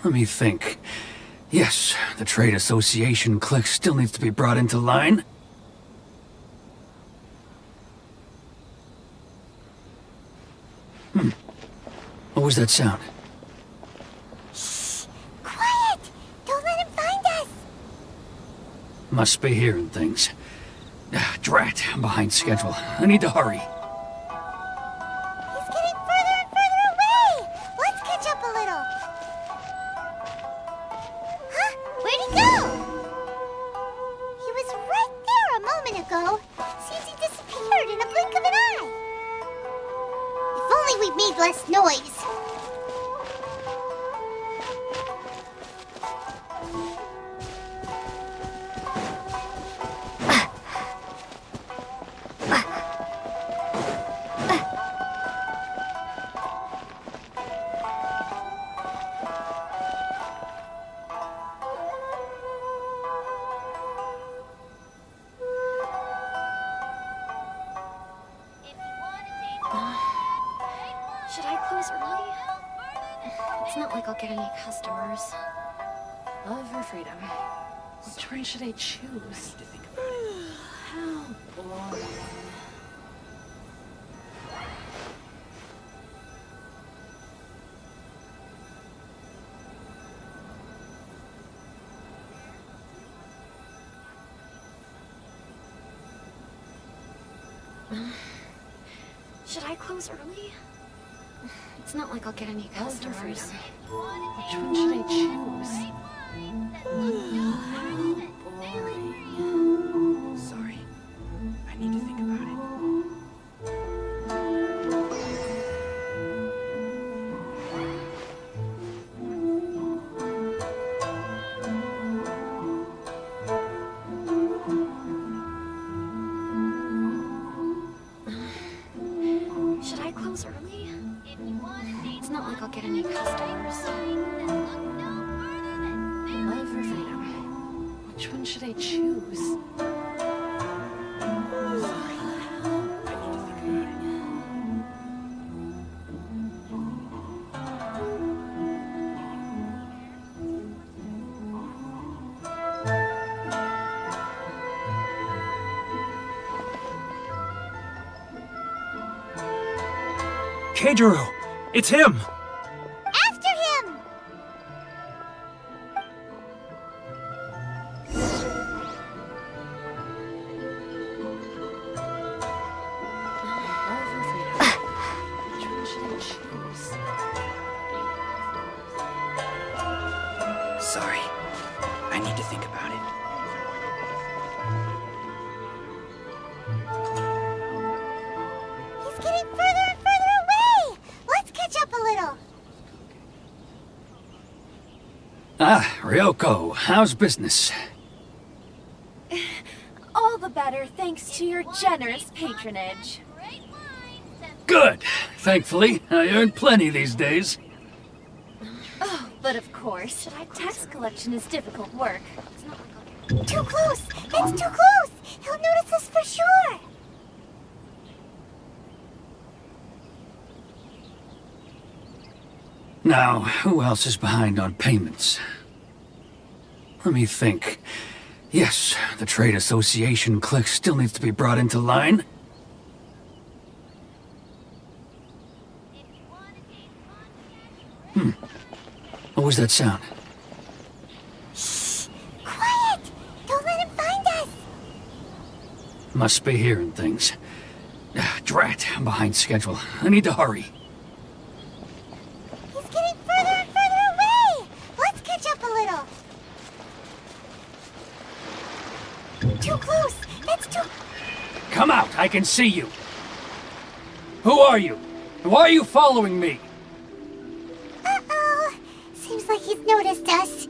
Let me think. Yes, the Trade Association clique still needs to be brought into line. What was that sound? Shh! Quiet! Don't let him find us! Must be hearing things. Drat, I'm behind schedule. I need to hurry. He's getting further and further away! Let's catch up a little. Huh? less noise. Should I close early? It's not like I'll get any customers. Love or freedom? Which one should I choose? How boring. Should I close early? It's not like I'll get any customers. Which one should I choose? Sorry. I need to think about it. Should I close early? It's not like I'll get any customers. Love or freedom? Which one should I choose? Keijiro! It's him! After him! Love or freedom? Which one should I choose? Sorry. I need to think about it. He's getting further and further away! Let's catch up a little. Ah, Ryoko, how's business? All the better thanks to your generous patronage. Good! Thankfully, I earn plenty these days. Oh, but of course, tax collection is difficult work. Too close! It's too close! He'll notice us for sure! Now, who else is behind on payments? Let me think. Yes, the Trade Association clique still needs to be brought into line. What was that sound? Quiet! Don't let him find us! Must be hearing things. Drat, I'm behind schedule. I need to hurry. He's getting further and further away! Let's catch up a little. Too close! That's too... Come out, I can see you. Who are you? Why are you following me? Uh-oh. Seems like he's noticed us.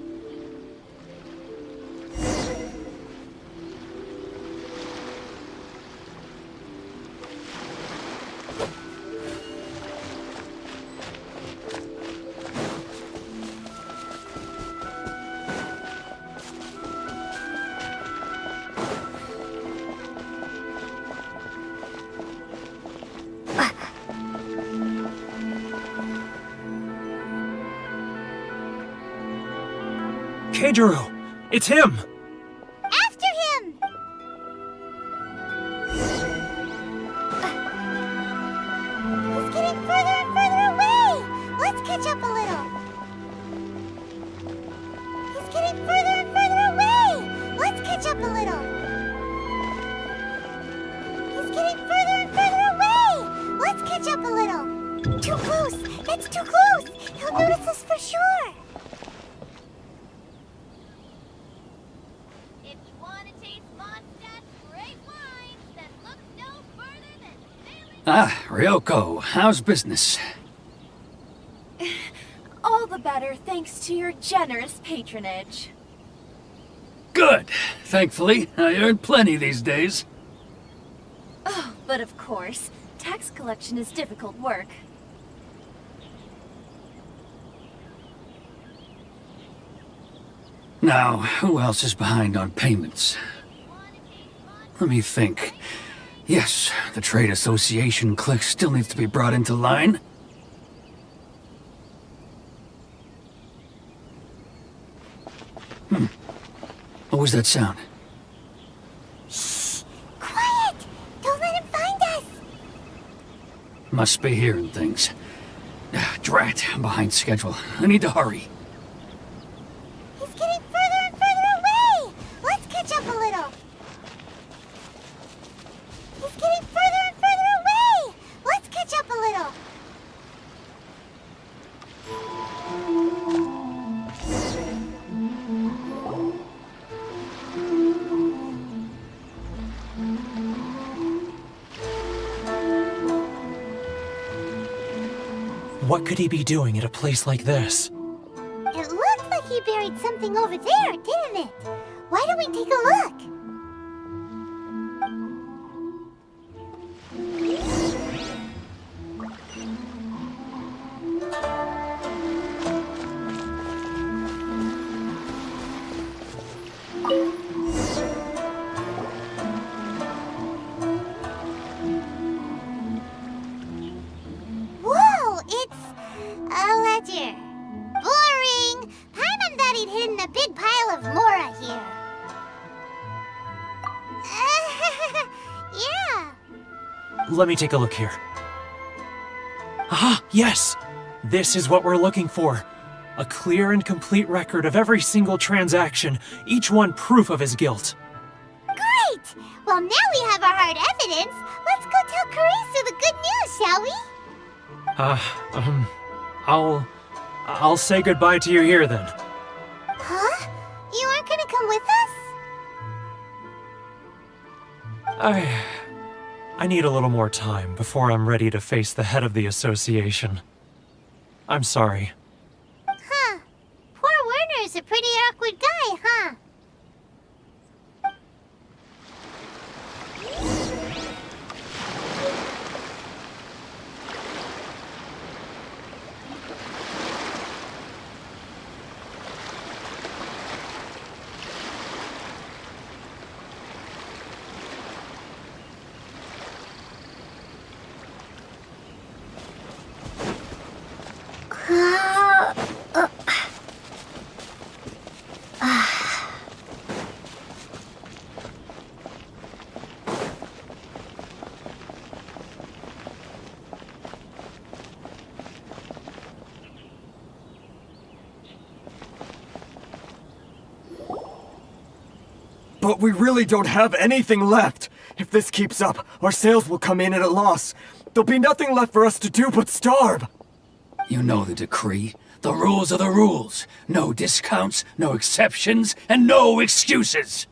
Keijiro! It's him! After him! He's getting further and further away! Let's catch up a little. He's getting further and further away! Let's catch up a little. He's getting further and further away! Let's catch up a little. Too close! That's too close! He'll notice us for sure! Ah, Ryoko, how's business? thanks to your generous patronage. Good. Thankfully, I earn plenty these days. Oh, but of course, tax collection is difficult work. Now, who else is behind on payments? Let me think. Yes, the Trade Association clique still needs to be brought into line. What was that sound? Shh! Quiet! Don't let him find us! Must be hearing things. Drat, I'm behind schedule. I need to hurry. He's getting further and further away! Let's catch up a little! He's getting further and further away! Let's catch up a little! What could he be doing at a place like this? It looked like he buried something over there, didn't it? Why don't we take a look? Whoa, it's a ledger. Boring! Paimon thought he'd hidden a big pile of Mora here. Yeah. Let me take a look here. Ah, yes! This is what we're looking for. A clear and complete record of every single transaction, each one proof of his guilt. Great! Well, now we have our hard evidence. Let's go tell Karisu the good news, shall we? I'll say goodbye to you here then. Huh? You aren't gonna come with us? I need a little more time before I'm ready to face the head of the association. I'm sorry. Huh. Poor Werner's a pretty awkward guy, huh? But we really don't have anything left. If this keeps up, our sales will come in at a loss. There'll be nothing left for us to do but starve. You know the decree. The rules are the rules. No discounts, no exceptions, and no excuses.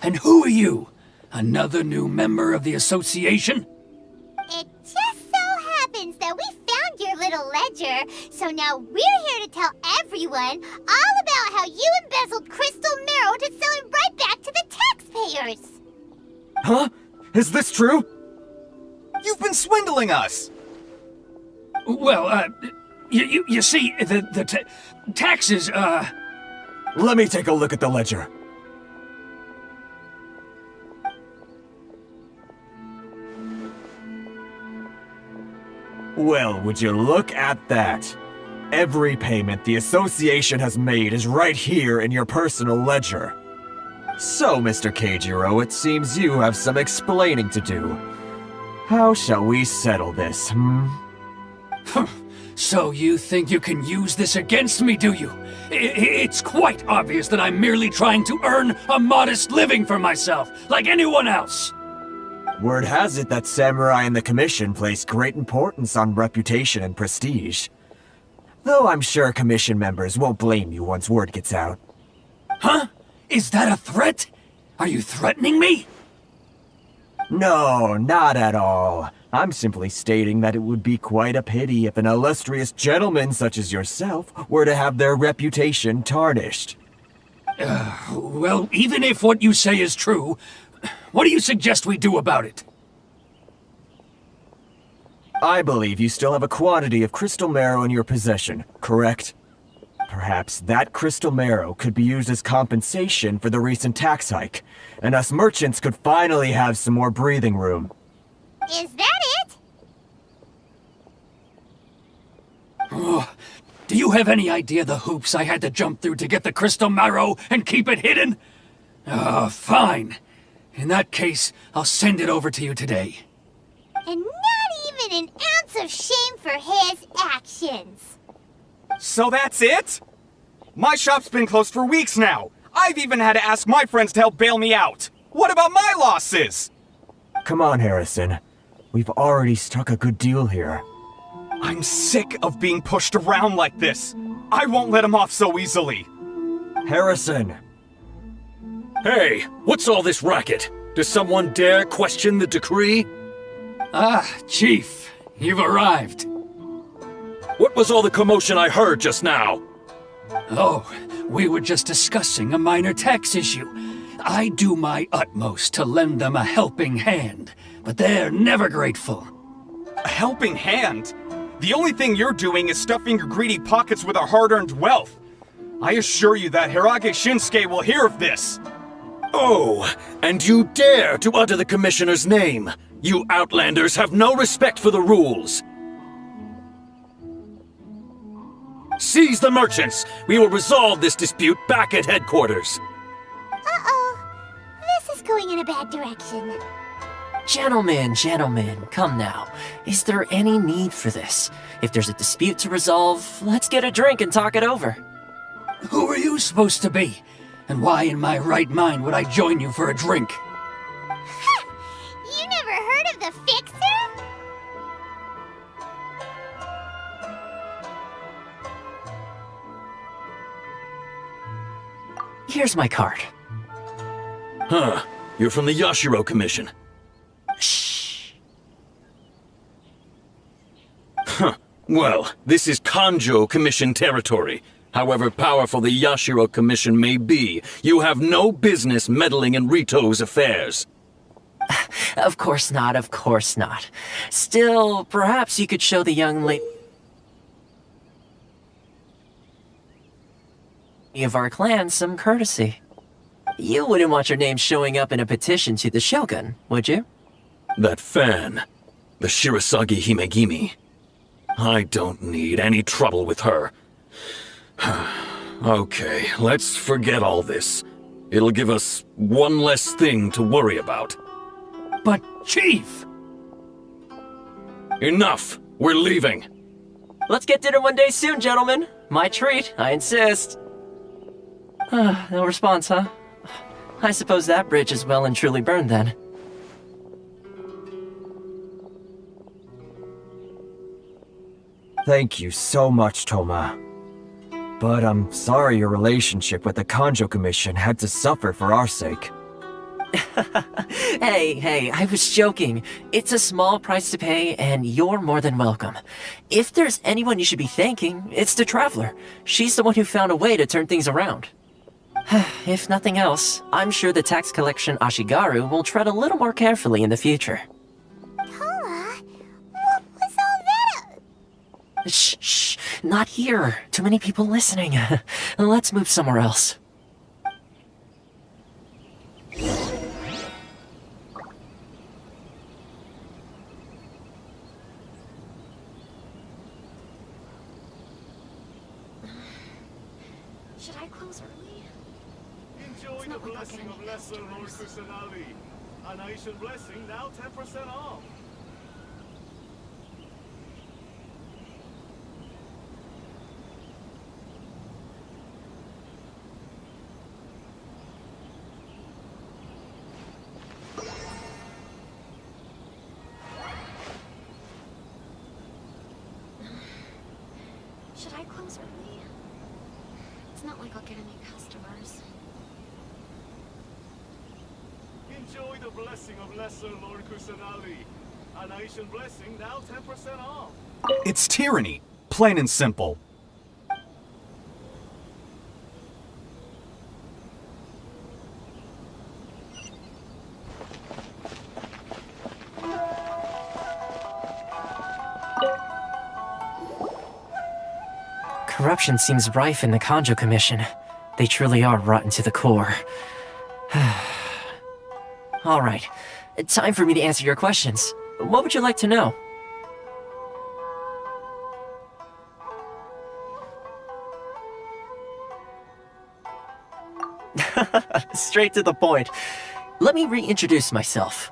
And who are you? Another new member of the association? It just so happens that we found your little ledger, so now we're here to tell everyone all about how you embezzled crystal marrow to sell it right back to the taxpayers. Huh? Is this true? You've been swindling us! Well, you see, the taxes, Let me take a look at the ledger. Well, would you look at that? Every payment the association has made is right here in your personal ledger. So, Mr. Keijiro, it seems you have some explaining to do. How shall we settle this, So you think you can use this against me, do you? It's quite obvious that I'm merely trying to earn a modest living for myself, like anyone else. Word has it that samurai and the commission place great importance on reputation and prestige. Though I'm sure commission members won't blame you once word gets out. Huh? Is that a threat? Are you threatening me? No, not at all. I'm simply stating that it would be quite a pity if an illustrious gentleman such as yourself were to have their reputation tarnished. Well, even if what you say is true, what do you suggest we do about it? I believe you still have a quantity of crystal marrow in your possession, correct? Perhaps that crystal marrow could be used as compensation for the recent tax hike, and us merchants could finally have some more breathing room. Is that it? Oh, do you have any idea the hoops I had to jump through to get the crystal marrow and keep it hidden? Fine. In that case, I'll send it over to you today. And not even an ounce of shame for his actions. So that's it? My shop's been closed for weeks now. I've even had to ask my friends to help bail me out. What about my losses? Come on, Harrison. We've already struck a good deal here. I'm sick of being pushed around like this. I won't let him off so easily. Harrison! Hey, what's all this racket? Does someone dare question the decree? Ah, Chief, you've arrived. What was all the commotion I heard just now? Oh, we were just discussing a minor tax issue. I do my utmost to lend them a helping hand, but they're never grateful. A helping hand? The only thing you're doing is stuffing your greedy pockets with our hard-earned wealth. I assure you that Hirage Shinsuke will hear of this. Oh, and you dare to utter the Commissioner's name! You Outlanders have no respect for the rules! Seize the merchants! We will resolve this dispute back at headquarters! Uh-oh. This is going in a bad direction. Gentlemen, come now. Is there any need for this? If there's a dispute to resolve, let's get a drink and talk it over. Who are you supposed to be? And why in my right mind would I join you for a drink? You never heard of the Fixer? Here's my card. Huh. You're from the Yashiro Commission. Shh. Huh. Well, this is Kanjo Commission territory. However powerful the Yashiro Commission may be, you have no business meddling in Rito's affairs. Of course not. Still, perhaps you could show the young lady of our clan some courtesy. You wouldn't want your name showing up in a petition to the Shogun, would you? That fan, the Shirasagi Himegimi. I don't need any trouble with her. Okay, let's forget all this. It'll give us one less thing to worry about. But, Chief! Enough! We're leaving! Let's get dinner one day soon, gentlemen. My treat, I insist. No response, huh? I suppose that bridge is well and truly burned then. Thank you so much, Toma. But I'm sorry your relationship with the Kanjo Commission had to suffer for our sake. Hey, I was joking. It's a small price to pay, and you're more than welcome. If there's anyone you should be thanking, it's the Traveler. She's the one who found a way to turn things around. If nothing else, I'm sure the tax collection Ashigaru will tread a little more carefully in the future. Toma, what was all that? Shh, not here. Too many people listening. Let's move somewhere else. Should I close early? Enjoy the blessing of Lesser Lord Kusanagi. An Aishan blessing now 10% off. Should I close early? It's not like I'll get any customers. Enjoy the blessing of Lesser Lord Kusanagi. A nation blessing now 10% off. It's tyranny, plain and simple. Corruption seems rife in the Kanjo Commission. They truly are rotten to the core. Alright, time for me to answer your questions. What would you like to know? Straight to the point. Let me reintroduce myself.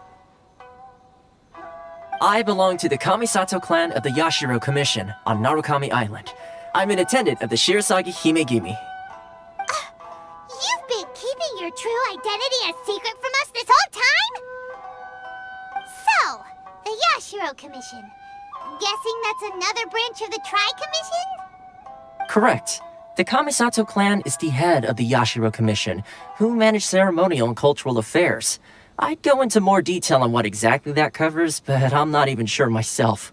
I belong to the Kamisato clan of the Yashiro Commission on Narukami Island. I'm an attendant of the Shirasagi Himegimi. You've been keeping your true identity a secret from us this whole time? So, the Yashiro Commission. Guessing that's another branch of the Tri-Commission? Correct. The Kamisato clan is the head of the Yashiro Commission, who manage ceremonial and cultural affairs. I'd go into more detail on what exactly that covers, but I'm not even sure myself.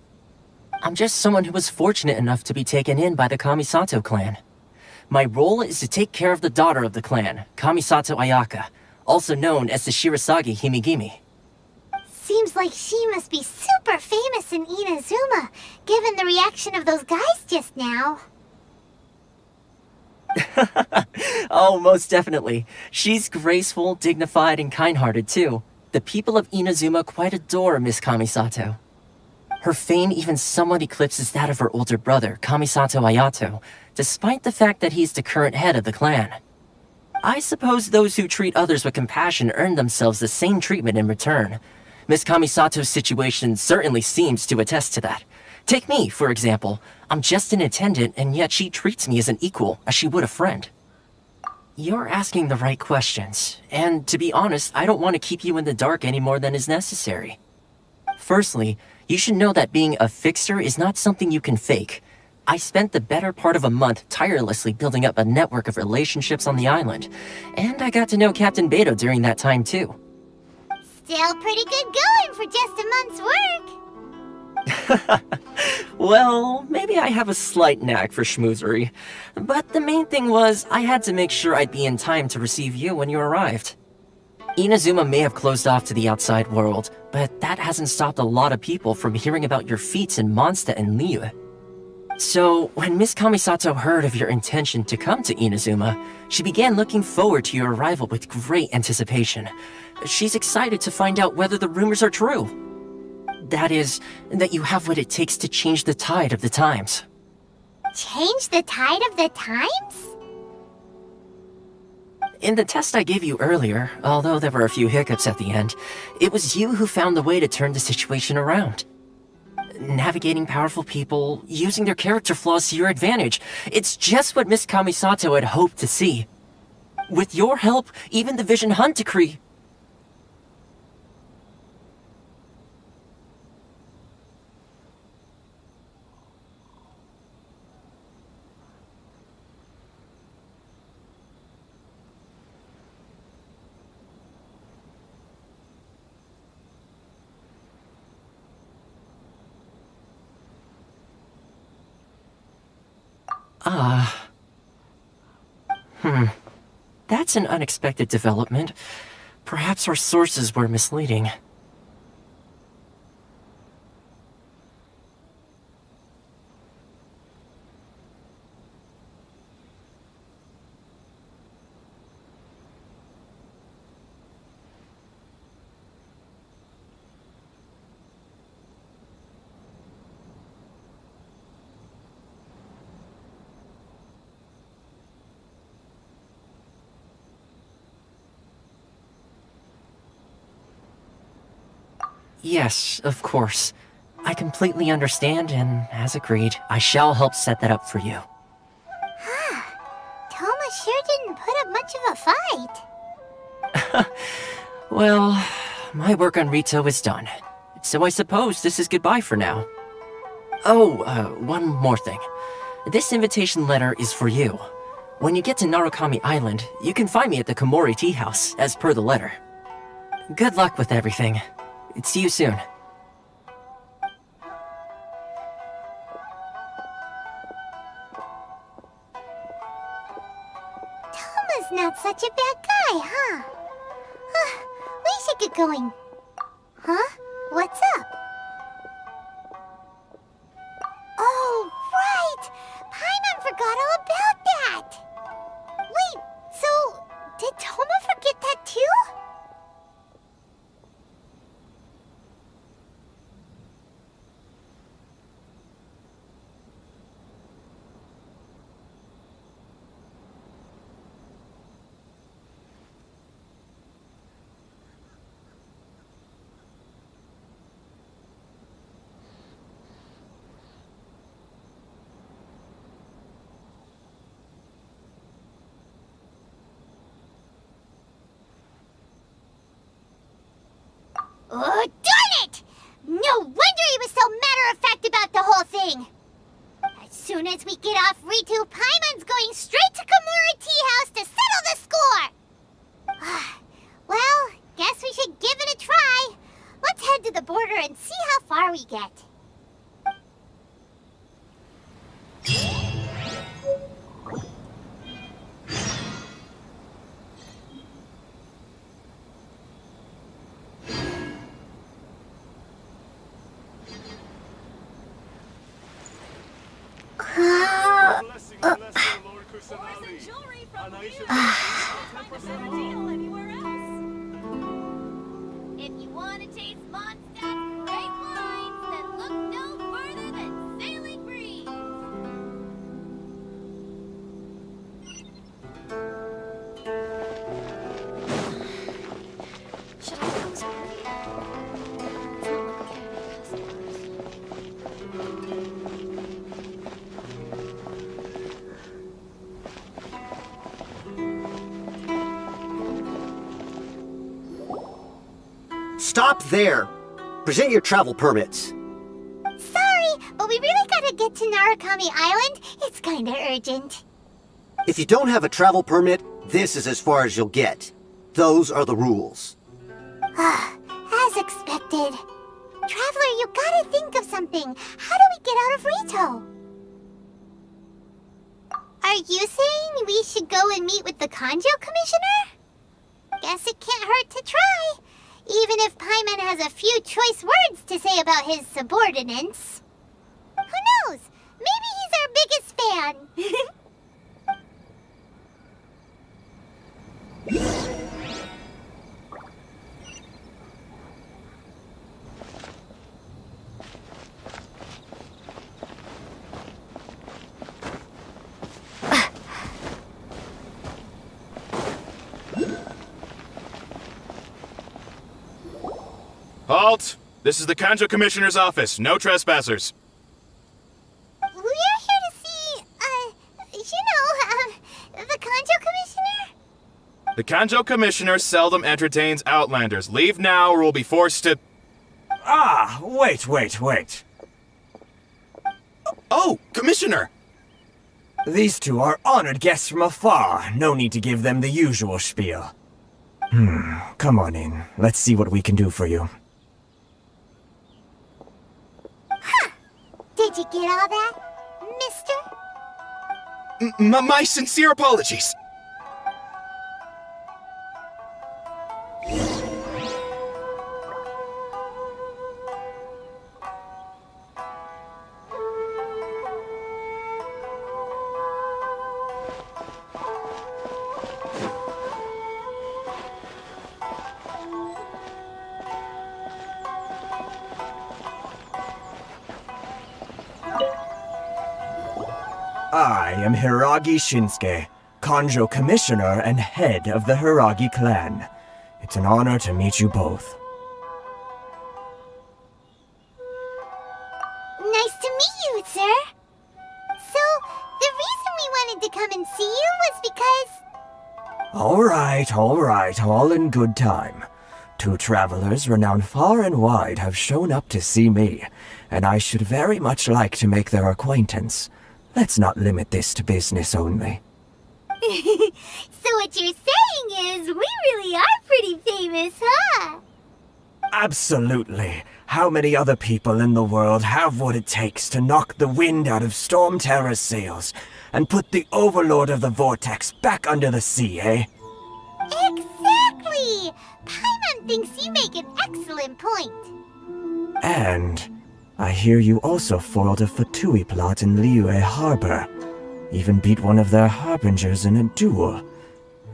I'm just someone who was fortunate enough to be taken in by the Kamisato clan. My role is to take care of the daughter of the clan, Kamisato Ayaka, also known as the Shirasagi Himegimi. Seems like she must be super famous in Inazuma, given the reaction of those guys just now. Oh, most definitely. She's graceful, dignified, and kind-hearted too. The people of Inazuma quite adore Miss Kamisato. Her fame even somewhat eclipses that of her older brother, Kamisato Ayato, despite the fact that he's the current head of the clan. I suppose those who treat others with compassion earn themselves the same treatment in return. Miss Kamisato's situation certainly seems to attest to that. Take me, for example. I'm just an attendant, and yet she treats me as an equal, as she would a friend. You're asking the right questions, and to be honest, I don't want to keep you in the dark any more than is necessary. Firstly, you should know that being a fixer is not something you can fake. I spent the better part of a month tirelessly building up a network of relationships on the island, and I got to know Captain Beto during that time too. Still pretty good going for just a month's work. Well, maybe I have a slight knack for schmoozery, but the main thing was I had to make sure I'd be in time to receive you when you arrived. Inazuma may have closed off to the outside world, but that hasn't stopped a lot of people from hearing about your feats in Mondstadt and Liyue. So, when Miss Kamisato heard of your intention to come to Inazuma, she began looking forward to your arrival with great anticipation. She's excited to find out whether the rumors are true. That is, that you have what it takes to change the tide of the times. Change the tide of the times? In the test I gave you earlier, although there were a few hiccups at the end, it was you who found the way to turn the situation around. Navigating powerful people, using their character flaws to your advantage, it's just what Miss Kamisato had hoped to see. With your help, even the Vision Hunt decree... That's an unexpected development. Perhaps our sources were misleading. Yes, of course. I completely understand, and as agreed, I shall help set that up for you. Toma sure didn't put up much of a fight. Well, my work on Rito is done, so I suppose this is goodbye for now. Oh, one more thing. This invitation letter is for you. When you get to Narukami Island, you can find me at the Komori Tea House, as per the letter. Good luck with everything. See you soon. Toma's not such a bad guy, huh? We should get going. Huh? What's up? Oh, right! Paimon forgot all about that! Wait, so did Toma forget that too? Oh, darn it! No wonder he was so matter-of-fact about the whole thing! As soon as we get off Ritu, Paimon's going straight to Kamura Tea House to settle the score! Well, guess we should give it a try. Let's head to the border and see how far we get. If you want to taste Mondstadt's great wines, then look no further than Sailing Breeze. Should I close early? Stop there! Present your travel permits. Sorry, but we really gotta get to Narukami Island. It's kinda urgent. If you don't have a travel permit, this is as far as you'll get. Those are the rules. As expected. Traveler, you gotta think of something. How do we get out of Rito? Are you saying we should go and meet with the Kanjo Commissioner? Guess it can't hurt to try. Even if Paimon has a few choice words to say about his subordinates. Who knows? Maybe he's our biggest fan. Halt! This is the Kanjo Commissioner's office. No trespassers. We're here to see, the Kanjo Commissioner? The Kanjo Commissioner seldom entertains Outlanders. Leave now or we'll be forced to... Ah, wait. Oh, Commissioner! These two are honored guests from afar. No need to give them the usual spiel. Come on in. Let's see what we can do for you. Did you get all that, mister? My sincere apologies. I am Hiragi Shinsuke, Kanjo Commissioner and head of the Hiragi clan. It's an honor to meet you both. Nice to meet you, sir. So, the reason we wanted to come and see you was because... All right, all in good time. Two travelers renowned far and wide have shown up to see me, and I should very much like to make their acquaintance. Let's not limit this to business only. So what you're saying is, we really are pretty famous, huh? Absolutely. How many other people in the world have what it takes to knock the wind out of Storm Terror's sails and put the Overlord of the Vortex back under the sea, eh? Exactly! Paimon thinks you make an excellent point. And I hear you also foiled a Fatui plot in Liyue Harbor. Even beat one of their harbingers in a duel.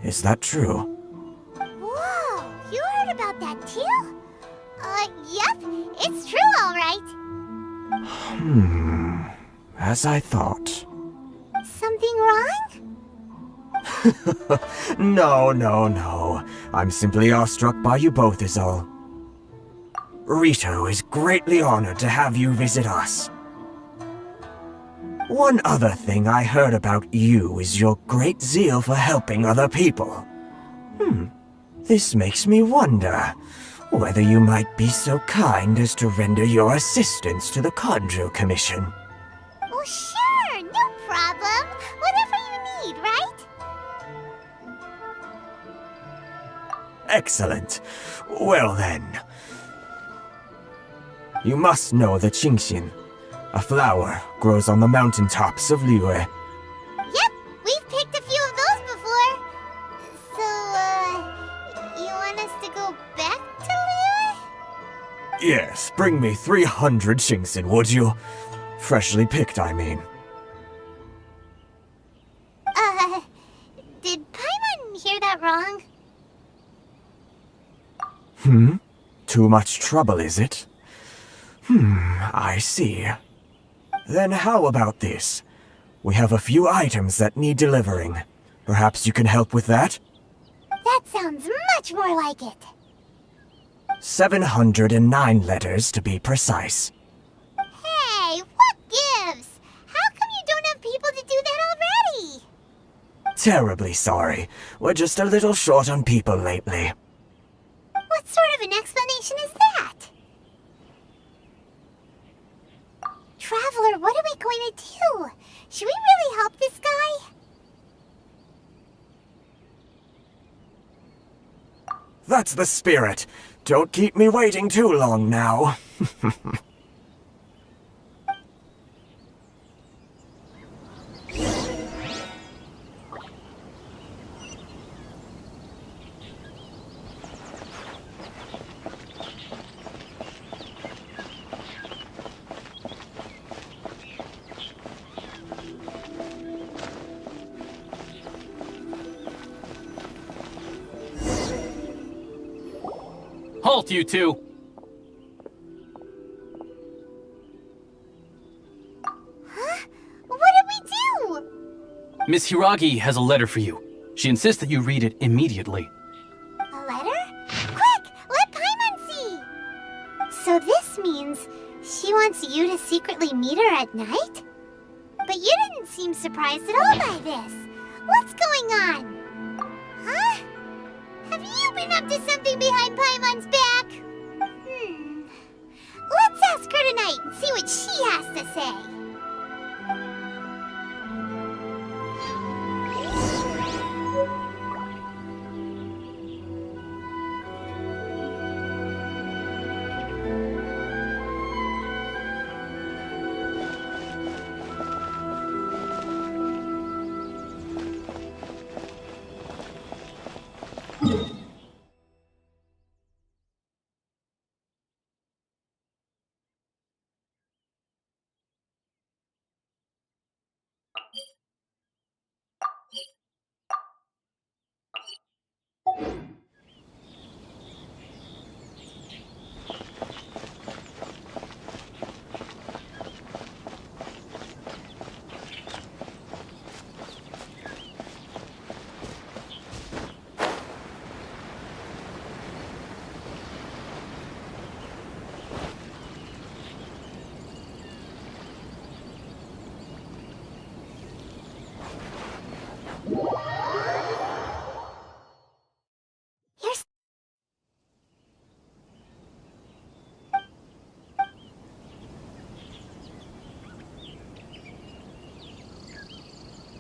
Is that true? Whoa, you heard about that too? Yep, it's true, alright. As I thought. Something wrong? No. I'm simply awestruck by you both is all. Rito is greatly honored to have you visit us. One other thing I heard about you is your great zeal for helping other people. This makes me wonder whether you might be so kind as to render your assistance to the Conjo Commission. Oh, sure, no problem. Whatever you need, right? Excellent. Well then. You must know the Genshin. A flower grows on the mountaintops of Liyue. Yep, we've picked a few of those before. So, you want us to go back to Liyue? Yes, bring me 300 Genshin, would you? Freshly picked, I mean. Did Paimon hear that wrong? Too much trouble, is it? I see. Then how about this? We have a few items that need delivering. Perhaps you can help with that? That sounds much more like it. 709 letters to be precise. Hey, what gives? How come you don't have people to do that already? Terribly sorry. We're just a little short on people lately. What sort of an explanation is that? Traveler, what are we going to do? Should we really help this guy? That's the spirit. Don't keep me waiting too long now. Halt, you two! Huh? What did we do? Miss Hiragi has a letter for you. She insists that you read it immediately. A letter? Quick! Let Paimon see! So this means she wants you to secretly meet her at night? But you didn't seem surprised at all by this. What's going on? Huh? Have you been up to something behind Paimon's back? Let's ask her tonight and see what she has to say.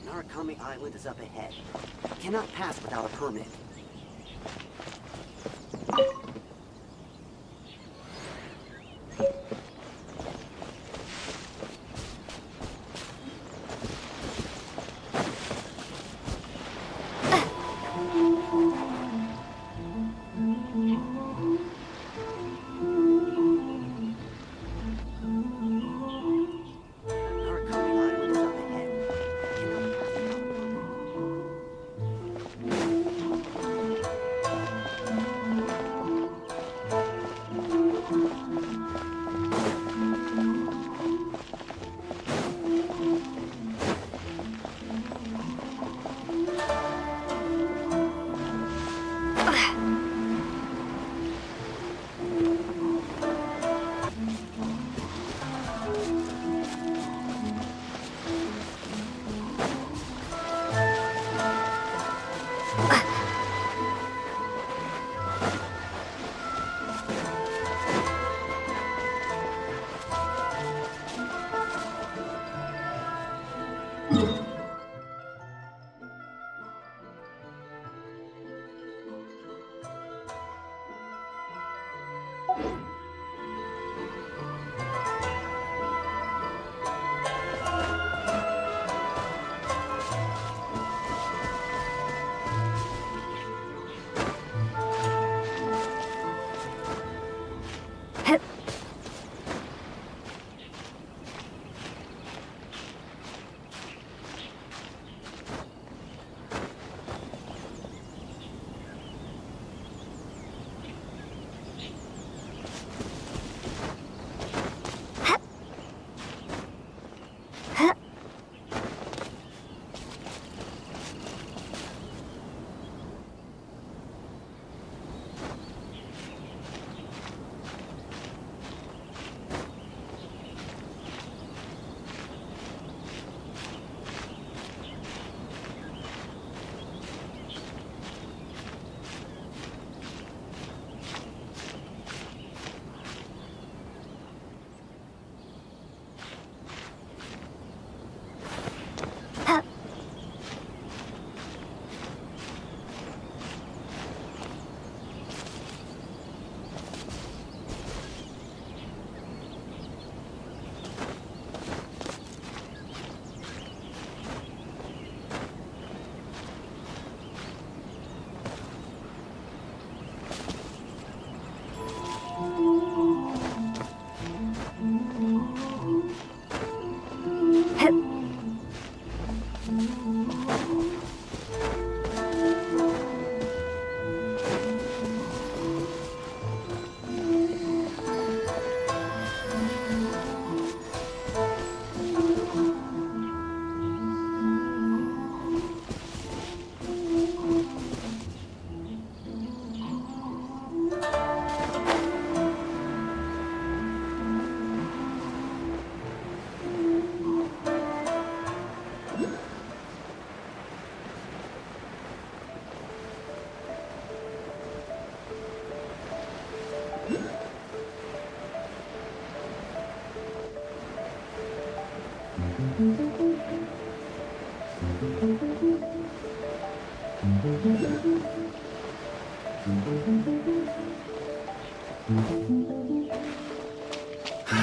Narakami Island is up ahead. Cannot pass without a permit.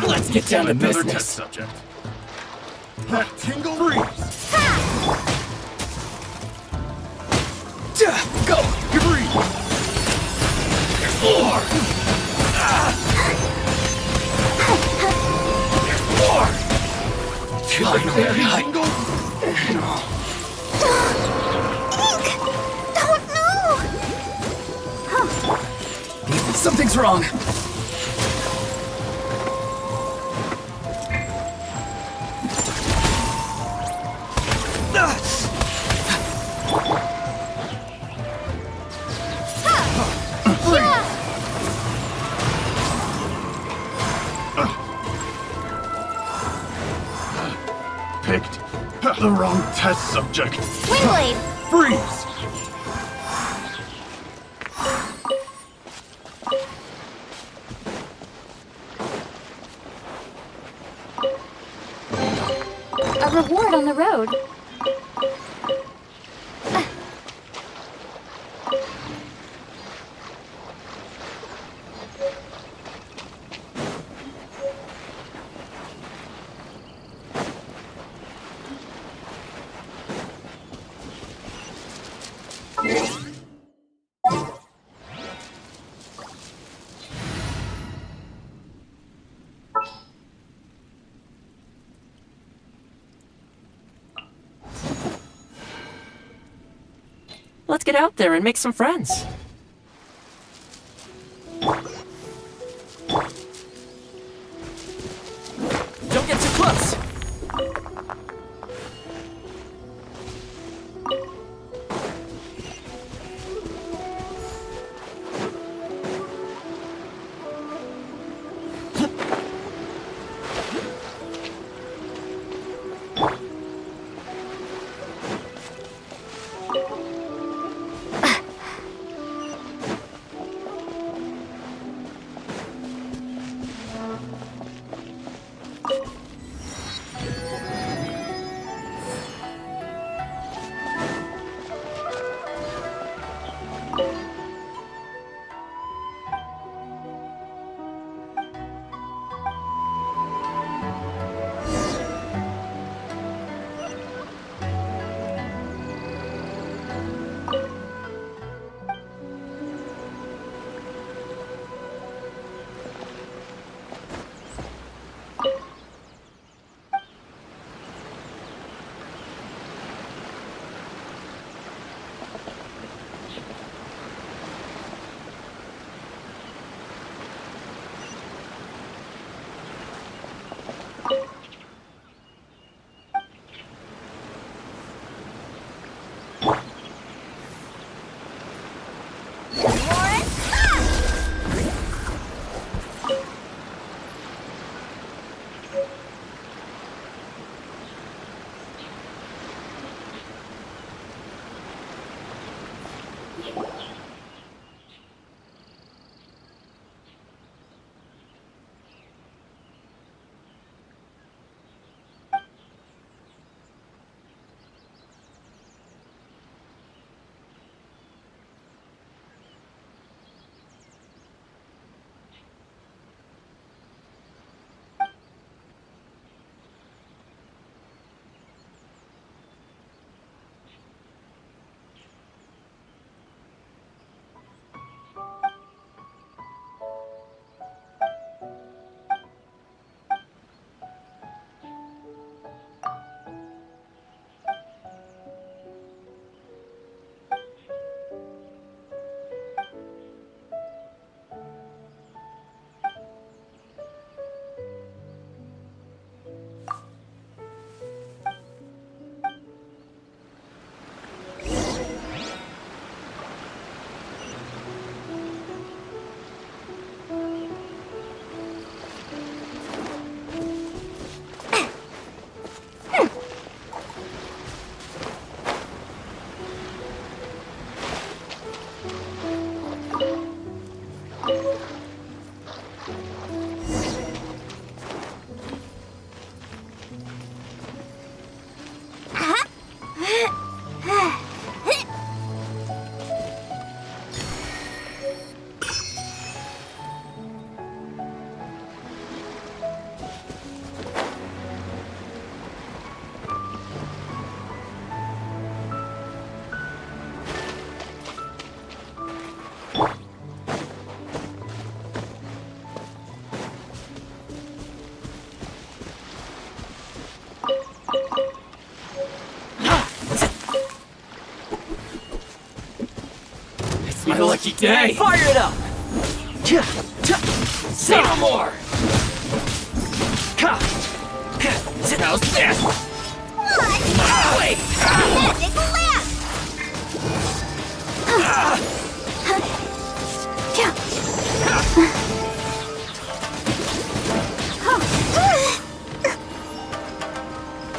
Let's get down to Another business. test subject. Tingle freeze. Go! You're free. Floor! Floor! Feeling very high. Don't move! Something's wrong. Picked the wrong test subject. Windblade! Freeze. A reward on the road. Let's get out there and make some friends. Don't get too close. It's my lucky day! Fire it up! Say no more! How's this? Magic lamp!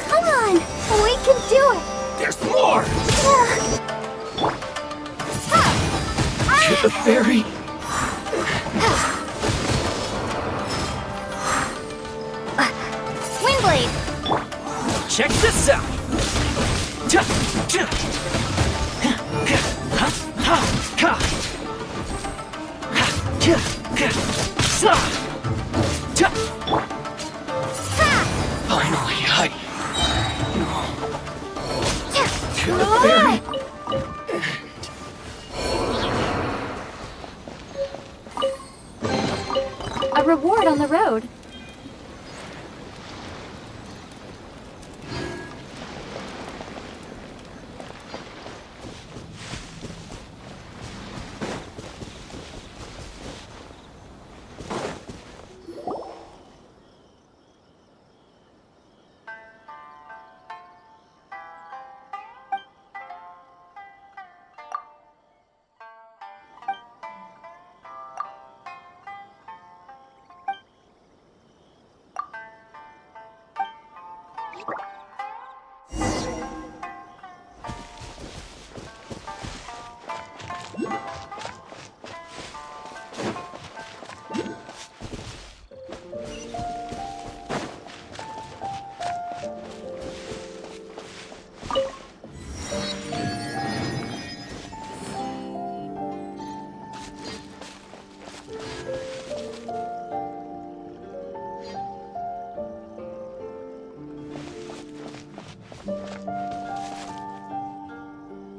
Come on, we can do it! There's more! To the fairy! Windblade! Check this out! Finally, to the fairy! A reward on the road.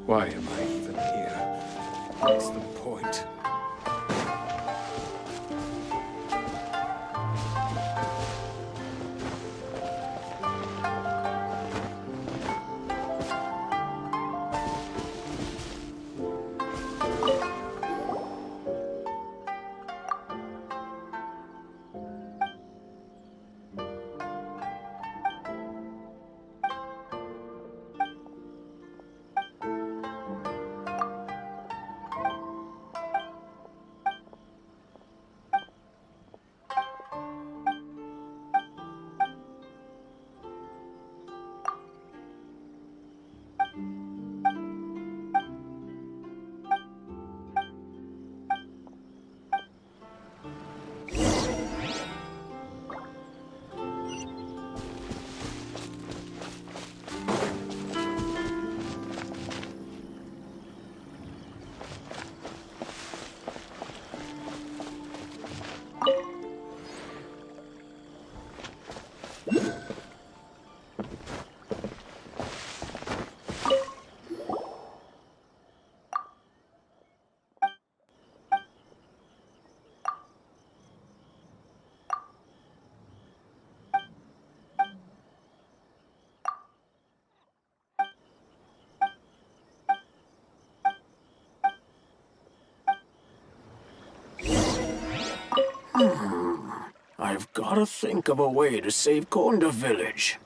Why am I even here? What's the point? I've gotta think of a way to save Konda Village.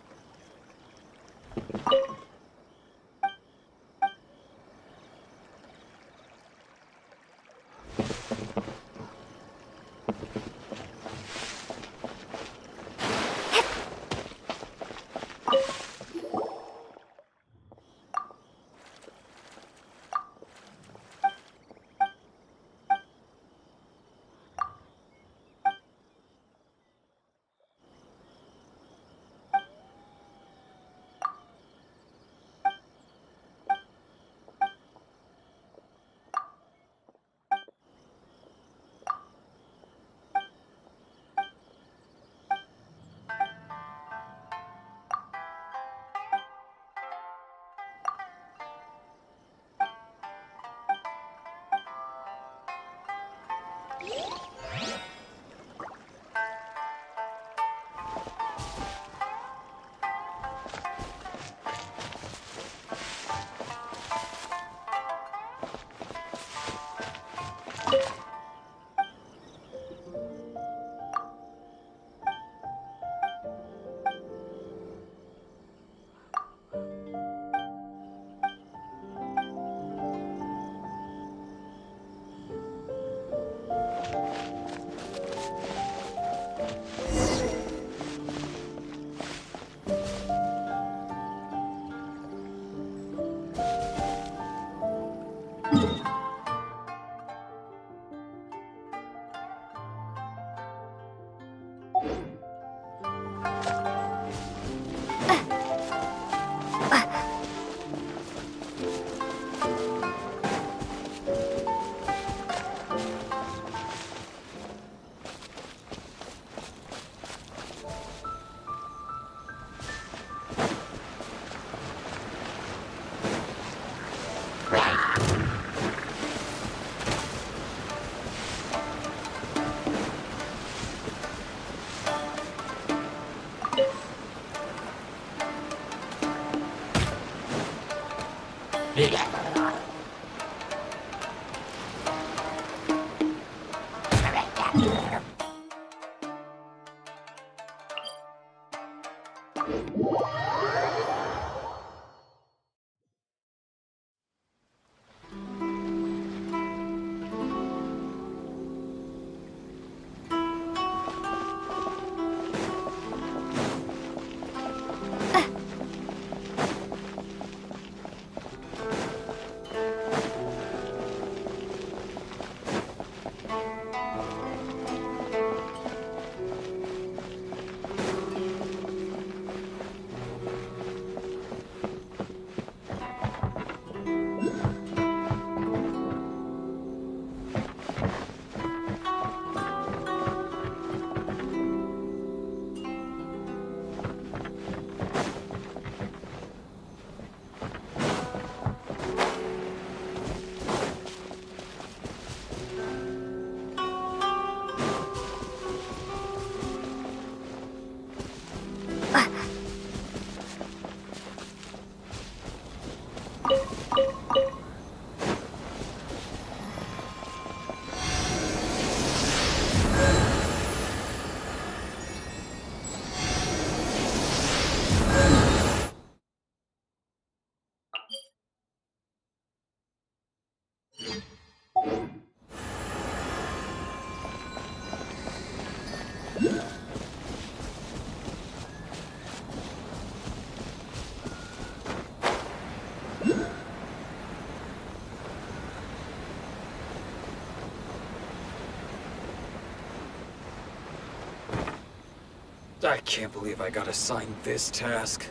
I can't believe I got assigned this task.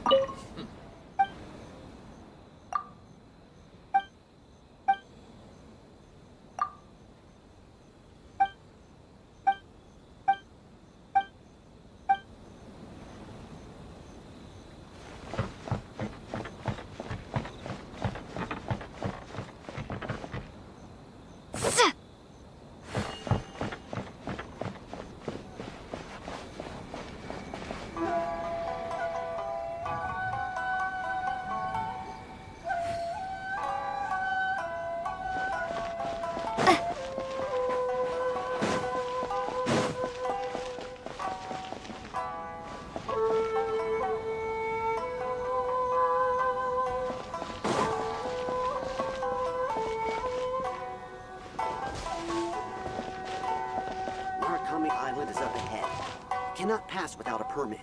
cannot pass without a permit.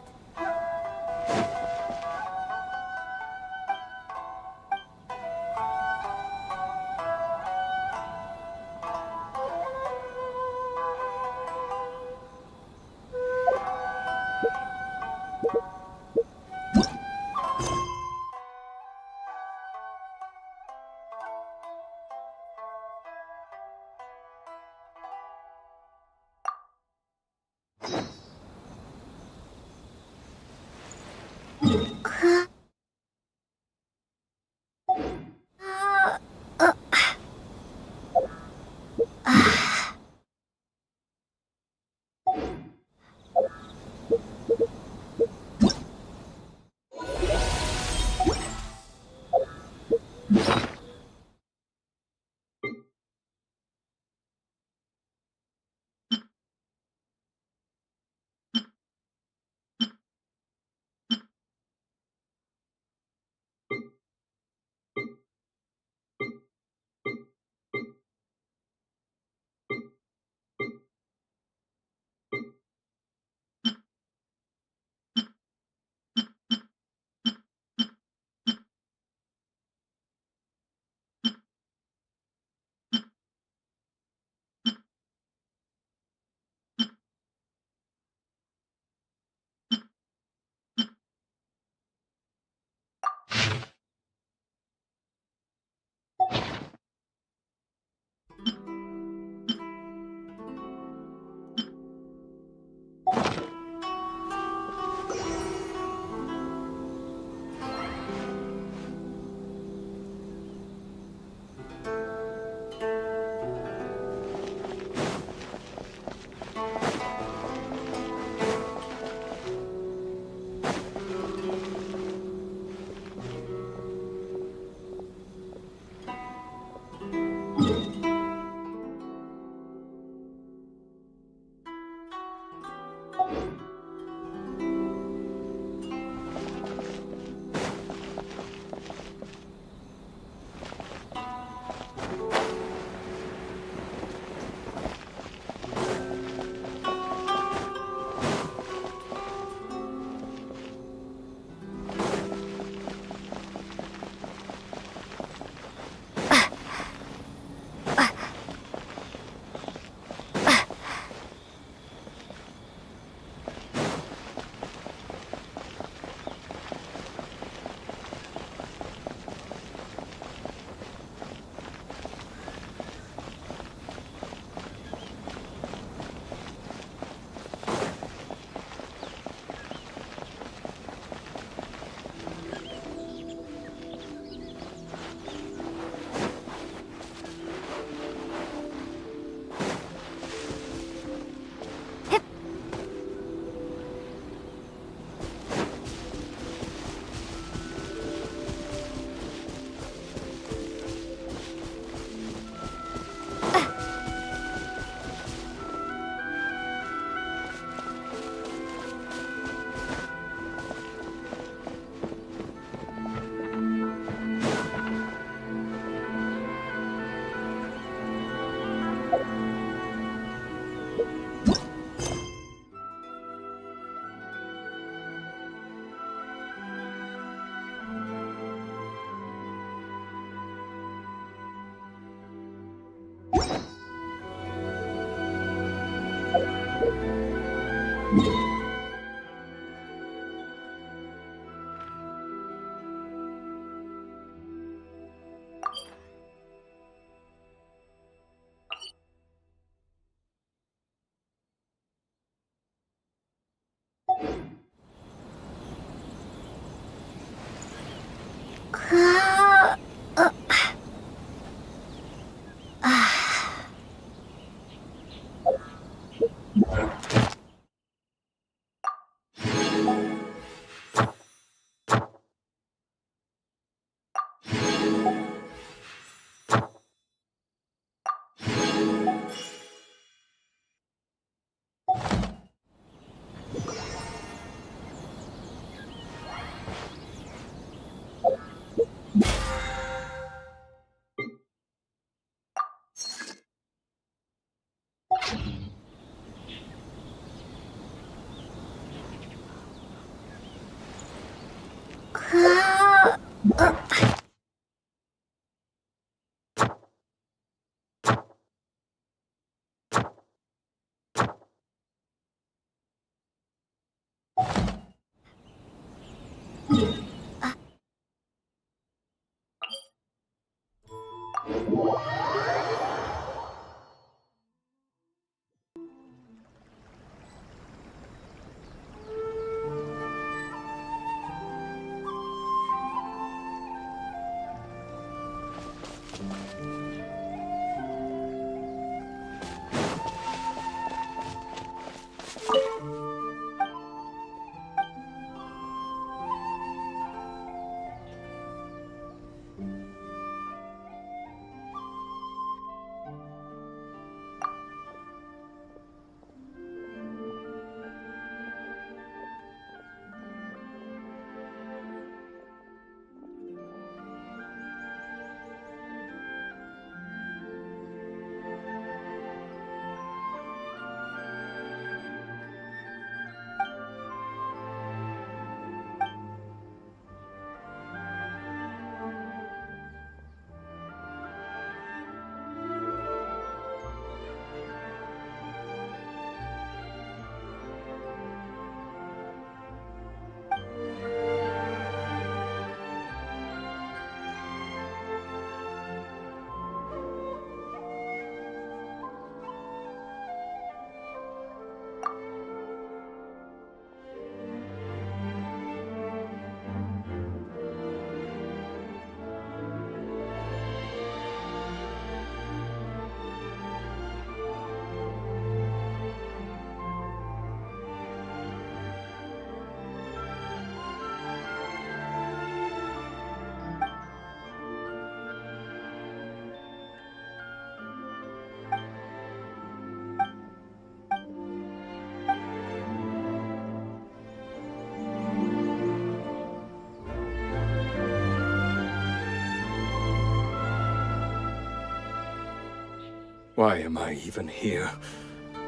Why am I even here?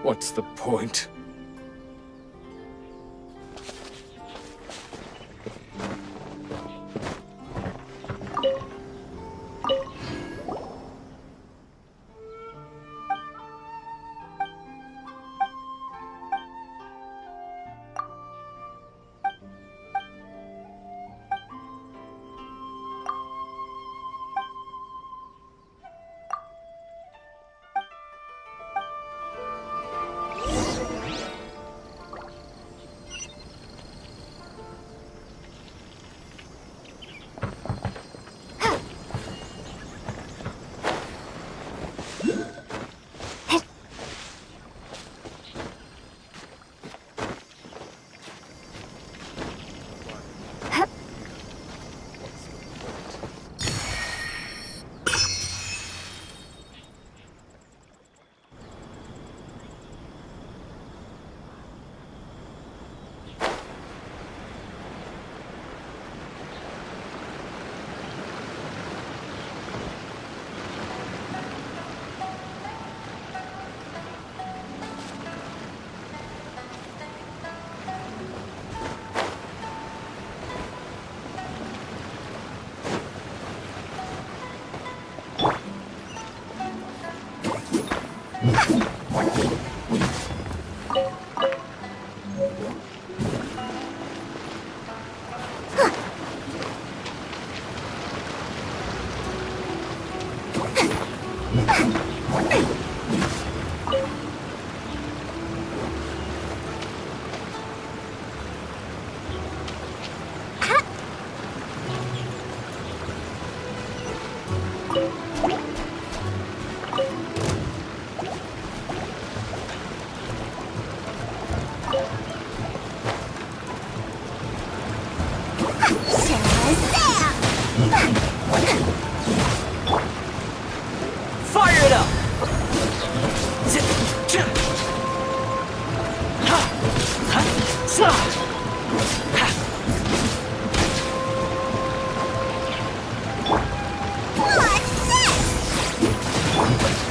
What's the point? Fire it up!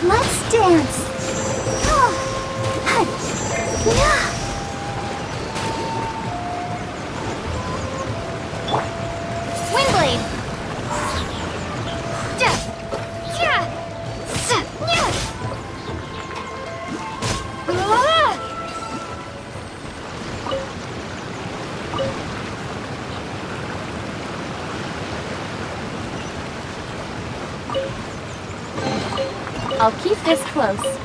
Let's dance. Windblade. I'll keep this close.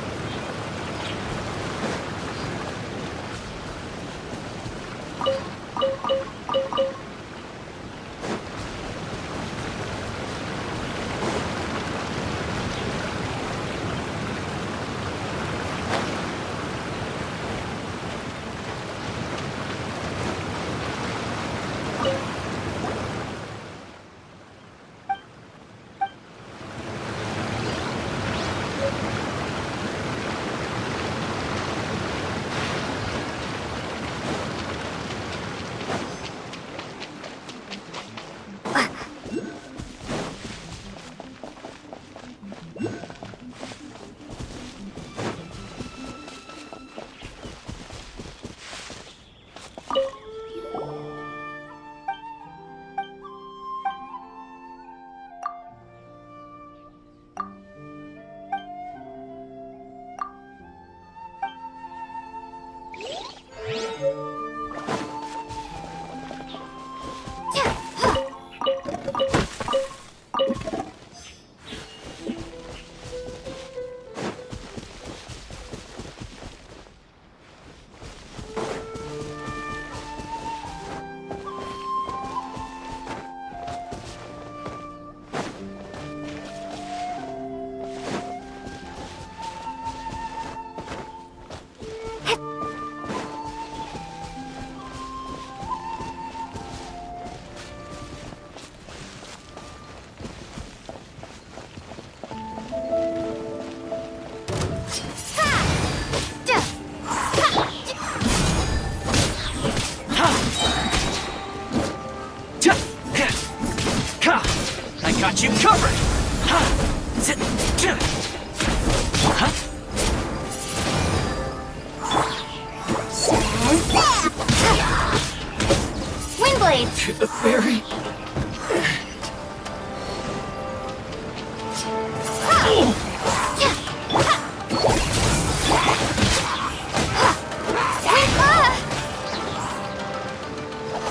to the ferry.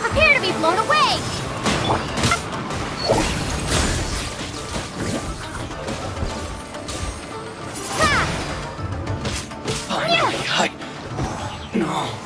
Prepare to be blown away! Finally, No.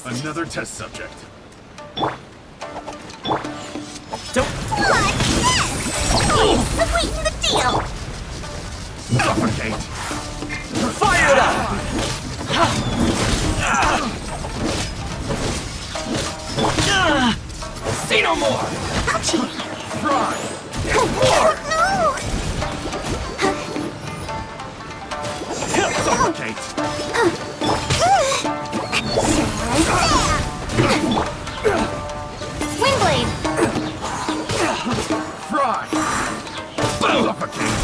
missed. Another test subject. Sweeten the deal! Suffocate! Fire it up! Say no more! Fry! No! Suffocate! Windblade! Fry! Suffocate!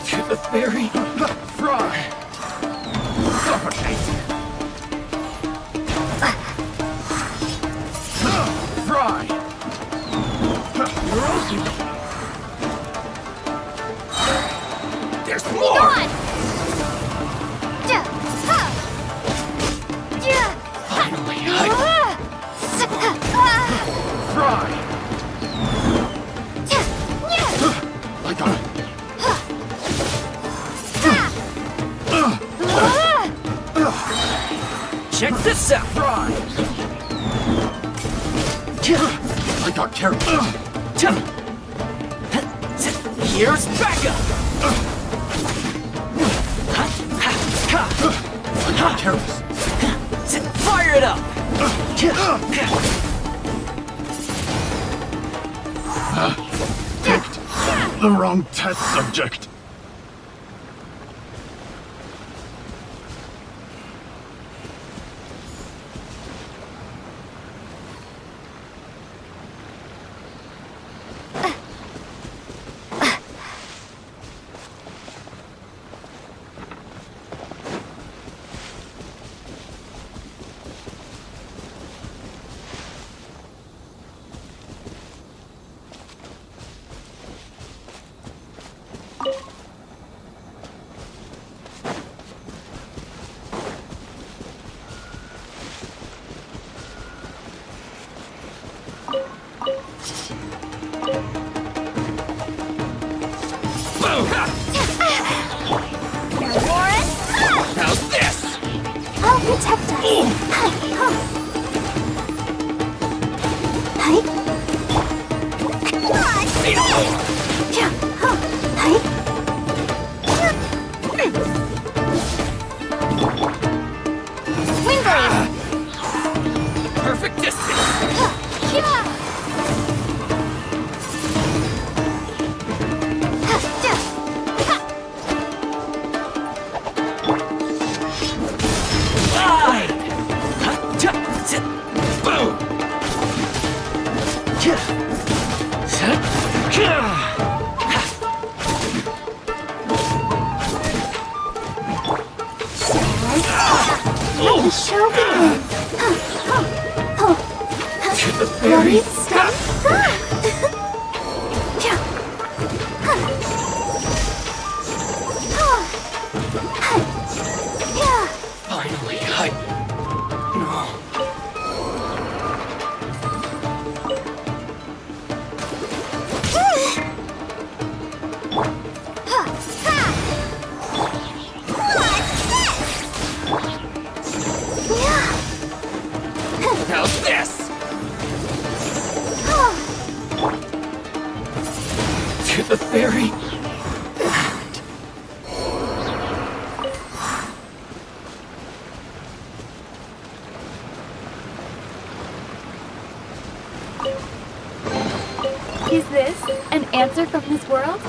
To the ferry. Fry! Suffocate! Fry! There's more! Finally, Fry! I got it. Check this out! Fry! I got carried. Here's backup! I got careless. Fire it up! Picked the wrong test subject. How's this? I'll protect us. Say no more! Windblade! Perfect distance! Boom! Show me. To the ferry! Finally, How's this? To the ferry? Is this an answer from this world?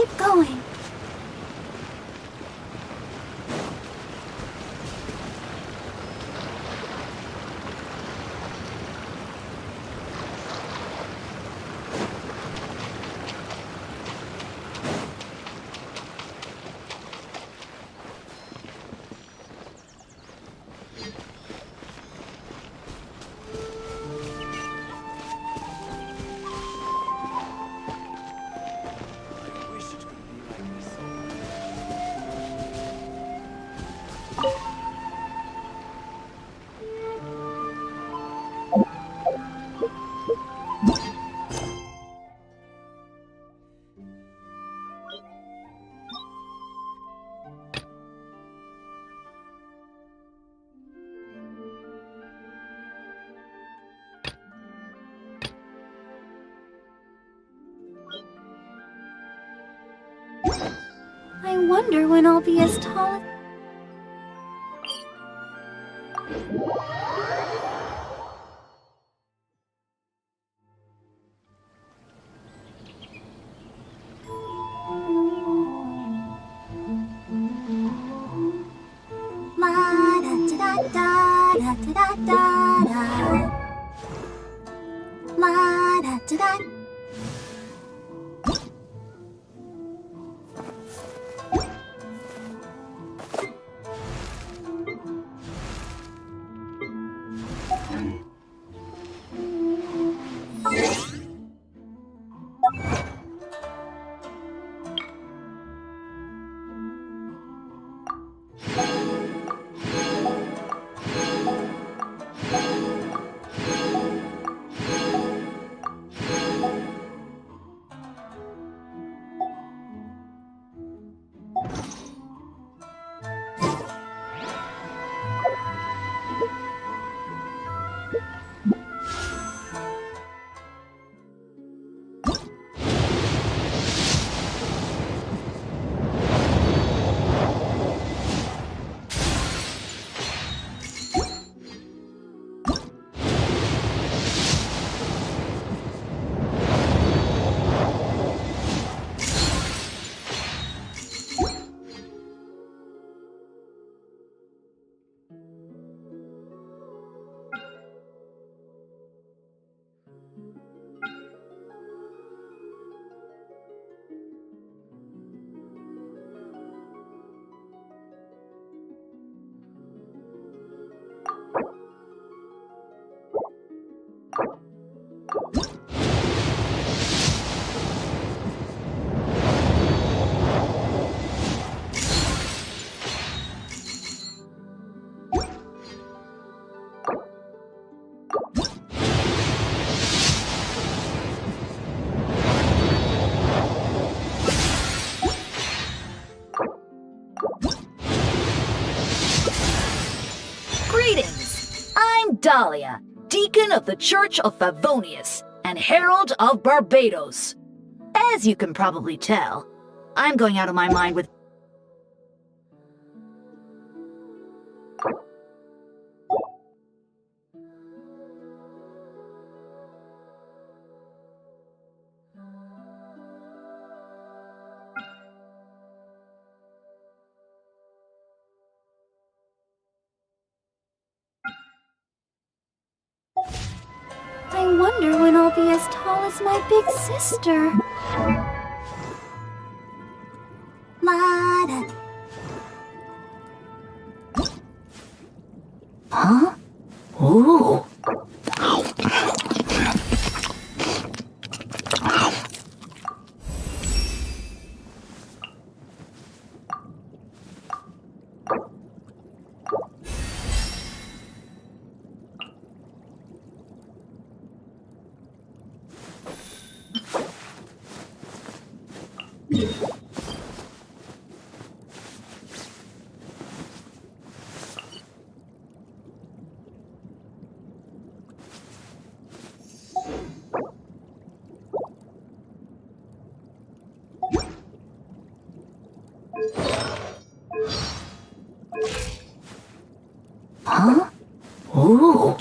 keep going. I wonder when I'll be as tall as... La-da-da-da-da-da-da-da. La-da-da-da. Greetings! I'm Dahlia, Deacon of the Church of Favonius and Herald of Barbados. As you can probably tell, I'm going out of my mind with... I wonder when I'll be as tall as my big sister. La-da. Huh? Ooh. Huh? Ooh.